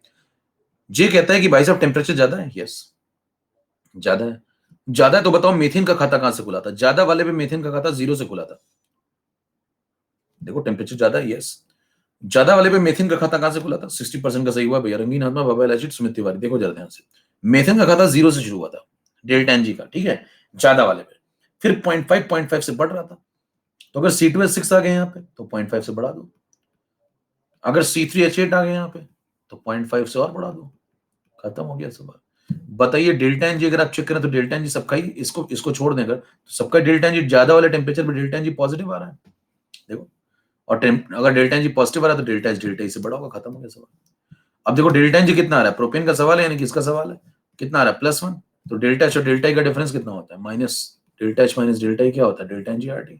जे कहता है कि भाई साहब टेम्परेचर ज्यादा है, यस ज्यादा है। ज्यादा है तो बताओ मीथेन का खाता कहां से खुला था? ज्यादा वाले पे मीथेन का खाता 0 से खुला था। देखो टेम्परेचर ज्यादा है, यस। ज्यादा वाले पे मीथेन का खाता कहां से खुला था? 60% का सही हुआ भैया। रंगीन हाथमा, बाबा एसिड, सुमित तिवारी। देखो जरा ध्यान से, मीथेन का खाता 0 से शुरू हुआ था, डेल्टा एनजी का, ठीक है, ज्यादा वाले पे। फिर 0.5 से बढ़ रहा था। तो अगर C2H6 आ गए यहाँ पे तो 0.5 से बढ़ा दो। अगर C3H8 आ गए यहाँ पे तो 0.5 से और बढ़ा दो। खत्म हो गया सब। बताइए डेल्टा एनजी अगर आप चेक करें तो डेल्टा एनजी सबका ही, इसको छोड़ दें अगर, तो सबका डेल्टा एनजी ज्यादा वाले टेम्परेचर पे डेल्टा एनजी पॉजिटिव आ रहा है। देखो, और अगर डेल्टा एनजी पॉजिटिव आ रहा है तो डेल्टा ई से बड़ा होगा। खत्म हो गया सवाल। अब देखो डेल्टा एनजी कितना आ रहा है, प्रोपेन का सवाल है यानी किसका सवाल है, कितना आ रहा है? +1। तो डेल्टा एच और डेल्टा ई का डिफरेंस कितना होता है? Minus delta H minus delta E क्या होता है? Delta n g R T.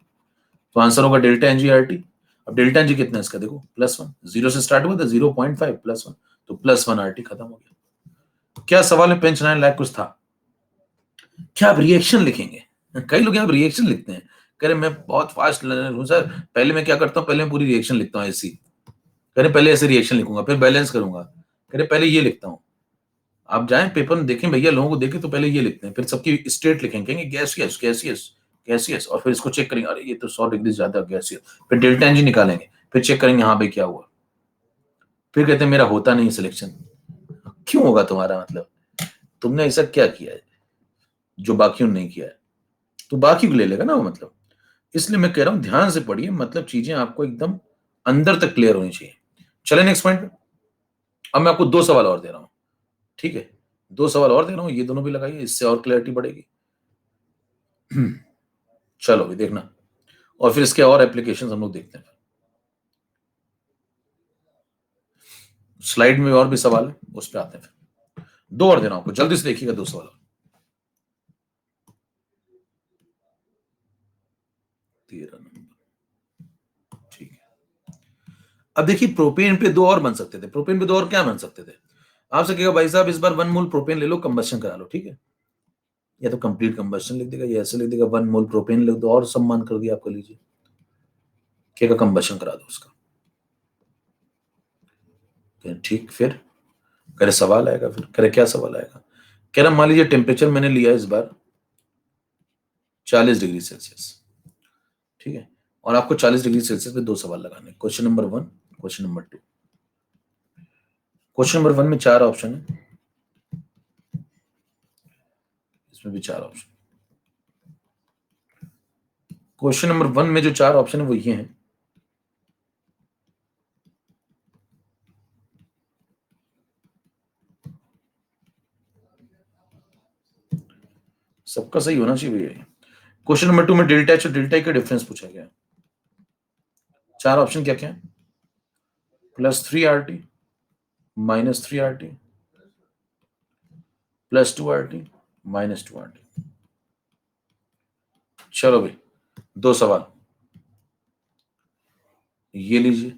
तो आंसर होगा डेल्टा एनजी आर टी। अब डेल्टा एनजी कितना है इसका? देखो +1, 0 से स्टार्ट हुआ था, 0.5 +1, तो +1 आर टी। खत्म हो गया। क्या सवाल में पेंच 9 लाख कुछ था? क्या आप रिएक्शन लिखेंगे? कई लोग यहाँ रिएक्शन लिखते हैं, कह रहे मैं बहुत फास्ट लर्नर हूँ सर, पहले मैं क्या करता हूँ, पहले मैं पूरी रिएक्शन लिखता हूँ ऐसी। कह रहे पहले ऐसे रिएक्शन लिखूंगा फिर बैलेंस करूंगा। कह रहे पहले ये लिखता हूँ। आप जाएं पेपर में देखें भैया, लोगों को देखें तो पहले ये लिखते हैं, फिर सबकी स्टेट लिखेंगे, कहेंगे गैसियस गैसियस गैसियस, और फिर इसको चेक करेंगे, अरे ये तो 100 डिग्री ज्यादा गैसियस, फिर डेल्टा एनजी निकालेंगे, फिर चेक करेंगे हाँ भाई क्या हुआ, फिर कहते हैं मेरा होता नहीं सिलेक्शन। क्यों होगा तुम्हारा? मतलब तुमने ऐसा क्या किया है जो बाकियों ने नहीं किया है? तो बाकी को ले लेगा ना वो। मतलब इसलिए मैं कह रहा हूं ध्यान से पढ़िए, मतलब चीजें आपको एकदम अंदर तक क्लियर होनी चाहिए। चले नेक्स्ट पॉइंट पे। अब मैं आपको 2 सवाल और दे रहा हूं, ठीक है, 2 सवाल और दे रहा हूं, ये दोनों भी लगाइए, इससे और क्लैरिटी बढ़ेगी। चलो भी देखना, और फिर इसके और एप्लीकेशन हम लोग देखते हैं। स्लाइड में और भी सवाल है, उस पर आते हैं। फिर 2 और दे रहा हूं आपको, जल्दी से देखिएगा 2 सवाल। 13 नंबर, ठीक है। अब देखिए प्रोपेन पे 2 और बन सकते थे। प्रोपेन पे 2 और क्या बन सकते थे? आपसे कहेगा भाई साहब इस बार 1 मोल प्रोपेन ले लो, कंबशन करा लो, ठीक है, या तो कंप्लीट कंबशन लिख देगा, या ऐसे लिख देगा 1 मोल प्रोपेन लिख दो और सम्मान कर दिया, आपको लीजिए क्या कंबशन करा दो उसका। ठीक, फिर करे सवाल आएगा, फिर करे क्या सवाल आएगा, कह रहा मान लीजिए टेम्परेचर मैंने लिया इस बार 40 डिग्री सेल्सियस, ठीक है, और आपको 40 डिग्री सेल्सियस पे 2 सवाल लगाने। Question number 1, question number 2। Question number 1 में 4 ऑप्शन है, इसमें भी 4 ऑप्शन। क्वेश्चन नंबर 1 में जो 4 ऑप्शन है वो ये हैं, सबका सही होना चाहिए भैया। क्वेश्चन नंबर 2 में डेल्टा एच और डेल्टा ई का डिफरेंस पूछा गया। 4 ऑप्शन क्या क्या है? +3 RT, -3 RT, +2 RT, -2 RT। चलो भाई 2 सवाल, ये लीजिए,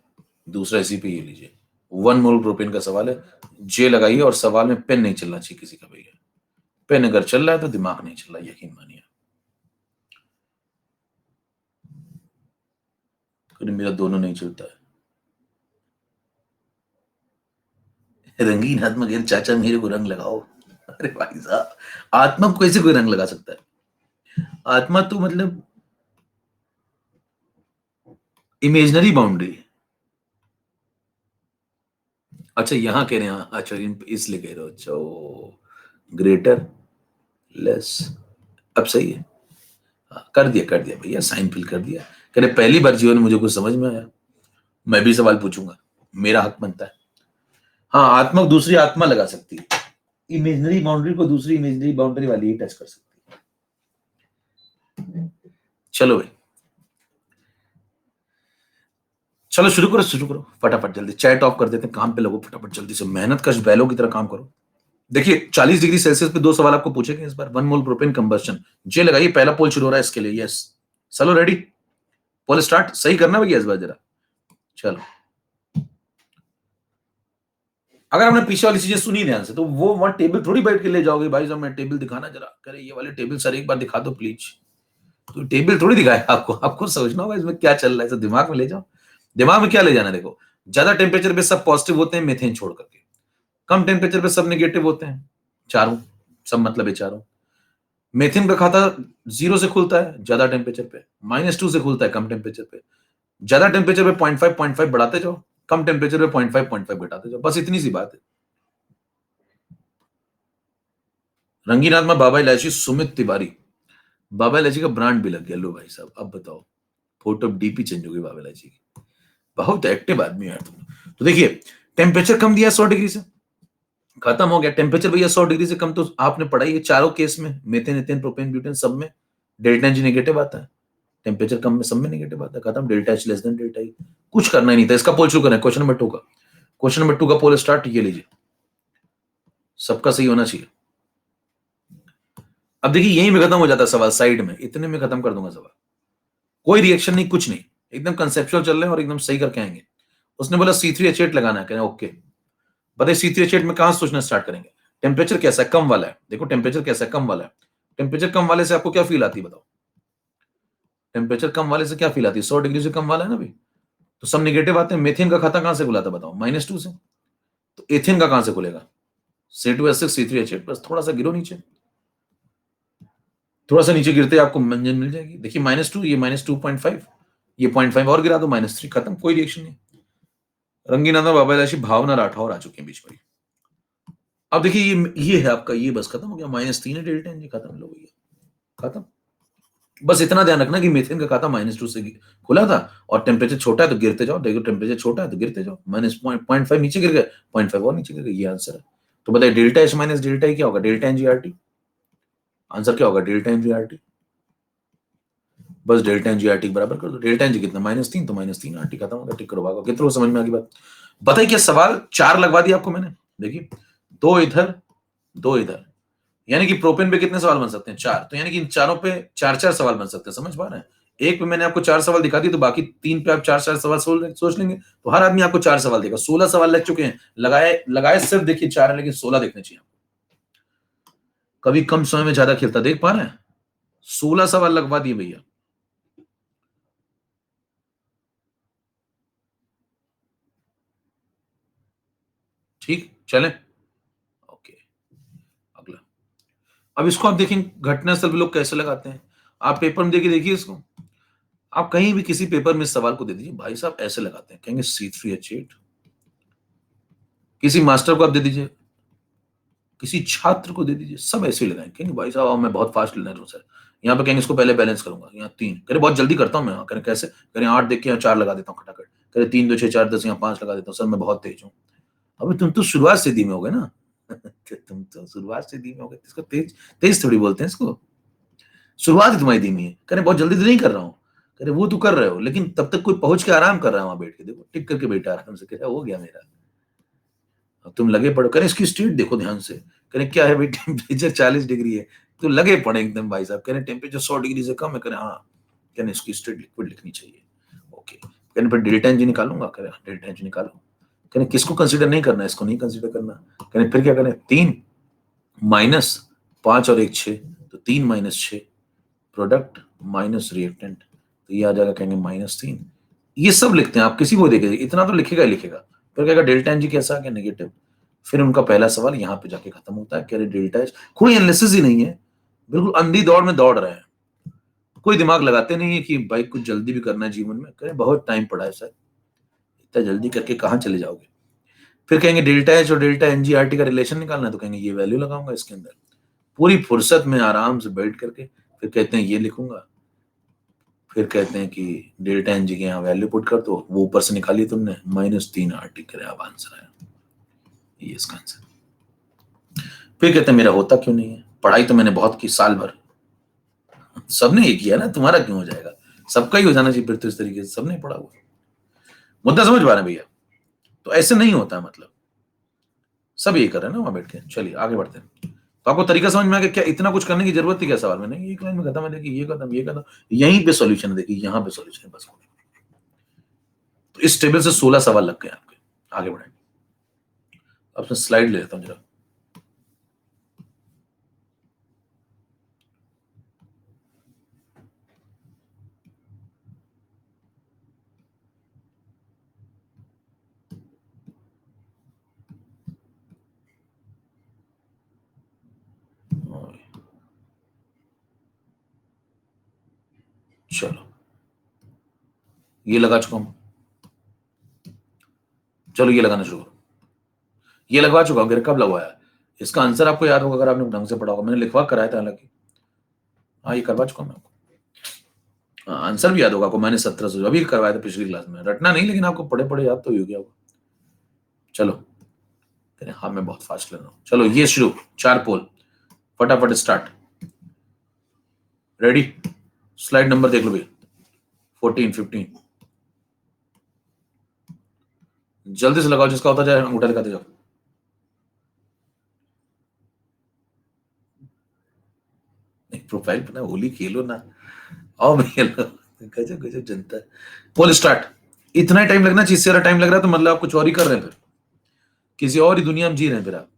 दूसरा इसी पे ये लीजिए। 1 मोल प्रोपेन का सवाल है, जे लगाइए, और सवाल में पेन नहीं चलना चाहिए किसी का भैया। पेन अगर चल रहा है तो दिमाग नहीं चल रहा, यकीन मानिए। मेरा दोनों नहीं चलता है। रंगीन आत्मा कह चाचा मेरे को रंग लगाओ। अरे भाई साहब, आत्मा को कैसे कोई रंग लगा सकता है? आत्मा तो मतलब इमेजनरी बाउंड्री। अच्छा यहां कह रहे हैं, अच्छा इसलिए कह रहे हो, अच्छा ग्रेटर लेस, अब सही है। कर दिया भैया, साइन फिल कर दिया। कह रहे पहली बार जीवन में मुझे कुछ समझ में आया, मैं भी सवाल पूछूंगा, मेरा हक बनता है। हाँ, आत्मा को दूसरी आत्मा लगा सकती है, इमेजनरी बाउंड्री को दूसरी इमेजनरी बाउंड्री वाली ही टच कर सकती है। चलो भाई, चलो शुरू करो फटाफट, जल्दी चैट ऑफ कर देते हैं, काम पे लगो फटाफट, जल्दी से मेहनत कश बैलों की तरह काम करो। देखिए 40 डिग्री सेल्सियस पे 2 सवाल आपको पूछे गए इस बार। 1 मोल प्रोपेन कंबस्शन, जे लगाइए, पहला पोल शुरू हो रहा है इसके लिए, यस। चलो रेडी, पोल स्टार्ट, सही करना भैया इस बार जरा। चलो, अगर आपने पीछे वाली चीजें सुनी ध्यान से तो वो वहां टेबल थोड़ी बैठ के ले जाओगे, भाई साहब मैं टेबल दिखाना जरा, करे ये वाले टेबल सर एक बार दिखा दो प्लीज। तो टेबल थोड़ी दिखाए आपको, आपको समझना होगा इसमें क्या चल रहा है, तो दिमाग में ले जाओ। दिमाग में क्या ले जाना, देखो ज्यादा टेम्परेचर पे सब पॉजिटिव होते हैं मीथेन छोड़ करके, कम टेम्परेचर पे सब नेगेटिव होते हैं, चारों, सब मतलब है चारों। मीथेन का खाता 0 से खुलता है ज्यादा टेम्परेचर पे, -2 से खुलता है कम टेम्परेचर पे, ज्यादा टेम्परेचर पे 0.5 बढ़ाते जाओ, कम टेम्परेचर पे 0.5 घटाते जाओ, बस इतनी सी बात है। रंगीनाथ में बाबा इलायची, सुमित तिवारी, बाबा इलायची का ब्रांड भी लग गया। लो भाई साहब, अब बताओ, फोटो डीपी चेंज हो गई बाबा इलायची की। बहुत एक्टिव आदमी है तुम। तो देखिए, टेम्परेचर कम दिया 100 डिग्री से, खत्म हो गया। टेम्परेचर भैया 100 डिग्री से कम, तो आपने पढ़ा ही है चारों केस में, मीथेन, एथेन, प्रोपेन, ब्यूटेन, सब में डेल्टा जी नेगेटिव आता है। टेम्परेचर कम में सब में नेगेटिव आता है, खत्म। Delta H less than delta ई, कुछ करना ही नहीं था। इसका पोल शुरू करना है, क्वेश्चन नंबर 2 का। क्वेश्चन नंबर 2 का पोल स्टार्ट, ये लीजिए, सबका सही होना चाहिए। अब देखिए, यहीं में खत्म हो जाता है सवाल, साइड में, इतने में खत्म कर दूंगा सवाल। कोई रिएक्शन नहीं, कुछ नहीं, एकदम कंसेप्चुअल चल रहे हैं और एकदम सही करके आएंगे। उसने बोला C3H8 लगाना है, कहना ओके। बताइए C3H8 में कहां सोचना स्टार्ट करेंगे? टेम्परेचर कैसा है? कम वाला है। देखो टेम्परेचर कैसा है? कम वाला है। टेम्परेचर कम वाले से आपको क्या फील आती है बताओ? टेम्परेचर कम वाले से क्या फील आती है? 100 डिग्री से कम वाला है ना भाई, तो सब निगेटिव आते हैं। मेथेन का खाता कहां से खुला था बताओ? -2 से। तो एथेन का कहां से खुलेगा? C2H6 C3H8, बस थोड़ा सा गिरो नीचे, थोड़ा सा नीचे गिरते आपको मंजन मिल जाएगी। देखिए -2, ये -2.5, ये 0.5 और गिरा दो, -3, खत्म, कोई रिएक्शन नहीं। रंगीनाथा बाबा इलायची, भावना राठौर आ चुके हैं बीच में। अब देखिए, ये है आपका, ये बस खत्म हो गया, -3 है डेल्टा एन जी, खत्म। लो भैया, खत्म। बस इतना ध्यान रखना कि मीथेन का खाता -2 से खुला था, और टेम्परेचर छोटा है तो गिरते जाओ। देखो टेम्परेचर छोटा है तो गिरते जाओ, -0.5 नीचे गिर गए, 0.5 और नीचे गिर गए, ये आंसर है। तो बताइए delta H minus delta E क्या होगा? डेल्टा एनजीआरटी। आंसर क्या होगा? डेल्टा एनजीआरटी। बस डेल्टा एनजीआरटी बराबर कर दो। डेल्टा एनजी कितना? -3, तो -3 आरटी, खत्म होगा। टिक करो, भागो। कितने समझ में आ गई बात? बताइए क्या सवाल 4 लगवा दिया आपको मैंने। देखिए, 2 इधर, 2 इधर, यानी कि प्रोपेन पे कितने सवाल बन सकते हैं? 4। तो यानी कि इन चारों पे 4-4 सवाल बन सकते हैं, समझ पा रहे हैं? एक पे मैंने आपको 4 सवाल दिखा दिए, तो बाकी 3 पे आप 4-4 सवाल सोच लेंगे, तो हर आदमी आपको 4 सवाल देगा। 16 सवाल लग चुके हैं। लगाए लगाए सिर्फ देखिए 4 है, लेकिन 16 देखने चाहिए। कभी कम समय में ज्यादा खेलता, देख पा रहे हैं? 16 सवाल लगवा दिए भैया। ठीक, चले, ओके। अगला, अब इसको आप देखें, घटना स्थल पे लोग कैसे लगाते हैं। आप पेपर में देखिए इसको, आप कहीं भी किसी पेपर में इस सवाल को दे दीजिए, भाई साहब ऐसे लगाते हैं, कहेंगे C3H8। किसी मास्टर को आप दे दीजिए, किसी छात्र को दे दीजिए, सब ऐसे ही लगाएंगे, कहेंगे भाई साहब मैं बहुत फास्ट लर्नर हूं सर। यहाँ पे कहेंगे इसको पहले बैलेंस करूंगा, यहाँ 3, कह बहुत जल्दी करता हूँ मैं, कह कैसे? कह 8 देख के यहाँ 4 लगा देता हूँ खटाखट, कह 3 2 6 4 10, यहाँ 5 लगा देता हूँ सर, मैं बहुत तेज हूँ। अबे तुम तो शुरुआत से धीमे हो गए ना। तुम तो शुरुआत से धीमे हो गए, इसको तेज तेज थोड़ी बोलते हैं इसको, शुरुआत ही तुम्हारी धीमी है। कह रहे बहुत जल्दी तो नहीं कर रहा हूँ, कह रहे वो तो कर रहे हो, लेकिन तब तक कोई पहुंच के आराम कर रहा है वहां बैठ के, देखो टिक करके बैठा आराम से, कह रहा हो गया मेरा, अब तुम लगे पड़ो। कह रहे इसकी स्टेट देखो ध्यान से, कह रहे क्या है भाई, टेम्परेचर 40 डिग्री है, तो लगे पड़े एकदम भाई साहब। कह रहे टेम्परेचर 100 डिग्री से कम है, कह रहे हाँ, कह रहे इसकी स्टेट लिक्विड लिखनी चाहिए, ओके। कह रहे फिर डेल्टा एनजी निकालूंगा, कह रहे डेल्टा एनजी निकालो। कह रहे किसको कंसिडर नहीं करना है? इसको नहीं कंसिडर करना। कह रहे फिर क्या करें? 3 -5 और 1 6, तो 3 -6 प्रोडक्ट माइनस रिएक्टेंट, तो ये आ जाएगा, कहेंगे -3। ये सब लिखते हैं, आप किसी को देखेंगे इतना तो लिखेगा ही लिखेगा। फिर कहेगा डेल्टा एन जी कैसा आ गया? नेगेटिव। फिर उनका पहला सवाल यहाँ पे जाके खत्म होता है, कह रहे डेल्टा एच, कोई एनालिसिस ही नहीं है, बिल्कुल अंधी दौड़ में दौड़ रहे हैं, कोई दिमाग लगाते नहीं है कि भाई कुछ जल्दी भी करना है जीवन में। कह रहे बहुत टाइम पड़ा है सर, इतना जल्दी करके कहाँ चले जाओगे? फिर कहेंगे डेल्टा एच और डेल्टा एनजीआरटी का रिलेशन निकालना है, तो कहेंगे ये वैल्यू लगाऊंगा इसके अंदर, पूरी फुर्सत में आराम से बैठ करके। फिर कहते हैं ये लिखूंगा, फिर कहते हैं कि डेल्टा एन जी के यहाँ वैल्यू पुट कर दो, वो ऊपर से निकाली तुमने, -3 आरटी, करे अब आंसर आया, ये इसका आंसर। फिर कहते हैं मेरा होता क्यों नहीं है? पढ़ाई तो मैंने बहुत की साल भर, सबने ये किया ना, तुम्हारा क्यों हो जाएगा? सबका ही हो जाना चाहिए फिर तो, इस तरीके से सबने पढ़ा हुआ। मुद्दा समझ पा रहे हैं भैया? तो ऐसे नहीं होता है, मतलब सब ये कर रहे हैं ना वहां बैठ के। चलिए आगे बढ़ते हैं। तो आपको तरीका समझ में आ गया, क्या इतना कुछ करने की जरूरत थी क्या सवाल में? नहीं, एक लाइन में खत्म है, देखिए ये खत्म, ये खत्म, यहीं पे सॉल्यूशन है, देखिए यहाँ पे सॉल्यूशन है बस। तो इस टेबल से 16 सवाल लग गए आपके। आगे बढ़े, अब मैं स्लाइड ले लेता हूं जरा। चलो ये लगा चुका हूं, चलो ये लगाना शुरू करो। ये लगवा चुका हूं, कब लगवाया? इसका आंसर आपको याद होगा अगर आपने ढंग से पढ़ा होगा, मैंने लिखवा कराया था हालांकि। हाँ ये करवा चुका हूं मैं आपको। हाँ, आंसर भी याद होगा आपको, मैंने 1700 अभी करवाया था पिछली क्लास में, रटना नहीं लेकिन आपको पढ़े पढ़े याद तो ही हो गया होगा। चलो हाँ मैं बहुत फास्ट लग रहा हूं। चलो ये शुरू, 4 पोल, फटाफट स्टार्ट। रेडी? स्लाइड नंबर देख लो भैया, 14, 15। जल्दी से लगाओ, जिसका होता जाए अंगूठा दिखाते जाओ। प्रोफाइल बना, होली खेलो ना, आओ भैया। गजब गजब जनता है। पोल स्टार्ट। इतना टाइम लगना चाहिए, इससे टाइम लग रहा है तो मतलब आप कुछ और ही कर रहे हैं, फिर किसी और ही दुनिया में जी रहे हैं फिर आप।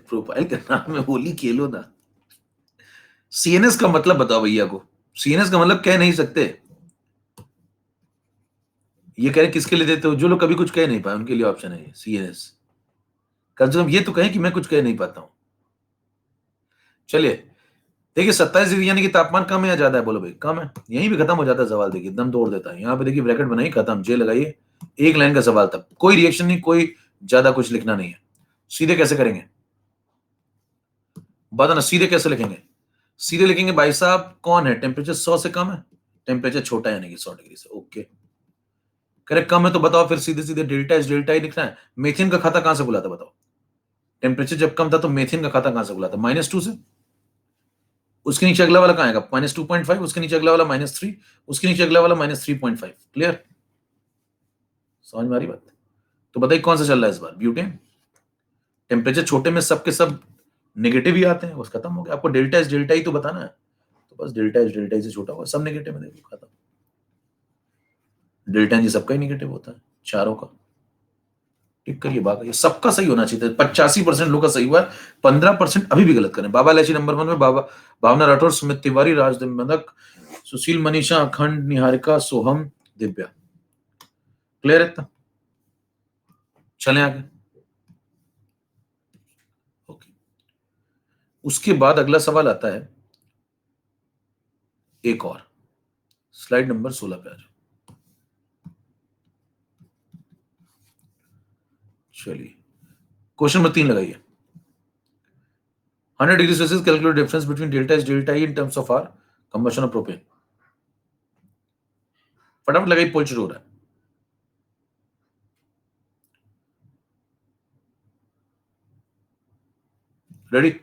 प्रोफाइल का नाम है होली खेलो ना। सीएनएस का मतलब बताओ भैया को, सीएनएस का मतलब कह नहीं सकते। ये कह रहे किसके लिए देते हो? जो लोग कभी कुछ कह नहीं पाए उनके लिए ऑप्शन है ये सीएनएस। कम से कम ये तो कहें कि मैं कुछ कह नहीं पाता हूं। चलिए देखिए, 27 डिग्री यानी कि तापमान कम है या ज्यादा है? बोलो भाई कम है। यहीं भी खत्म हो जाता है सवाल, देखिए दम तोड़ देता है। यहाँ पे देखिए ब्रैकेट बनाई, खत्म, जे लगाइए, एक लाइन का सवाल था, कोई रिएक्शन नहीं, कोई ज्यादा कुछ लिखना नहीं है। सीधे कैसे करेंगे बताना, सीधे कैसे लिखेंगे? सीधे लिखेंगे भाई साहब, कौन है टेम्परेचर 100 से कम है, टेम्परेचर छोटा है यानी कि 100 डिग्री से, ओके। करेक्ट, कम है तो बताओ फिर सीधे सीधे डेल्टा एच डेल्टा ही लिखना है। मेथिन का खाता कहां से खुला था बताओ? टेम्परेचर जब कम था तो मेथिन का खाता कहां से खुला था? -2 से। उसके नीचे अगला वाला कहां आएगा? -2.5, उसके नीचे अगला वाला -3, उसके नीचे अगला वाला -3.5। क्लियर? समझ में आ रही बात? तो बताइए कौन सा चल रहा है इस बार? ब्यूटेन। टेम्परेचर छोटे में सबके सब नेगेटिव ही आते हैं, बस खत्म हो गया। आपको डेल्टा एच डेल्टा ही तो बताना है, तो बस डेल्टा एच डेल्टा ही से छोटा होगा, सब नेगेटिव में, देखो खत्म। डेल्टा जी सबका ही नेगेटिव होता है, चारों का। टिक करिए, बात ये सबका सही होना चाहिए। 85% लोग का सही हुआ है, 15% अभी भी गलत करें। बाबा इलायची नंबर 1 में बाबा भावना राठौर, सुमित तिवारी, राजदेव मदक, सुशील, मनीषा, अखंड, निहारिका, सोहम, दिव्या। क्लियर है इतना? चले आगे। ओके, उसके बाद अगला सवाल आता है एक और, स्लाइड नंबर 16 पे आ जाओ। चलिए क्वेश्चन नंबर 3 लगाइए। 100 degree Celsius, calculate difference between delta H delta E in terms of R combustion of propane. फटाफट लगाइए, पोल शुरू हो रहा है। रेडी?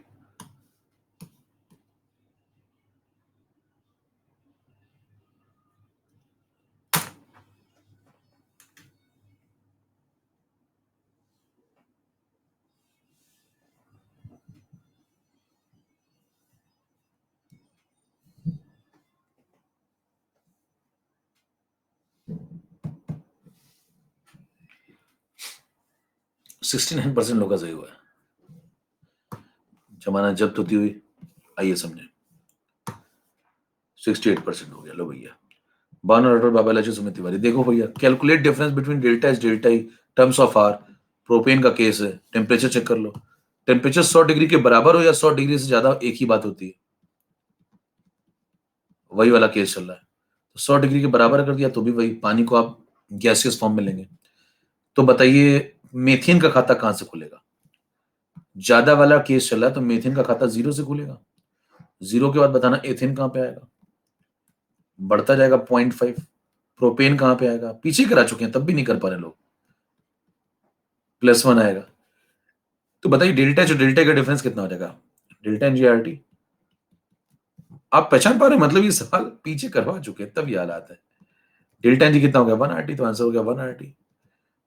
सिक्सटी 69% लोग का सही हुआ है। जमाना जब्त होती हुई, आइए समझे। 68% हो गया। लो भैया, बानो राठौर, बाबा इलायची, सुमित तिवारी। देखो भैया, calculate difference between delta H delta E terms of R, propane का केस है, टेम्परेचर चेक कर लो। टेम्परेचर 100 डिग्री के बराबर हो या 100 डिग्री से ज्यादा, एक ही बात होती है, वही वाला केस चल रहा है। तो 100 डिग्री के बराबर कर दिया तो भी वही, पानी को आप गैसियस फॉर्म में लेंगे। तो बताइए मेथेन का खाता कहां से खुलेगा? ज्यादा वाला केस चल रहा है तो मेथेन का खाता 0 से खुलेगा। 0 के बाद बताना एथेन कहां पे आएगा, बढ़ता जाएगा 0.5। प्रोपेन कहां पे आएगा? पीछे करा चुके हैं तब भी नहीं कर पा रहे लोग, +1 आएगा। तो बताइए डेल्टा जो डेल्टा का डिफरेंस कितना हो जाएगा? डेल्टा एनजीआरटी आप पहचान पा रहे हैं? मतलब ये सवाल पीछे करवा चुके हैं तब ये हालात है। डेल्टा एनजी कितना हो गया? 1 RT, तो आंसर हो गया 1 RT।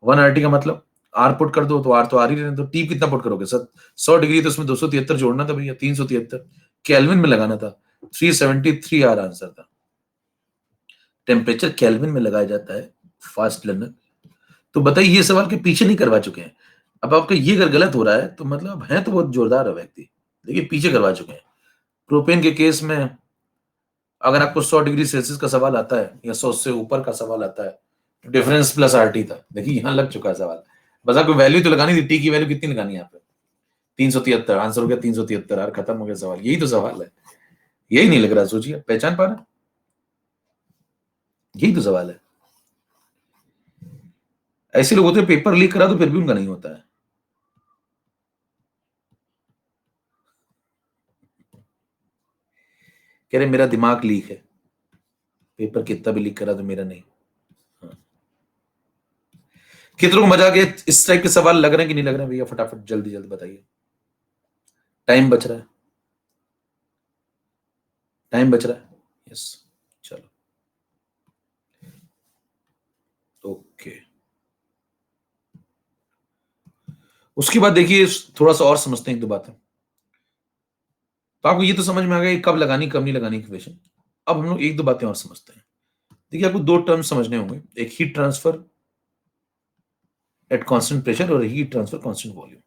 1 RT का मतलब आर पुट कर दो तो आर तो आर ही रहने दो। टी कितना पुट करोगे सर? 100 डिग्री तो उसमें 273 जोड़ना था भैया, 373 केल्विन में लगाना था, 373 आर आंसर था। टेम्परेचर केल्विन में लगाया जाता है, फास्ट लर्नर। तो बताइए ये सवाल के पीछे नहीं करवा चुके हैं। अब आपका ये अगर गलत हो रहा है तो मतलब है तो बहुत जोरदार है व्यक्ति, देखिए पीछे करवा चुके हैं। प्रोपेन के केस में अगर आपको 100 डिग्री सेल्सियस का सवाल आता है या 100 से ऊपर का सवाल आता है, डिफरेंस +RT था। देखिए यहां लग चुका है सवाल, बस आपको वैल्यू तो लगानी थी, टी की वैल्यू कितनी लगानी है यहाँ पे? 373 आंसर हो गया 373 यार, खत्म हो गया सवाल। यही तो सवाल है, यही नहीं लग रहा, सोचिए पहचान पा रहे, यही तो सवाल है। ऐसे लोग होते हैं पेपर लीक करा तो फिर भी उनका नहीं होता है। कह रहे मेरा दिमाग लीक है, पेपर कितना भी लीक करा तो मेरा नहीं। हाँ। कितनों को मजा आ गया? इस टाइप के सवाल लग रहे हैं कि नहीं लग रहे हैं भैया? फटाफट जल्दी जल्दी बताइए, टाइम बच रहा है, टाइम बच रहा है। यस, चलो ओके। उसके बाद देखिए थोड़ा सा और समझते हैं एक दो बातें। तो आपको ये तो समझ में आ गया कब लगानी कब नहीं लगानी इक्वेशन। अब हम लोग एक दो बातें और समझते हैं। देखिए आपको दो टर्म समझने होंगे, एक heat transfer at constant pressure और heat transfer constant volume.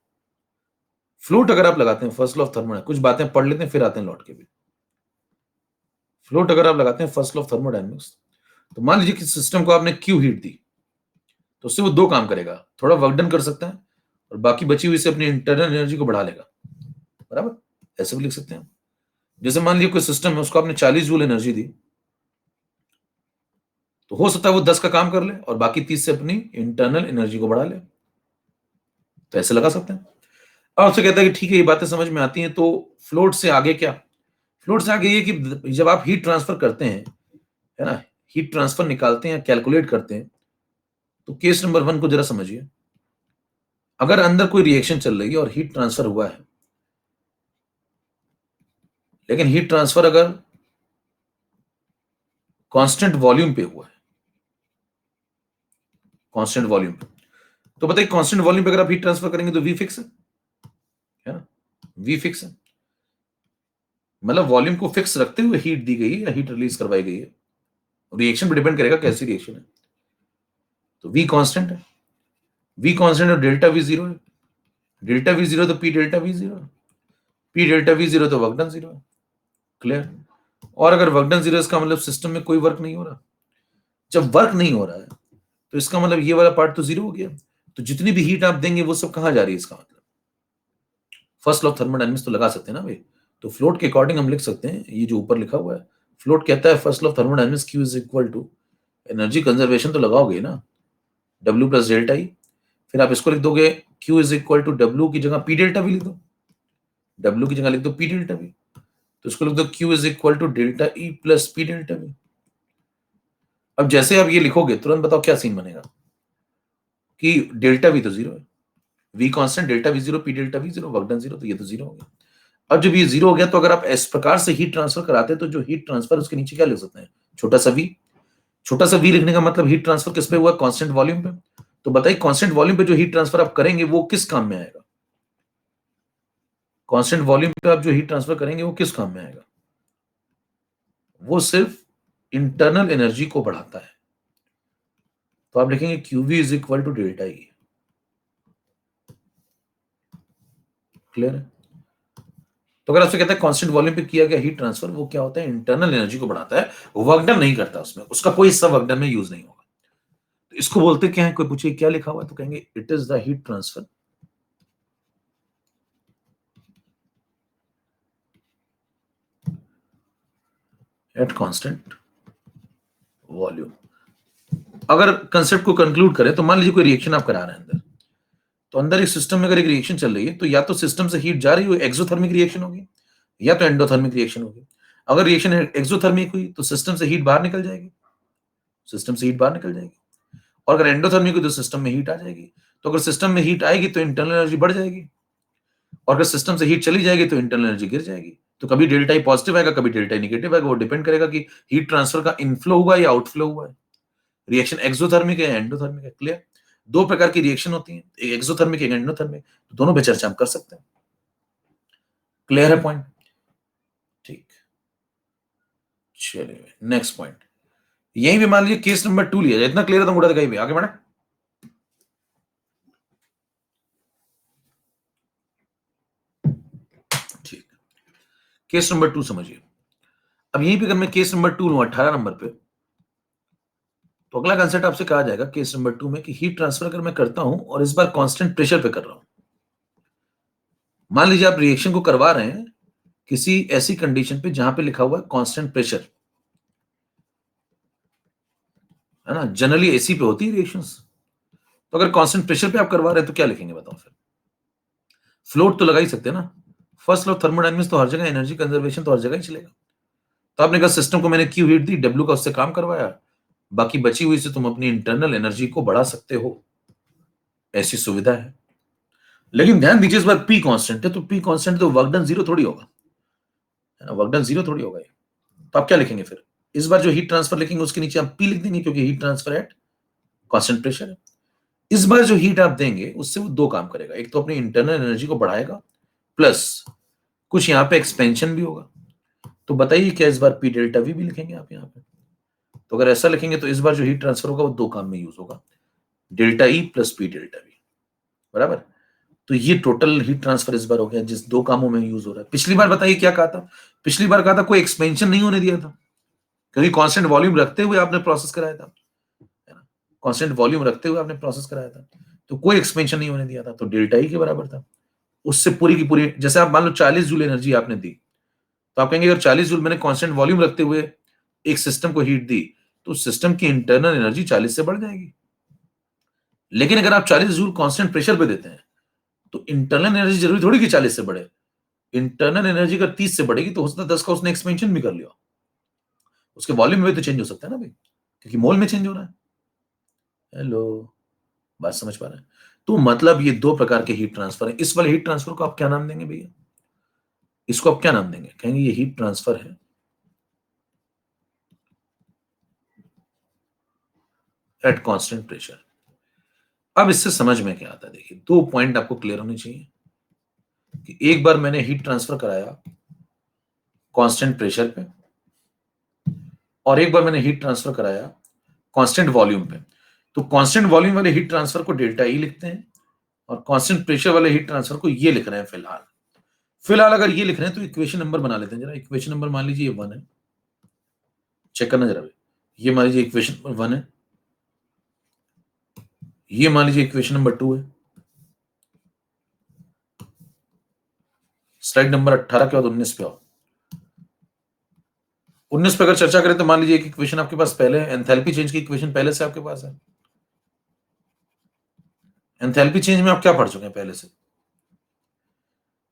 Float अगर आप लगाते हैं, फर्स्ट लॉ ऑफ थर्मोडायनामिक्स, कुछ बातें पढ़ लेते हैं फिर आते हैं लौट के भी। फ्लोट अगर आप लगाते हैं फर्स्ट लॉ ऑफ थर्मोडायनामिक्स, तो मान लीजिए कि सिस्टम को आपने क्यू हीट दी, तो उससे वो दो काम करेगा, थोड़ा वर्क डन कर सकता है और बाकी बची हुई से अपनी इंटरनल एनर्जी को बढ़ा लेगा। बराबर, ऐसे भी लिख सकते हैं। जैसे मान लीजिए कोई सिस्टम है, उसको आपने 40 जूल एनर्जी दी, तो हो सकता है वो 10 का काम कर ले और बाकी 30 से अपनी इंटरनल एनर्जी को बढ़ा ले। तो ऐसे लगा सकते हैं। अब आपसे कहता है कि ठीक है ये बातें समझ में आती हैं, तो फ्लोट से आगे क्या? फ्लोट से आगे ये कि जब आप हीट ट्रांसफर करते हैं, है ना, हीट ट्रांसफर निकालते हैं, कैलकुलेट करते हैं, तो केस नंबर 1 को जरा समझिए। अगर अंदर कोई रिएक्शन चल रही है और हीट ट्रांसफर हुआ है, लेकिन हीट ट्रांसफर अगर कांस्टेंट वॉल्यूम पे हुआ है, कांस्टेंट वॉल्यूम पे, तो बताइए कांस्टेंट वॉल्यूम पे अगर आप हीट ट्रांसफर करेंगे तो वी फिक्स है ना, वी फिक्स है। मतलब वॉल्यूम को फिक्स रखते हुए हीट दी गई है या हीट रिलीज करवाई गई है, रिएक्शन पे डिपेंड करेगा कैसी रिएक्शन है। तो वी कांस्टेंट है, वी कांस्टेंट और डेल्टा वी जीरो है। डेल्टा वी जीरो तो P delta V zero, P delta V zero तो वर्क डन जीरो है। क्लियर? और अगर वर्क डन जीरो इसका मतलब सिस्टम में कोई वर्क नहीं हो रहा। जब वर्क नहीं हो रहा है तो इसका मतलब ये वाला पार्ट तो जीरो हो गया। तो जितनी भी हीट आप देंगे वो सब कहां जा रही है, इसका मतलब फर्स्ट लॉ ऑफ थर्मोडायनामिक्स तो लगा सकते हैं ना भाई। तो फ्लोट के अकॉर्डिंग हम लिख सकते हैं ये जो ऊपर लिखा हुआ है, फ्लोट कहता है first law of thermodynamics Q is equal to energy conservation तो लगाओगे ना, W प्लस डेल्टा ई। फिर आप इसको लिख दोगे Q is equal to W की जगह P डेल्टा वी लिख दो, W की जगह लिख दो P डेल्टा वी। तो इसको लिख दो Q is equal to delta E plus P delta V. अब जैसे आप ये लिखोगे तुरंत बताओ क्या सीन बनेगा कि डेल्टा वी तो जीरो है, V constant, delta V zero, P delta V zero, work done zero, तो ये तो जीरो हो गया। अब जब ये जीरो हो गया तो अगर आप इस प्रकार से हीट ट्रांसफर कराते हैं तो जो हीट ट्रांसफर उसके नीचे क्या लिख सकते हैं, छोटा सा वी। छोटा सा वी लिखने का मतलब हीट ट्रांसफर किस पे हुआ, कांस्टेंट वॉल्यूम पे। तो बताइए कांस्टेंट वॉल्यूम पे जो हीट ट्रांसफर आप करेंगे वो किस काम में आएगा? कांस्टेंट वॉल्यूम पे आप जो हीट ट्रांसफर करेंगे वो किस काम में आएगा? वो सिर्फ इंटरनल एनर्जी को बढ़ाता है। तो आप लिखेंगे QV is equal to delta E. Clear है? तो अगर आपसे कहता है कांस्टेंट वॉल्यूम पे किया गया हीट ट्रांसफर वो क्या होता है, इंटरनल एनर्जी को बढ़ाता है, वर्क डन नहीं करता, उसमें उसका कोई हिस्सा वर्क डन में यूज नहीं होगा। तो इसको बोलते क्या है, कोई पूछे क्या लिखा हुआ है तो कहेंगे it is the heat transfer at constant volume. अगर कंसेप्ट को कंक्लूड करें तो मान लीजिए कोई रिएक्शन आप करा रहे हैं अंदर, तो अंदर एक सिस्टम में अगर एक रिएक्शन चल रही है तो या तो सिस्टम से हीट जा रही हो, एक्सोथर्मिक रिएक्शन होगी, या तो एंडोथर्मिक रिएक्शन होगी। अगर रिएक्शन एक्सोथर्मिक हुई तो सिस्टम से हीट बाहर निकल जाएगी, सिस्टम से हीट बाहर निकल जाएगी। और अगर एंडोथर्मिक हुई तो सिस्टम में हीट आ जाएगी। तो अगर सिस्टम में हीट आएगी तो इंटरनल एनर्जी बढ़ जाएगी, और अगर सिस्टम से हीट चली जाएगी तो इंटरनल एनर्जी गिर जाएगी। तो कभी डेल्टा ई पॉजिटिव आएगा, कभी डेल्टा ई नेगेटिव आएगा, वो डिपेंड करेगा कि हीट ट्रांसफर का इनफ्लो हुआ है या आउटफ्लो हुआ है, रिएक्शन एक्सोथर्मिक है या एंडोथर्मिक है। क्लियर? दो प्रकार की रिएक्शन होती है, एक एक्सोथर्मिक एक एंडोथर्मिक, तो दोनों पे चर्चा हम कर सकते हैं। क्लियर है पॉइंट? ठीक, चलिए नेक्स्ट पॉइंट। यहीं भी मान लीजिए केस नंबर 2 लिया जाए, इतना क्लियर है तो मुड़ा दिखाई भी आगे बढ़े। ठीक, केस नंबर 2 समझिए। अब यहीं पे अगर मैं केस नंबर 2 लूं 18 नंबर पे, तो अगला कंसेप्ट आपसे कहा जाएगा केस नंबर 2 में कि हीट ट्रांसफर अगर मैं करता हूं और इस बार कांस्टेंट प्रेशर पे कर रहा हूं, मान लीजिए आप रिएक्शन को करवा रहे हैं किसी ऐसी कंडीशन पे जहां पे लिखा हुआ है कांस्टेंट प्रेशर, है ना, जनरली एसी पे होती है रिएक्शंस। तो अगर कांस्टेंट प्रेशर पे आप करवा रहे हैं तो क्या लिखेंगे बताओ फिर? फ्लोट तो लगा ही सकते हैं ना। फर्स्ट लॉ थर्मोडायनेमिक्स तो हर जगह, एनर्जी कंजर्वेशन तो हर जगह ही चलेगा। तो आपने कहा सिस्टम को मैंने क्यू हीट दी, डब्ल्यू का उससे काम करवाया, बाकी बची हुई से तुम अपनी इंटरनल एनर्जी को बढ़ा सकते हो, ऐसी सुविधा है। लेकिन ध्यान दीजिए इस बार पी कांस्टेंट है, तो पी कांस्टेंट तो वर्क डन जीरो थोड़ी होगा, है ना, वर्क डन जीरो थोड़ी होगा ये। तो आप क्या लिखेंगे फिर? इस बार जो हीट ट्रांसफर लिखेंगे उसके नीचे आप पी लिख देंगे, क्योंकि heat transfer at constant pressure है। इस बार जो हीट आप देंगे उससे वो दो काम करेगा, एक तो अपनी इंटरनल एनर्जी को बढ़ाएगा, प्लस कुछ यहाँ पे एक्सपेंशन भी होगा। तो बताइए क्या इस बार पी डेल्टा वी भी लिखेंगे आप यहाँ पे? तो अगर ऐसा लिखेंगे तो इस बार जो हीट ट्रांसफर होगा वो दो काम में यूज होगा, delta E plus P delta we, बराबर। तो ये टोटल हीट ट्रांसफर इस बार हो गया जिस दो कामों में यूज हो रहा है। पिछली बार बताइए क्या कहा था? पिछली बार कहा था कोई एक्सपेंशन नहीं होने दिया था, क्योंकि कांस्टेंट वॉल्यूम रखते हुए आपने प्रोसेस कराया था, है ना, कांस्टेंट वॉल्यूम रखते हुए आपने प्रोसेस कराया था, तो कोई एक्सपेंशन नहीं होने दिया था, तो डेल्टा ई के बराबर था। उससे पूरी की पूरी, जैसे आप मान लो 40 जूल एनर्जी आपने दी, तो आप कहेंगे अगर 40 जूल मैंने कांस्टेंट वॉल्यूम रखते हुए एक सिस्टम को हीट दी, तो सिस्टम की इंटरनल एनर्जी 40 से बढ़ जाएगी। लेकिन अगर आप 40 जूल कांस्टेंट प्रेशर पे देते हैं, तो इंटरनल एनर्जी जरूरी थोड़ी कि 40 से बढ़े। इंटरनल एनर्जी अगर 30 से बढ़ेगी तो हो सकता है 10 का उसने एक्सपेंशन भी कर लिया, उसके वॉल्यूम में भी तो चेंज हो सकता है ना भाई, क्योंकि मोल में चेंज हो रहा है। हेलो, बात समझ पा रहे हैं? तो मतलब ये दो प्रकार के हीट ट्रांसफर है। इस वाले हीट ट्रांसफर को आप क्या नाम देंगे भैया? इसको आप क्या नाम देंगे? कहेंगे ये हीट ट्रांसफर है एट कांस्टेंट प्रेशर। अब इससे समझ में क्या आता है? देखिए, दो पॉइंट आपको क्लियर होने चाहिए कि एक बार मैंने हीट ट्रांसफर कराया कांस्टेंट प्रेशर पे, और एक बार मैंने हीट ट्रांसफर कराया कांस्टेंट वॉल्यूम पे। तो कांस्टेंट वॉल्यूम वाले हीट ट्रांसफर को डेल्टा ई लिखते हैं, और कांस्टेंट प्रेशर वाले हीट ट्रांसफर को ये लिख रहे हैं फिलहाल। फिलहाल अगर ये लिख रहे हैं तो इक्वेशन नंबर बना लेते हैं जरा। इक्वेशन नंबर मान लीजिए ये 1 है, चेक करना जरा। ये मान लीजिए इक्वेशन नंबर 1 है, ये मान लीजिए इक्वेशन नंबर 2 है। स्लाइड नंबर 18 के बाद 19 पे आओ। 19 पे अगर चर्चा करें तो मान लीजिए एक इक्वेशन आपके पास पहले है, एंथैल्पी चेंज की इक्वेशन पहले से आपके पास है। एंथैल्पी चेंज में आप क्या पढ़ चुके हैं पहले से?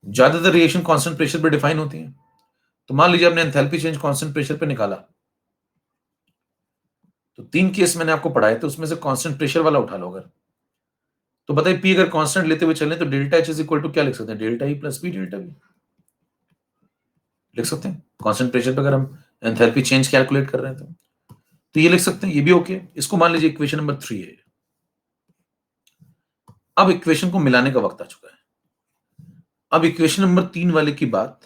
ज्यादातर रिएक्शन कांस्टेंट प्रेशर पे डिफाइन होती है। तो मान लीजिए आपने एंथैल्पी चेंज कांस्टेंट प्रेशर पे निकाला, तो 3 केस मैंने आपको पढ़ाए थे, उसमें से कांस्टेंट प्रेशर वाला उठा लो अगर। तो बताइए पी अगर कांस्टेंट लेते हुए चलें तो delta H is equal to क्या लिख सकते हैं? Delta E plus P delta V लिख सकते हैं। कांस्टेंट प्रेशर पे अगर हम एंथैल्पी चेंज कैलकुलेट कर रहे हैं तो ये लिख सकते हैं, ये भी ओके। इसको मान लीजिए इक्वेशन नंबर 3 है। अब इक्वेशन को मिलाने का वक्त आ चुका है। अब इक्वेशन नंबर 3 वाले की बात,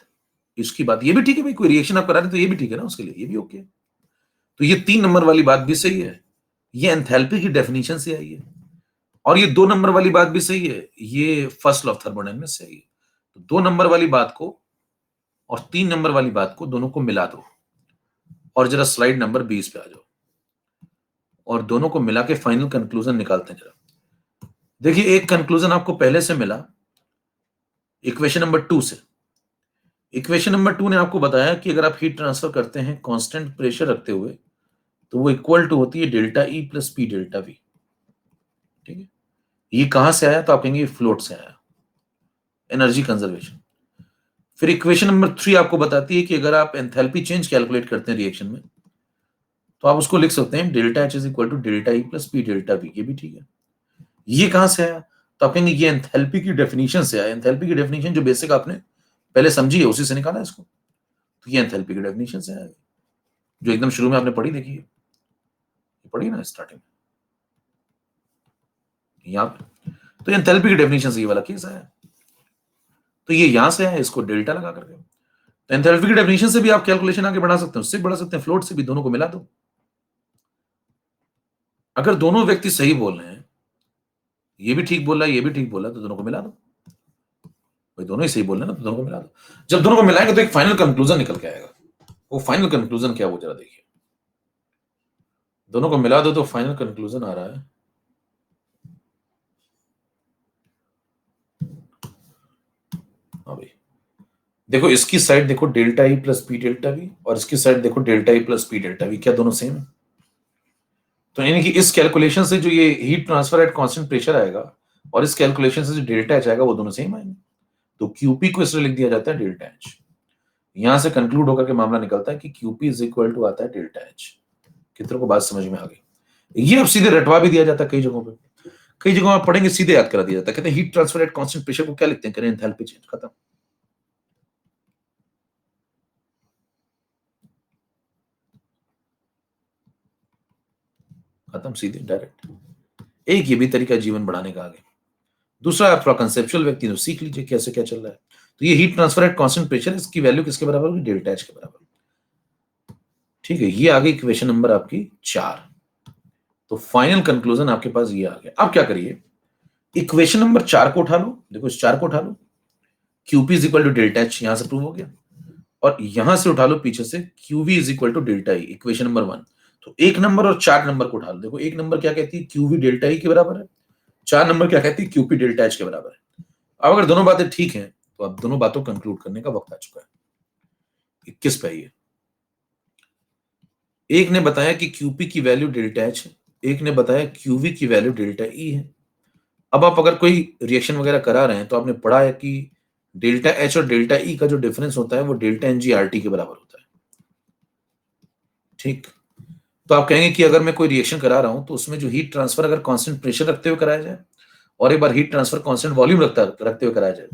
इसकी बात, ये भी ठीक है भाई, कोई रिएक्शन आप करा रहे हैं तो ये भी ठीक है ना, उसके लिए ये भी ओके। तो ये 3 नंबर वाली बात भी सही है, ये एंथैल्पी की डेफिनेशन से आई है। और ये 2 नंबर वाली बात भी सही है, ये फर्स्ट लॉ ऑफ थर्मोडायनामिक्स से आई है। तो 2 नंबर वाली बात को और 3 नंबर वाली बात को दोनों को मिला दो, और जरा स्लाइड नंबर 20 पे आ जाओ, और दोनों को मिला के फाइनल कंक्लूजन निकालते हैं जरा। देखिए एक कंक्लूजन आपको पहले से मिला इक्वेशन नंबर 2 से। इक्वेशन नंबर 2 ने आपको बताया कि अगर आप हीट ट्रांसफर करते हैं कांस्टेंट प्रेशर रखते हुए, तो वो इक्वल टू होती है delta E plus P delta we. ठीक है, ये कहां से आया? तो आप कहेंगे फ्लोट से आया, एनर्जी कंजर्वेशन। फिर इक्वेशन नंबर 3 आपको बताती है कि अगर आप एंथैल्पी चेंज कैलकुलेट करते हैं रिएक्शन में, तो आप उसको लिख सकते हैं delta H is equal to delta E plus P delta V. ये भी ठीक है। ये कहां से आया? तो आप कहेंगे ये एंथैल्पी की डेफिनेशन से आया। एंथैल्पी की डेफिनेशन जो बेसिक आपने पहले समझी है उसी से निकाला इसको। तो ये एंथैल्पी की डेफिनेशन से आया, जो एकदम शुरू में आपने पढ़ी, देखिए पढ़ी ना स्टार्टिंग यहाँ पे। तो एंथैल्पी की डेफिनेशन से ये वाला केस आया, तो ये यहां से आया, इसको डेल्टा लगा करके। तो एंथैल्पी की डेफिनेशन से भी आप कैलकुलेशन आगे बढ़ा सकते हैं, उससे बढ़ा सकते हैं, फ्लोट से भी, दोनों को मिला दो। अगर दोनों व्यक्ति सही बोल रहे हैं, ये भी ठीक बोल रहा है, ये भी ठीक बोल रहा है, तो दोनों को मिला दो भाई। दोनों ही सही बोल रहे हैं ना, तो दोनों को मिला दो। जब दोनों को मिलाएंगे तो एक फाइनल कंक्लूजन निकल के आएगा। वो फाइनल कंक्लूजन क्या, वो जरा देखिए। दोनों को मिला दो तो फाइनल कंक्लूजन आ रहा है हाँ भाई, देखो इसकी साइड देखो delta E plus P delta we, और इसकी साइड देखो delta E plus P delta we, क्या दोनों सेम है? तो यानी कि इस कैलकुलेशन से जो ये heat transfer at constant pressure आएगा और इस कैलकुलेशन से जो डेल्टा एच आएगा वो दोनों सेम आएंगे। तो क्यूपी को इसलिए लिख दिया जाता है डेल्टा एच। यहां से कंक्लूड होकर के मामला निकलता है कि क्यूपी इज इक्वल टू आता है डेल्टा एच। कितनों को बात समझ में आ गई? ये अब सीधे रटवा भी दिया जाता है कई जगहों पे, कई जगहों आप पढ़ेंगे सीधे याद करा दिया जाता है। कहते हैं heat transfer at constant pressure को क्या लिखते हैं? करें एंथैल्पी चेंज, खत्म। खत्म, सीधे डायरेक्ट। एक ये भी तरीका जीवन बढ़ाने का आगे। दूसरा, आप थोड़ा कंसेप्चुअल व्यक्ति तो सीख लीजिए कैसे क्या चल रहा है। तो ये heat transfer at constant pressure, इसकी वैल्यू किसके बराबर होगी? डेल्टा एच के बराबर। ठीक है, ये आ गई इक्वेशन नंबर आपकी 4। तो फाइनल कंक्लूजन आपके पास ये आ गया। अब क्या करिए, इक्वेशन नंबर 4 को उठा लो, देखो इस 4 को उठा लो, QP is equal to delta H, यहां से प्रूव हो गया। और यहां से उठा लो पीछे से QV is equal to delta E, equation number 1। तो 1 नंबर और 4 नंबर को उठा लो, देखो 1 नंबर क्या कहती है? क्यूवी डेल्टा ई के बराबर है। 4 नंबर क्या कहती है? क्यूपी डेल्टा एच के बराबर है। अब अगर दोनों बातें ठीक हैं तो अब दोनों बातों को कंक्लूड करने का वक्त आ चुका है। 21 पे आइए। एक ने बताया कि क्यूपी की वैल्यू डेल्टा एच है, एक ने बताया क्यूवी की वैल्यू डेल्टा ई है। अब आप अगर कोई रिएक्शन वगैरह करा रहे हैं तो आपने पढ़ा है कि डेल्टा एच और डेल्टा ई का जो डिफरेंस होता है वो delta N G R T के बराबर होता है। ठीक, तो आप कहेंगे कि अगर मैं कोई रिएक्शन करा रहा हूं तो उसमें जो हीट ट्रांसफर अगर कांस्टेंट प्रेशर रखते हुए कराया जाए और एक बार हीट ट्रांसफर कांस्टेंट वॉल्यूम रखते हुए कराया जाए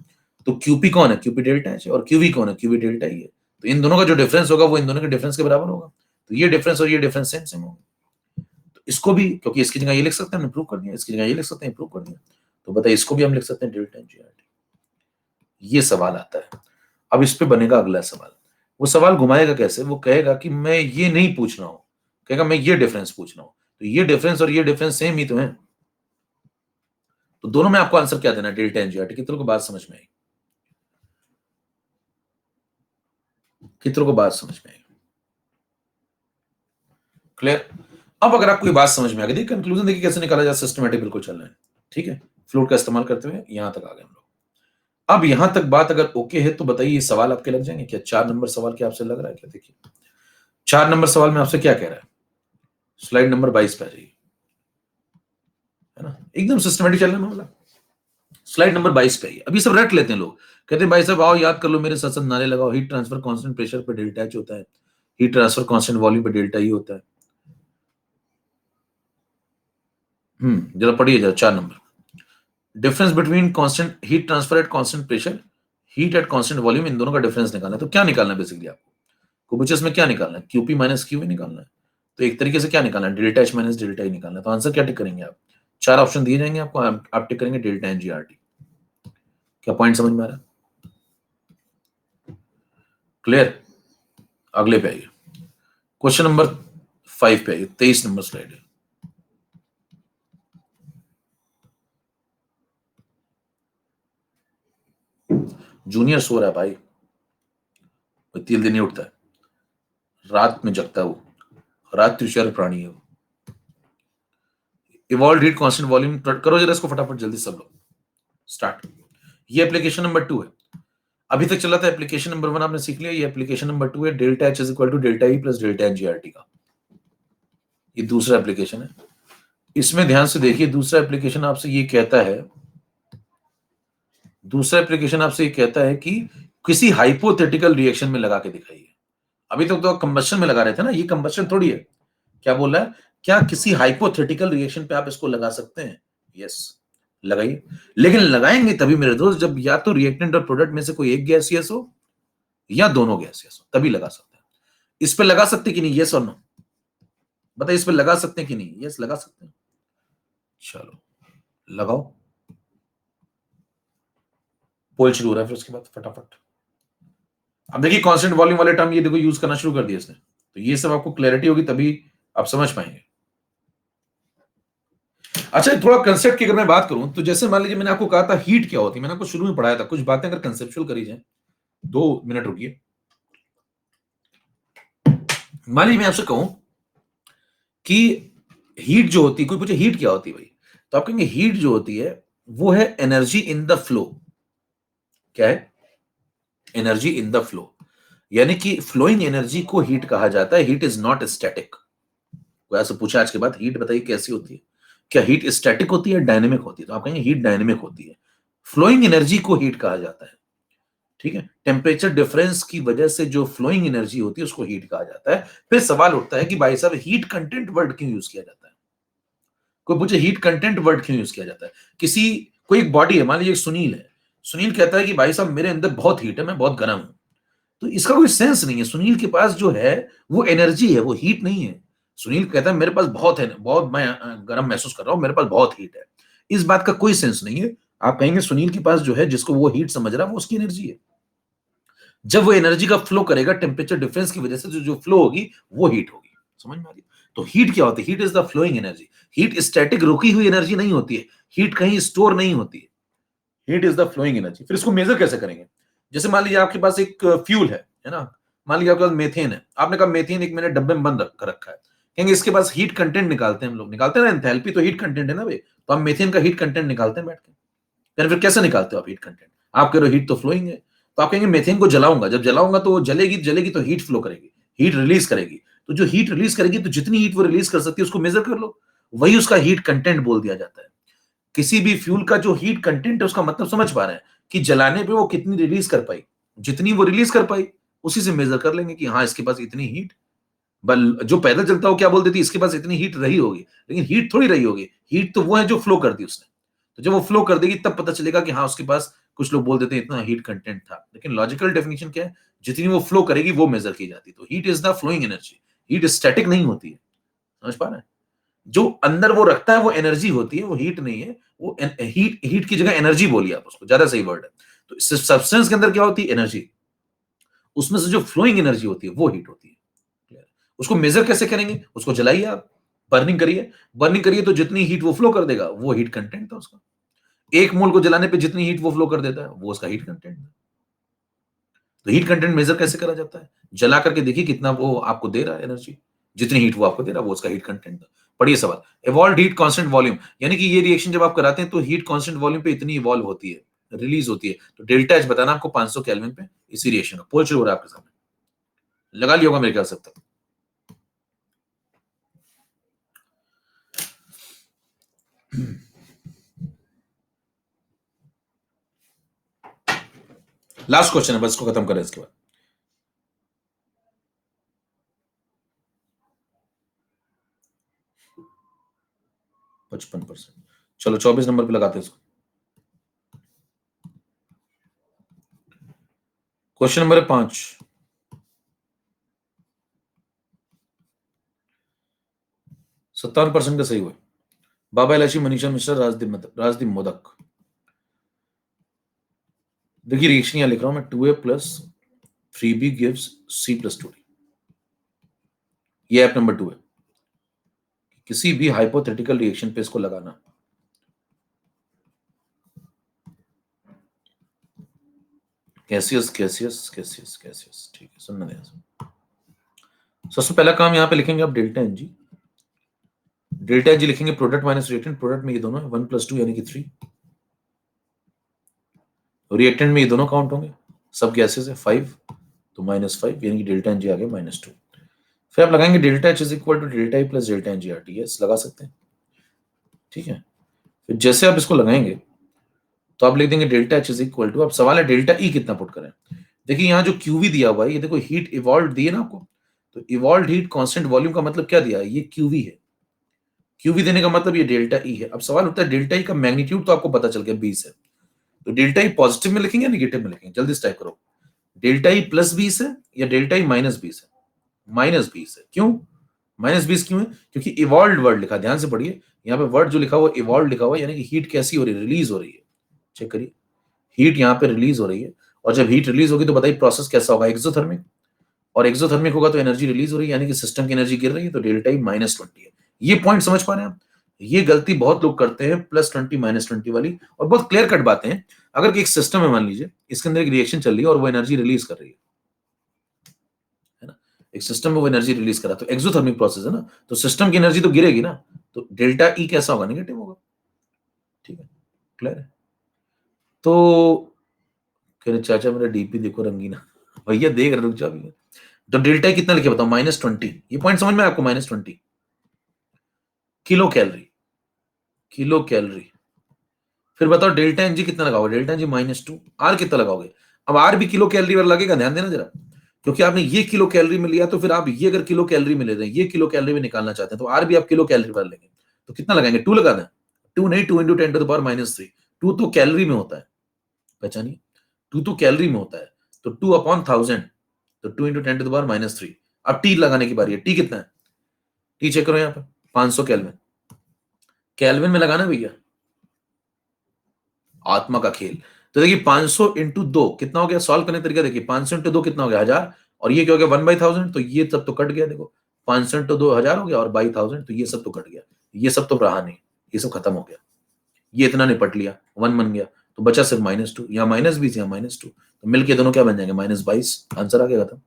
तो क्यूपी कौन है? क्यूपी डेल्टा एच है। और क्यूवी कौन है? क्यूवी डेल्टा ई है। तो इन दोनों का जो डिफरेंस होगा वो इन दोनों के डिफरेंस के बराबर होगा। तो ये डिफरेंस और ये डिफरेंस सेम सेम होगा। तो इसको भी, क्योंकि इसकी जगह ये लिख सकते हैं, हमने प्रूव कर दिया, इसकी जगह ये लिख सकते हैं, प्रूव कर दिया। तो बताइए, इसको भी हम लिख सकते हैं delta N G R T. ये सवाल आता है। अब इस पे बनेगा अगला सवाल। वो सवाल घुमाएगा कैसे? वो कहेगा कि मैं ये नहीं पूछ रहा हूं, कहेगा मैं ये डिफरेंस पूछ रहा हूं। तो ये डिफरेंस और ये डिफरेंस सेम ही तो है। तो दोनों में आपको आंसर क्या देना है? डेल्टा एनजीआरटी। कितनों को बात समझ में आई? कितनों को बात समझ में आई? क्लियर? अब अगर आपको ये बात समझ में आ गई, देखिए कंक्लूजन देखिए कैसे निकाला जाए, सिस्टमेटिक बिल्कुल चल रहा है। ठीक है, फ्लोट का इस्तेमाल करते हुए यहां तक आ गए हम लोग। अब यहां तक बात अगर ओके है तो बताइए, ये सवाल आपके लग जाएंगे क्या? 4 नंबर सवाल क्या आपसे लग रहा है क्या? देखिए 4 नंबर सवाल में आपसे क्या कह रहा है? स्लाइड नंबर 22 पे आ जाइए, है ना, एकदम सिस्टमेटिक चल रहा है मामला। स्लाइड नंबर 22 पे आइए। अभी सब रट लेते हैं लोग, कहते हैं भाई साहब आओ याद कर लो, मेरे साथ साथ नारे लगाओ। हीट ट्रांसफर कांस्टेंट प्रेशर पे डेल्टा एच होता है, हीट ट्रांसफर कांस्टेंट वॉल्यूम पे डेल्टा ई होता है। जरा पढ़िए जरा 4 नंबर। Difference between constant heat transfer at constant pressure, heat at constant volume, इन दोनों का डिफरेंस निकालना है। तो क्या निकालना है बेसिकली आपको? कुबुचस में क्या निकालना है? क्यूपी माइनस क्यूवी निकालना है। तो एक तरीके से क्या निकालना है? डेल्टा एच माइनस डेल्टा ई निकालना है। तो आंसर क्या टिक करेंगे आप? 4 ऑप्शन दिए जाएंगे आपको, आप टिक करेंगे डेल्टा एनजीआरटी। क्या पॉइंट समझ में आ रहा है? क्लियर? अगले पे आइए, क्वेश्चन नंबर 5 पे आइए, 23 नंबर स्लाइड है। जूनियर सो रहा है भाई, तीन दिन नहीं उठता है, रात में जगता है वो, रात्रिशर प्राणी है वो। इवॉल्व हीट कांस्टेंट वॉल्यूम करो जरा इसको फटाफट जल्दी सब लोग, स्टार्ट। ये एप्लीकेशन नंबर 2 है। अभी तक चला था एप्लीकेशन नंबर 1 आपने सीख लिया, ये एप्लीकेशन नंबर 2 है, delta H is equal to delta E plus delta NGRT का। ये दूसरा एप्लीकेशन है। इसमें ध्यान से देखिए, दूसरा एप्लीकेशन आपसे ये कहता है, दूसरा एप्लीकेशन आपसे ये कहता है कि किसी हाइपोथेटिकल रिएक्शन में लगा के दिखाइए। अभी तक तो कंबशन में लगा रहे थे ना, ये कंबशन थोड़ी है। क्या बोल रहा है? क्या किसी हाइपोथेटिकल रिएक्शन पे आप इसको लगा सकते हैं? यस, लगाइए। लेकिन लगाएंगे तभी मेरे दोस्त जब या तो रिएक्टेंट और प्रोडक्ट में से कोई एक गैसियस हो या दोनों गैसियस हो, तभी लगा सकते हैं। इस पे लगा सकते कि नहीं? यस और नो बताइए, इस पे लगा सकते हैं कि नहीं? यस लगा सकते हैं। चलो लगाओ, पोल शुरू हो रहा है फिर उसके बाद फटाफट। अब देखिए कांस्टेंट वॉल्यूम वाले टर्म ये देखो यूज करना शुरू कर दिया इसने, तो ये सब आपको क्लैरिटी होगी तभी आप समझ पाएंगे। अच्छा, थोड़ा कंसेप्ट की अगर मैं बात करूं तो जैसे मान लीजिए मैंने आपको कहा था हीट क्या होती है, मैंने आपको शुरू में पढ़ाया था, कुछ बातें अगर कंसेप्चुअल करी जाए। 2 मिनट रुकिए। मान लीजिए मैं आपसे कहूं कि हीट जो होती है, कोई पूछे हीट क्या होती है भाई, तो आप कहेंगे हीट जो होती है वो है एनर्जी इन द फ्लो। क्या है? एनर्जी इन द फ्लो, यानी कि फ्लोइंग एनर्जी को हीट कहा जाता है। Heat is not static. कोई ऐसे पूछा आज के बाद हीट बताइए कैसी होती है, क्या हीट स्टैटिक होती है डायनेमिक होती है, तो आप कहेंगे हीट डायनेमिक होती है। फ्लोइंग एनर्जी को हीट कहा जाता है, ठीक है। टेम्परेचर डिफरेंस की वजह से जो फ्लोइंग एनर्जी होती है उसको हीट कहा जाता है। फिर सवाल उठता है कि भाई साहब हीट कंटेंट वर्ड क्यों यूज किया जाता है। कोई पूछे हीट कंटेंट वर्ड क्यों यूज किया जाता है। किसी कोई एक बॉडी है, मान लीजिए सुनील है, सुनील कहता है कि भाई साहब मेरे अंदर बहुत हीट है, मैं बहुत गर्म हूं, तो इसका कोई सेंस नहीं है। सुनील के पास जो है वो एनर्जी है, वो हीट नहीं है। सुनील कहता है मेरे पास बहुत है, बहुत मैं गर्म महसूस कर रहा हूं, मेरे पास बहुत हीट है। इस बात का कोई सेंस नहीं है। आप कहेंगे सुनील के पास जो है, जिसको वो हीट समझ रहा है, वो उसकी एनर्जी है। जब वो एनर्जी का फ्लो करेगा टेम्परेचर डिफरेंस की वजह से जो फ्लो होगी वो हीट होगी। समझ में आ रही। तो हीट क्या होती है? Heat is the flowing energy. Heat static रुकी हुई एनर्जी नहीं होती है, हीट कहीं स्टोर नहीं होती है। Heat is the flowing energy. फिर इसको मेजर कैसे करेंगे? जैसे मान लीजिए आपके पास एक फ्यूल है ना, मान लीजिए आपके पास मेथेन है, आपने कहा मेथेन एक मैंने डब्बे में बंद कर रखा है, कहेंगे इसके पास हीट कंटेंट निकालते हैं, हम लोग निकालते हैं ना, एंथैल्पी तो हीट कंटेंट है ना भाई, तो हम मेथेन का हीट कंटेंट निकालते हैं बैठ के। यानी फिर कैसे निकालते हो आप हीट कंटेंट? आप कह रहे हो हीट तो फ्लोइंग है, तो आप कहेंगे मेथेन को जलाऊंगा, जब जलाऊंगा तो जलेगी जलेगी तो हीट फ्लो करेगी, हीट रिलीज करेगी। तो जो हीट रिलीज करेगी तो जितनी हीट वो रिलीज कर सकती है उसको मेजर कर लो, वही उसका हीट कंटेंट बोल दिया जाता है। किसी भी फ्यूल का जो हीट कंटेंट है उसका मतलब समझ पा रहे हैं कि जलाने पे वो कितनी रिलीज कर पाई, जितनी वो रिलीज कर पाई उसी से मेजर कर लेंगे कि हाँ इसके पास इतनी हीट। बल जो पैदल चलता हो क्या बोल देती, इसके पास इतनी हीट रही होगी, लेकिन हीट थोड़ी रही होगी, हीट तो वो है जो फ्लो कर दी उसने। तो जब वो फ्लो कर देगी तब पता चलेगा कि हाँ उसके पास, कुछ लोग बोल देते हैं इतना हीट कंटेंट था, लेकिन लॉजिकल डेफिनेशन क्या है, जितनी वो फ्लो करेगी वो मेजर की जाती है। तो heat is the flowing energy. Heat static नहीं होती है। समझ पा रहे हैं? जो अंदर वो रखता है वो एनर्जी होती है, वो हीट नहीं है। वो हीट, हीट की जगह एनर्जी बोलिए आप उसको, ज्यादा सही वर्ड है। तो सब्सटेंस के अंदर क्या होती है? एनर्जी। उसमें से जो फ्लोइंग एनर्जी होती है वो हीट होती है। Clear? उसको मेजर कैसे करेंगे? उसको जलाइए आप, बर्निंग करिए, बर्निंग करिए तो जितनी हीट वो फ्लो कर देगा वो हीट कंटेंट था उसका। एक मोल को जलाने पे जितनी हीट वो फ्लो कर देता है वो उसका हीट कंटेंट है। तो हीट कंटेंट मेजर कैसे करा जाता है? जला करके देखिए कितना वो आपको दे रहा है एनर्जी, जितनी हीट वो आपको दे रहा है वो उसका हीट कंटेंट है। पढ़िए सवाल, इवॉल्व हीट कांस्टेंट वॉल्यूम, यानी कि ये रिएक्शन जब आप कराते हैं तो हीट कांस्टेंट वॉल्यूम पे इतनी इवॉल्व होती है, रिलीज होती है। तो डेल्टा एच बताना आपको 500 केल्विन पे इसी रिएक्शन का। पोल शुरू हो रहा है आपके सामने, लगा लिया होगा मेरे ख्याल से अब तक। लास्ट क्वेश्चन है, बस इसको खत्म करें इसके बाद। पचपन %। चलो 24 नंबर पे लगाते हैं इसको। क्वेश्चन नंबर है 5। %57 का सही हुआ। बाबा इलाची, मनीषा मिश्रा, राजदीप मोदक। देखिए रिएक्शन यहां लिख रहा हूं मैं, 2A plus 3B gives C plus 2D। ये ऐप नंबर 2 है। किसी भी हाइपोथेटिकल रिएक्शन पे इसको लगाना। कैसियस कैसियस कैसियस कैसियस, ठीक है, सुनना ध्यान। सबसे पहला काम यहां पे लिखेंगे आप डेल्टा एनजी। डेल्टा एनजी लिखेंगे प्रोडक्ट माइनस रिएक्टेंट, प्रोडक्ट में ये दोनों है 1 + 2 यानी कि 3, रिएक्टेंट में ये दोनों काउंट होंगे, सब गैसेस है 5, तो -5 यानी कि डेल्टा एनजी आ गया -2। फिर आप लगाएंगे delta H is equal to delta E plus delta NG RTs, लगा सकते हैं, ठीक है। फिर जैसे आप इसको लगाएंगे तो आप लिख देंगे delta H is equal to, अब सवाल है डेल्टा ई कितना पुट करें। देखिए यहाँ जो क्यूवी दिया हुआ है, ये देखो हीट इवॉल्व दी है ना आपको, तो इवॉल्व हीट कांस्टेंट वॉल्यूम का मतलब क्या दिया है? ये क्यूवी है। क्यूवी देने का मतलब ये डेल्टा ई है। अब सवाल होता है डेल्टा ई का मैग्नीट्यूड तो आपको पता चल गया 20 है, तो डेल्टा ई पॉजिटिव में लिखेंगे या नेगेटिव में लिखेंगे? जल्दी से टाइप करो। डेल्टा ई +20 है या डेल्टा ई -20 है? -20 है। क्यों -20 क्यों है? क्योंकि इवॉल्व वर्ड लिखा, ध्यान से पढ़िए, यहाँ पे वर्ड जो लिखा हुआ इवॉल्व लिखा हुआ है, यानी कि हीट कैसी हो रही है? रिलीज हो रही है। चेक करिए, हीट यहाँ पे रिलीज हो रही है, और जब हीट रिलीज होगी तो बताइए प्रोसेस कैसा होगा? एक्सोथर्मिक, और एक्सोथर्मिक होगा तो एनर्जी रिलीज हो रही है, यानी कि सिस्टम की एनर्जी गिर रही है, तो डेल्टा ई -20 है। ये पॉइंट समझ पा रहे हैं आप? ये गलती बहुत लोग करते हैं, +20 -20 वाली, और बहुत क्लियर कट बातें हैं। अगर एक सिस्टम है, मान लीजिए इसके अंदर एक रिएक्शन चल रही है और वो एनर्जी रिलीज कर रही है ना, एक सिस्टम में वो एनर्जी रिलीज करा, तो एक्सोथर्मिक प्रोसेस है ना, तो सिस्टम की एनर्जी तो गिरेगी ना, तो डेल्टा ई कैसा होगा? नेगेटिव होगा। ठीक है, क्लियर है? तो कह रहे चाचा मेरा डीपी देखो रंगीना। भैया देख रहे, रुक जाओ भैया। तो डेल्टा कितना लिखे बताओ, -20। ये पॉइंट समझ में आपको, -20 किलो कैलोरी, किलो कैलोरी। फिर बताओ डेल्टा एनजी कितना लगाओगे, डेल्टा एनजी -2। आर कितना लगाओगे, अब आर भी किलो कैलोरी वाला लगेगा, ध्यान देना जरा, क्योंकि आपने ये किलो कैलोरी में लिया तो फिर आप ये अगर किलो कैलोरी में ले रहे हैं, ये किलो कैलोरी में निकालना चाहते हैं, तो आर भी आप किलो कैलोरी वाला लेंगे। तो कितना लगाएंगे, 2 लगा दें। 2 नहीं, 2 × 10⁻³ 2 तो कैलोरी में होता है, पहचानिए, 2 तो कैलोरी में होता है, तो 2/1000, तो 2 × 10⁻³ अब टी लगाने की बारी है। टी कितना है, टी चेक करो यहाँ पर, 500 केल्विन, केल्विन में लगाना भैया, आत्मा का खेल। तो देखिए 500 × 2 कितना हो गया, सॉल्व करने का तरीका देखिए, 500 × 2 कितना हो गया, 1000, और ये क्या हो गया 1/1000, तो ये सब तो कट गया, देखो 500 × 2 1000 हो गया, और 22,000, तो ये सब तो कट गया, ये सब तो रहा नहीं, ये सब खत्म हो गया, ये इतना निपट लिया, 1 बन गया, तो बचा सिर्फ -2, यहाँ -20 यहाँ -2, तो मिलके दोनों क्या बन जाएंगे, -22, आंसर आ गया खत्म।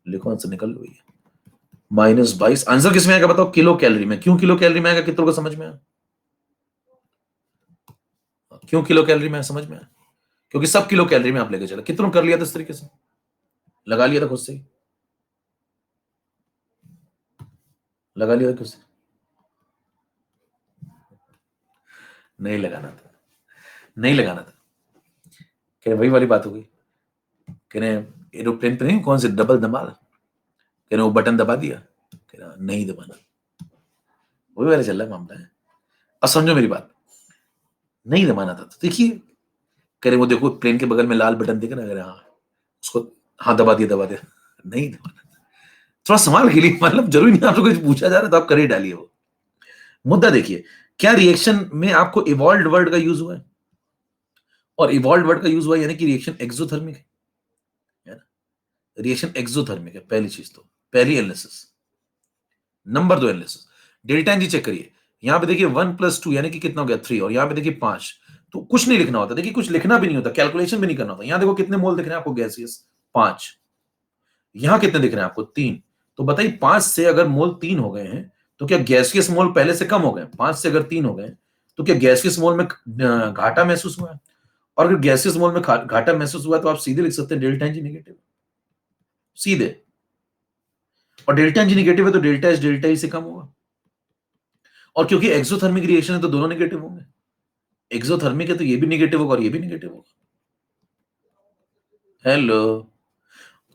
लिखो आंसर निकल लो भैया, -22। आंसर किसमें आएगा बताओ, किलो कैलोरी में। क्यों किलो कैलोरी में आएगा, कितनों को समझ में आया, क्यों किलो कैलोरी में समझ में आया, क्योंकि सब किलो कैलोरी में आप लेके चले। कितनों कर लिया था इस तरीके से, लगा लिया था खुद से ही, लगा लिया था खुद से, नहीं लगाना था, नहीं लगाना था। कह रहे वही वाली बात हो गई, कह रहे एरोप्लेन पे नहीं, कौन से डबल धमाल, कह रहे वो बटन दबा दिया, कह रहा नहीं दबाना, वही वाला चल रहा है मामला है। अब समझो मेरी बात, नहीं दबाना था, तो देखिए कह रहे वो देखो प्लेन के बगल में लाल बटन दिख रहा है, हाँ उसको, हाँ दबा दिया दबा दिया, नहीं दबाना, थोड़ा संभाल के लिए, मतलब जरूरी नहीं आपसे कुछ पूछा जा रहा है तो आप कर ही डालिए वो। मुद्दा देखिए, क्या रिएक्शन में आपको इवॉल्व वर्ड का यूज हुआ है, और इवॉल्व वर्ड का यूज हुआ है यानी कि रिएक्शन एक्सोथर्मिक है ना, रिएक्शन एक्सोथर्मिक है, पहली चीज तो, पहली analysis. Number 2 analysis, delta NG check करिए, यहां पे देखिए 1 + 2 यानी कि कितना हो गया 3, और यहां पे देखिए 5, तो कुछ नहीं लिखना होता, देखिए कुछ लिखना भी नहीं होता, कैलकुलेशन भी नहीं करना होता। यहां देखो कितने मोल दिख रहे हैं आपको गैसियस, 5, यहां कितने दिख रहे हैं आपको 3, तो बताइए 5 से अगर मोल 3 हो गए हैं तो क्या गैसियस मोल पहले से कम हो गए, 5 से अगर 3 हो गए तो क्या गैसियस मोल में घाटा महसूस हुआ है, और अगर गैसियस मोल में घाटा महसूस हुआ है तो आप सीधे लिख सकते हैं डेल्टा एनजी नेगेटिव, सीधे, और डेल्टा एनजी नेगेटिव है तो डेल्टा एच डेल्टा ई से कम होगा, और क्योंकि एक्सोथर्मिक रिएक्शन है तो दोनों नेगेटिव होंगे, एक्सोथर्मिक है तो ये भी नेगेटिव होगा और ये भी नेगेटिव होगा। हेलो,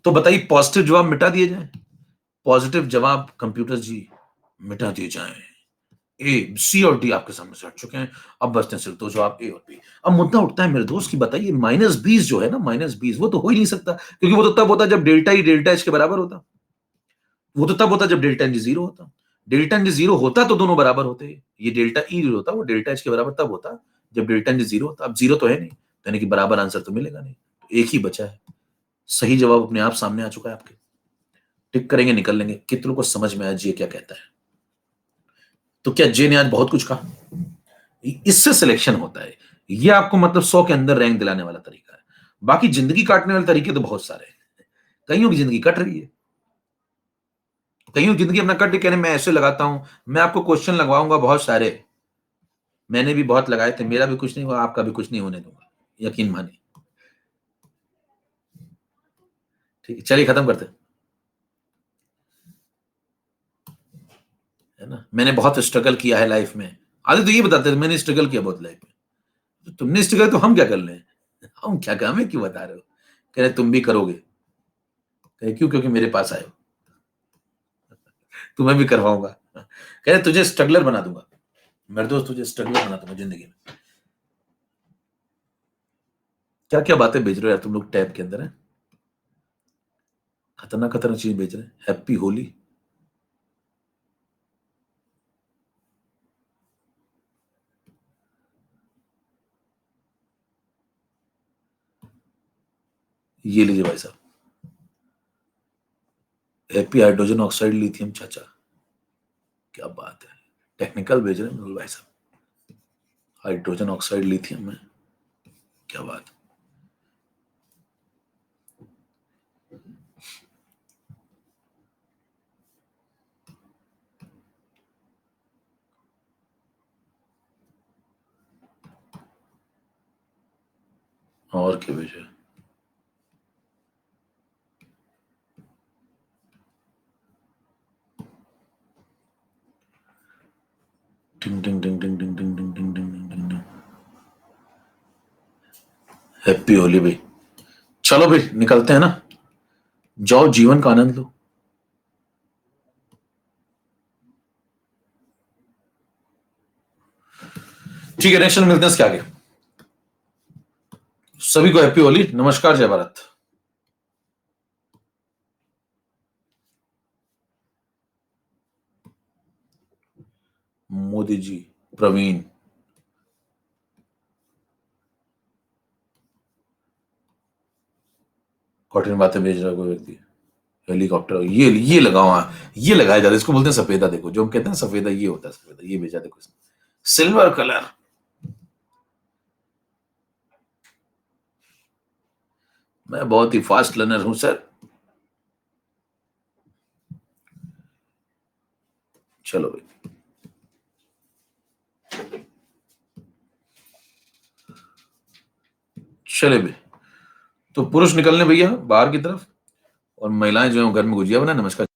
तो बताइए पॉजिटिव जवाब मिटा दिए जाए, पॉजिटिव जवाब कंप्यूटर जी मिटा दिए जाए, ए सी और डी आपके सामने से हट चुके हैं, अब बचते हैं सिर्फ दो जवाब, ए और बी। अब मुद्दा उठता है मेरे दोस्त की, बताइए -20 जो है ना, -20 वो तो हो ही नहीं सकता, क्योंकि वो तो तब होता जब डेल्टा ई डेल्टा एच के बराबर होता, वो तो तब होता जब डेल्टा एनजी 0 होता, डेल्टा एनजी 0 होता तो दोनों बराबर होते, ये डेल्टा ई जो होता वो डेल्टा एच के बराबर तब होता जब डेल्टा एनजी 0 होता, अब 0 तो है नहीं, यानी कि बराबर आंसर तो मिलेगा नहीं, तो एक ही बचा है, सही जवाब अपने आप सामने आ चुका है आपके, टिक करेंगे निकल लेंगे, कितनों को समझ में आया जे क्या कहता है। तो क्या जे ने आज बहुत कुछ कहा, इससे सिलेक्शन होता है, ये आपको मतलब 100 के अंदर रैंक दिलाने वाला तरीका है, बाकी जिंदगी काटने वाले तरीके तो बहुत सारे हैं, कईयों की जिंदगी कट रही है, कईयों की जिंदगी अपना कट रही, कहने मैं ऐसे लगाता हूं, मैं आपको क्वेश्चन लगवाऊंगा बहुत सारे, मैंने भी बहुत लगाए थे, मेरा भी कुछ नहीं हुआ, आपका भी कुछ नहीं होने दूंगा, यकीन मानिए। ठीक है चलिए खत्म करते हैं, है ना, मैंने बहुत स्ट्रगल किया है लाइफ में, आगे तो ये बताते थे मैंने स्ट्रगल किया बहुत लाइफ में, तो तुमने स्ट्रगल तो हम क्या कर लें, हम क्या काम है, क्यों बता रहे हो, कह रहे तुम भी करोगे, कह रहे क्यों, क्योंकि मेरे पास आए हो, तुम्हें भी करवाऊंगा, कह रहे तुझे स्ट्रगलर बना दूंगा, मेरे दोस्त तुझे स्ट्रगलर बना दूंगा जिंदगी में। क्या क्या बातें भेज रहे हो यार तुम लोग टैब के अंदर है, खतरनाक खतरनाक चीज भेज रहे हैं, हैप्पी होली, ये लीजिए भाई साहब, हैप्पी हाइड्रोजन ऑक्साइड लिथियम, चाचा क्या बात है, टेक्निकल भेज रहे हैं भाई साहब, हाइड्रोजन ऑक्साइड लिथियम में, क्या बात, और क्या भेजा, टिंग टिंग टिंग टिंग टिंग टिंग टिंग टिंग टिंग टिंग टिंग। हैप्पी होली भाई। चलो भाई निकलते हैं ना, जाओ जीवन का आनंद लो। ठीक है, नेक्स्ट मिलते हैं इसके आगे। सभी को हैप्पी होली, नमस्कार, जय भारत। मोदी जी, प्रवीण, कठिन बातें भेज रहा है कोई व्यक्ति, हेलीकॉप्टर, ये लगाओ, ये लगाया जाता है, इसको बोलते हैं सफेदा। देखो जो हम कहते हैं सफेदा, ये होता है सफेदा, ये भेजा देखो, सिल्वर कलर। मैं बहुत ही फास्ट लर्नर हूं सर। चलो भाई, चले भाई। तो पुरुष निकलने भैया बाहर की तरफ, और महिलाएं जो है घर में गुजिया बनाए। नमस्कार।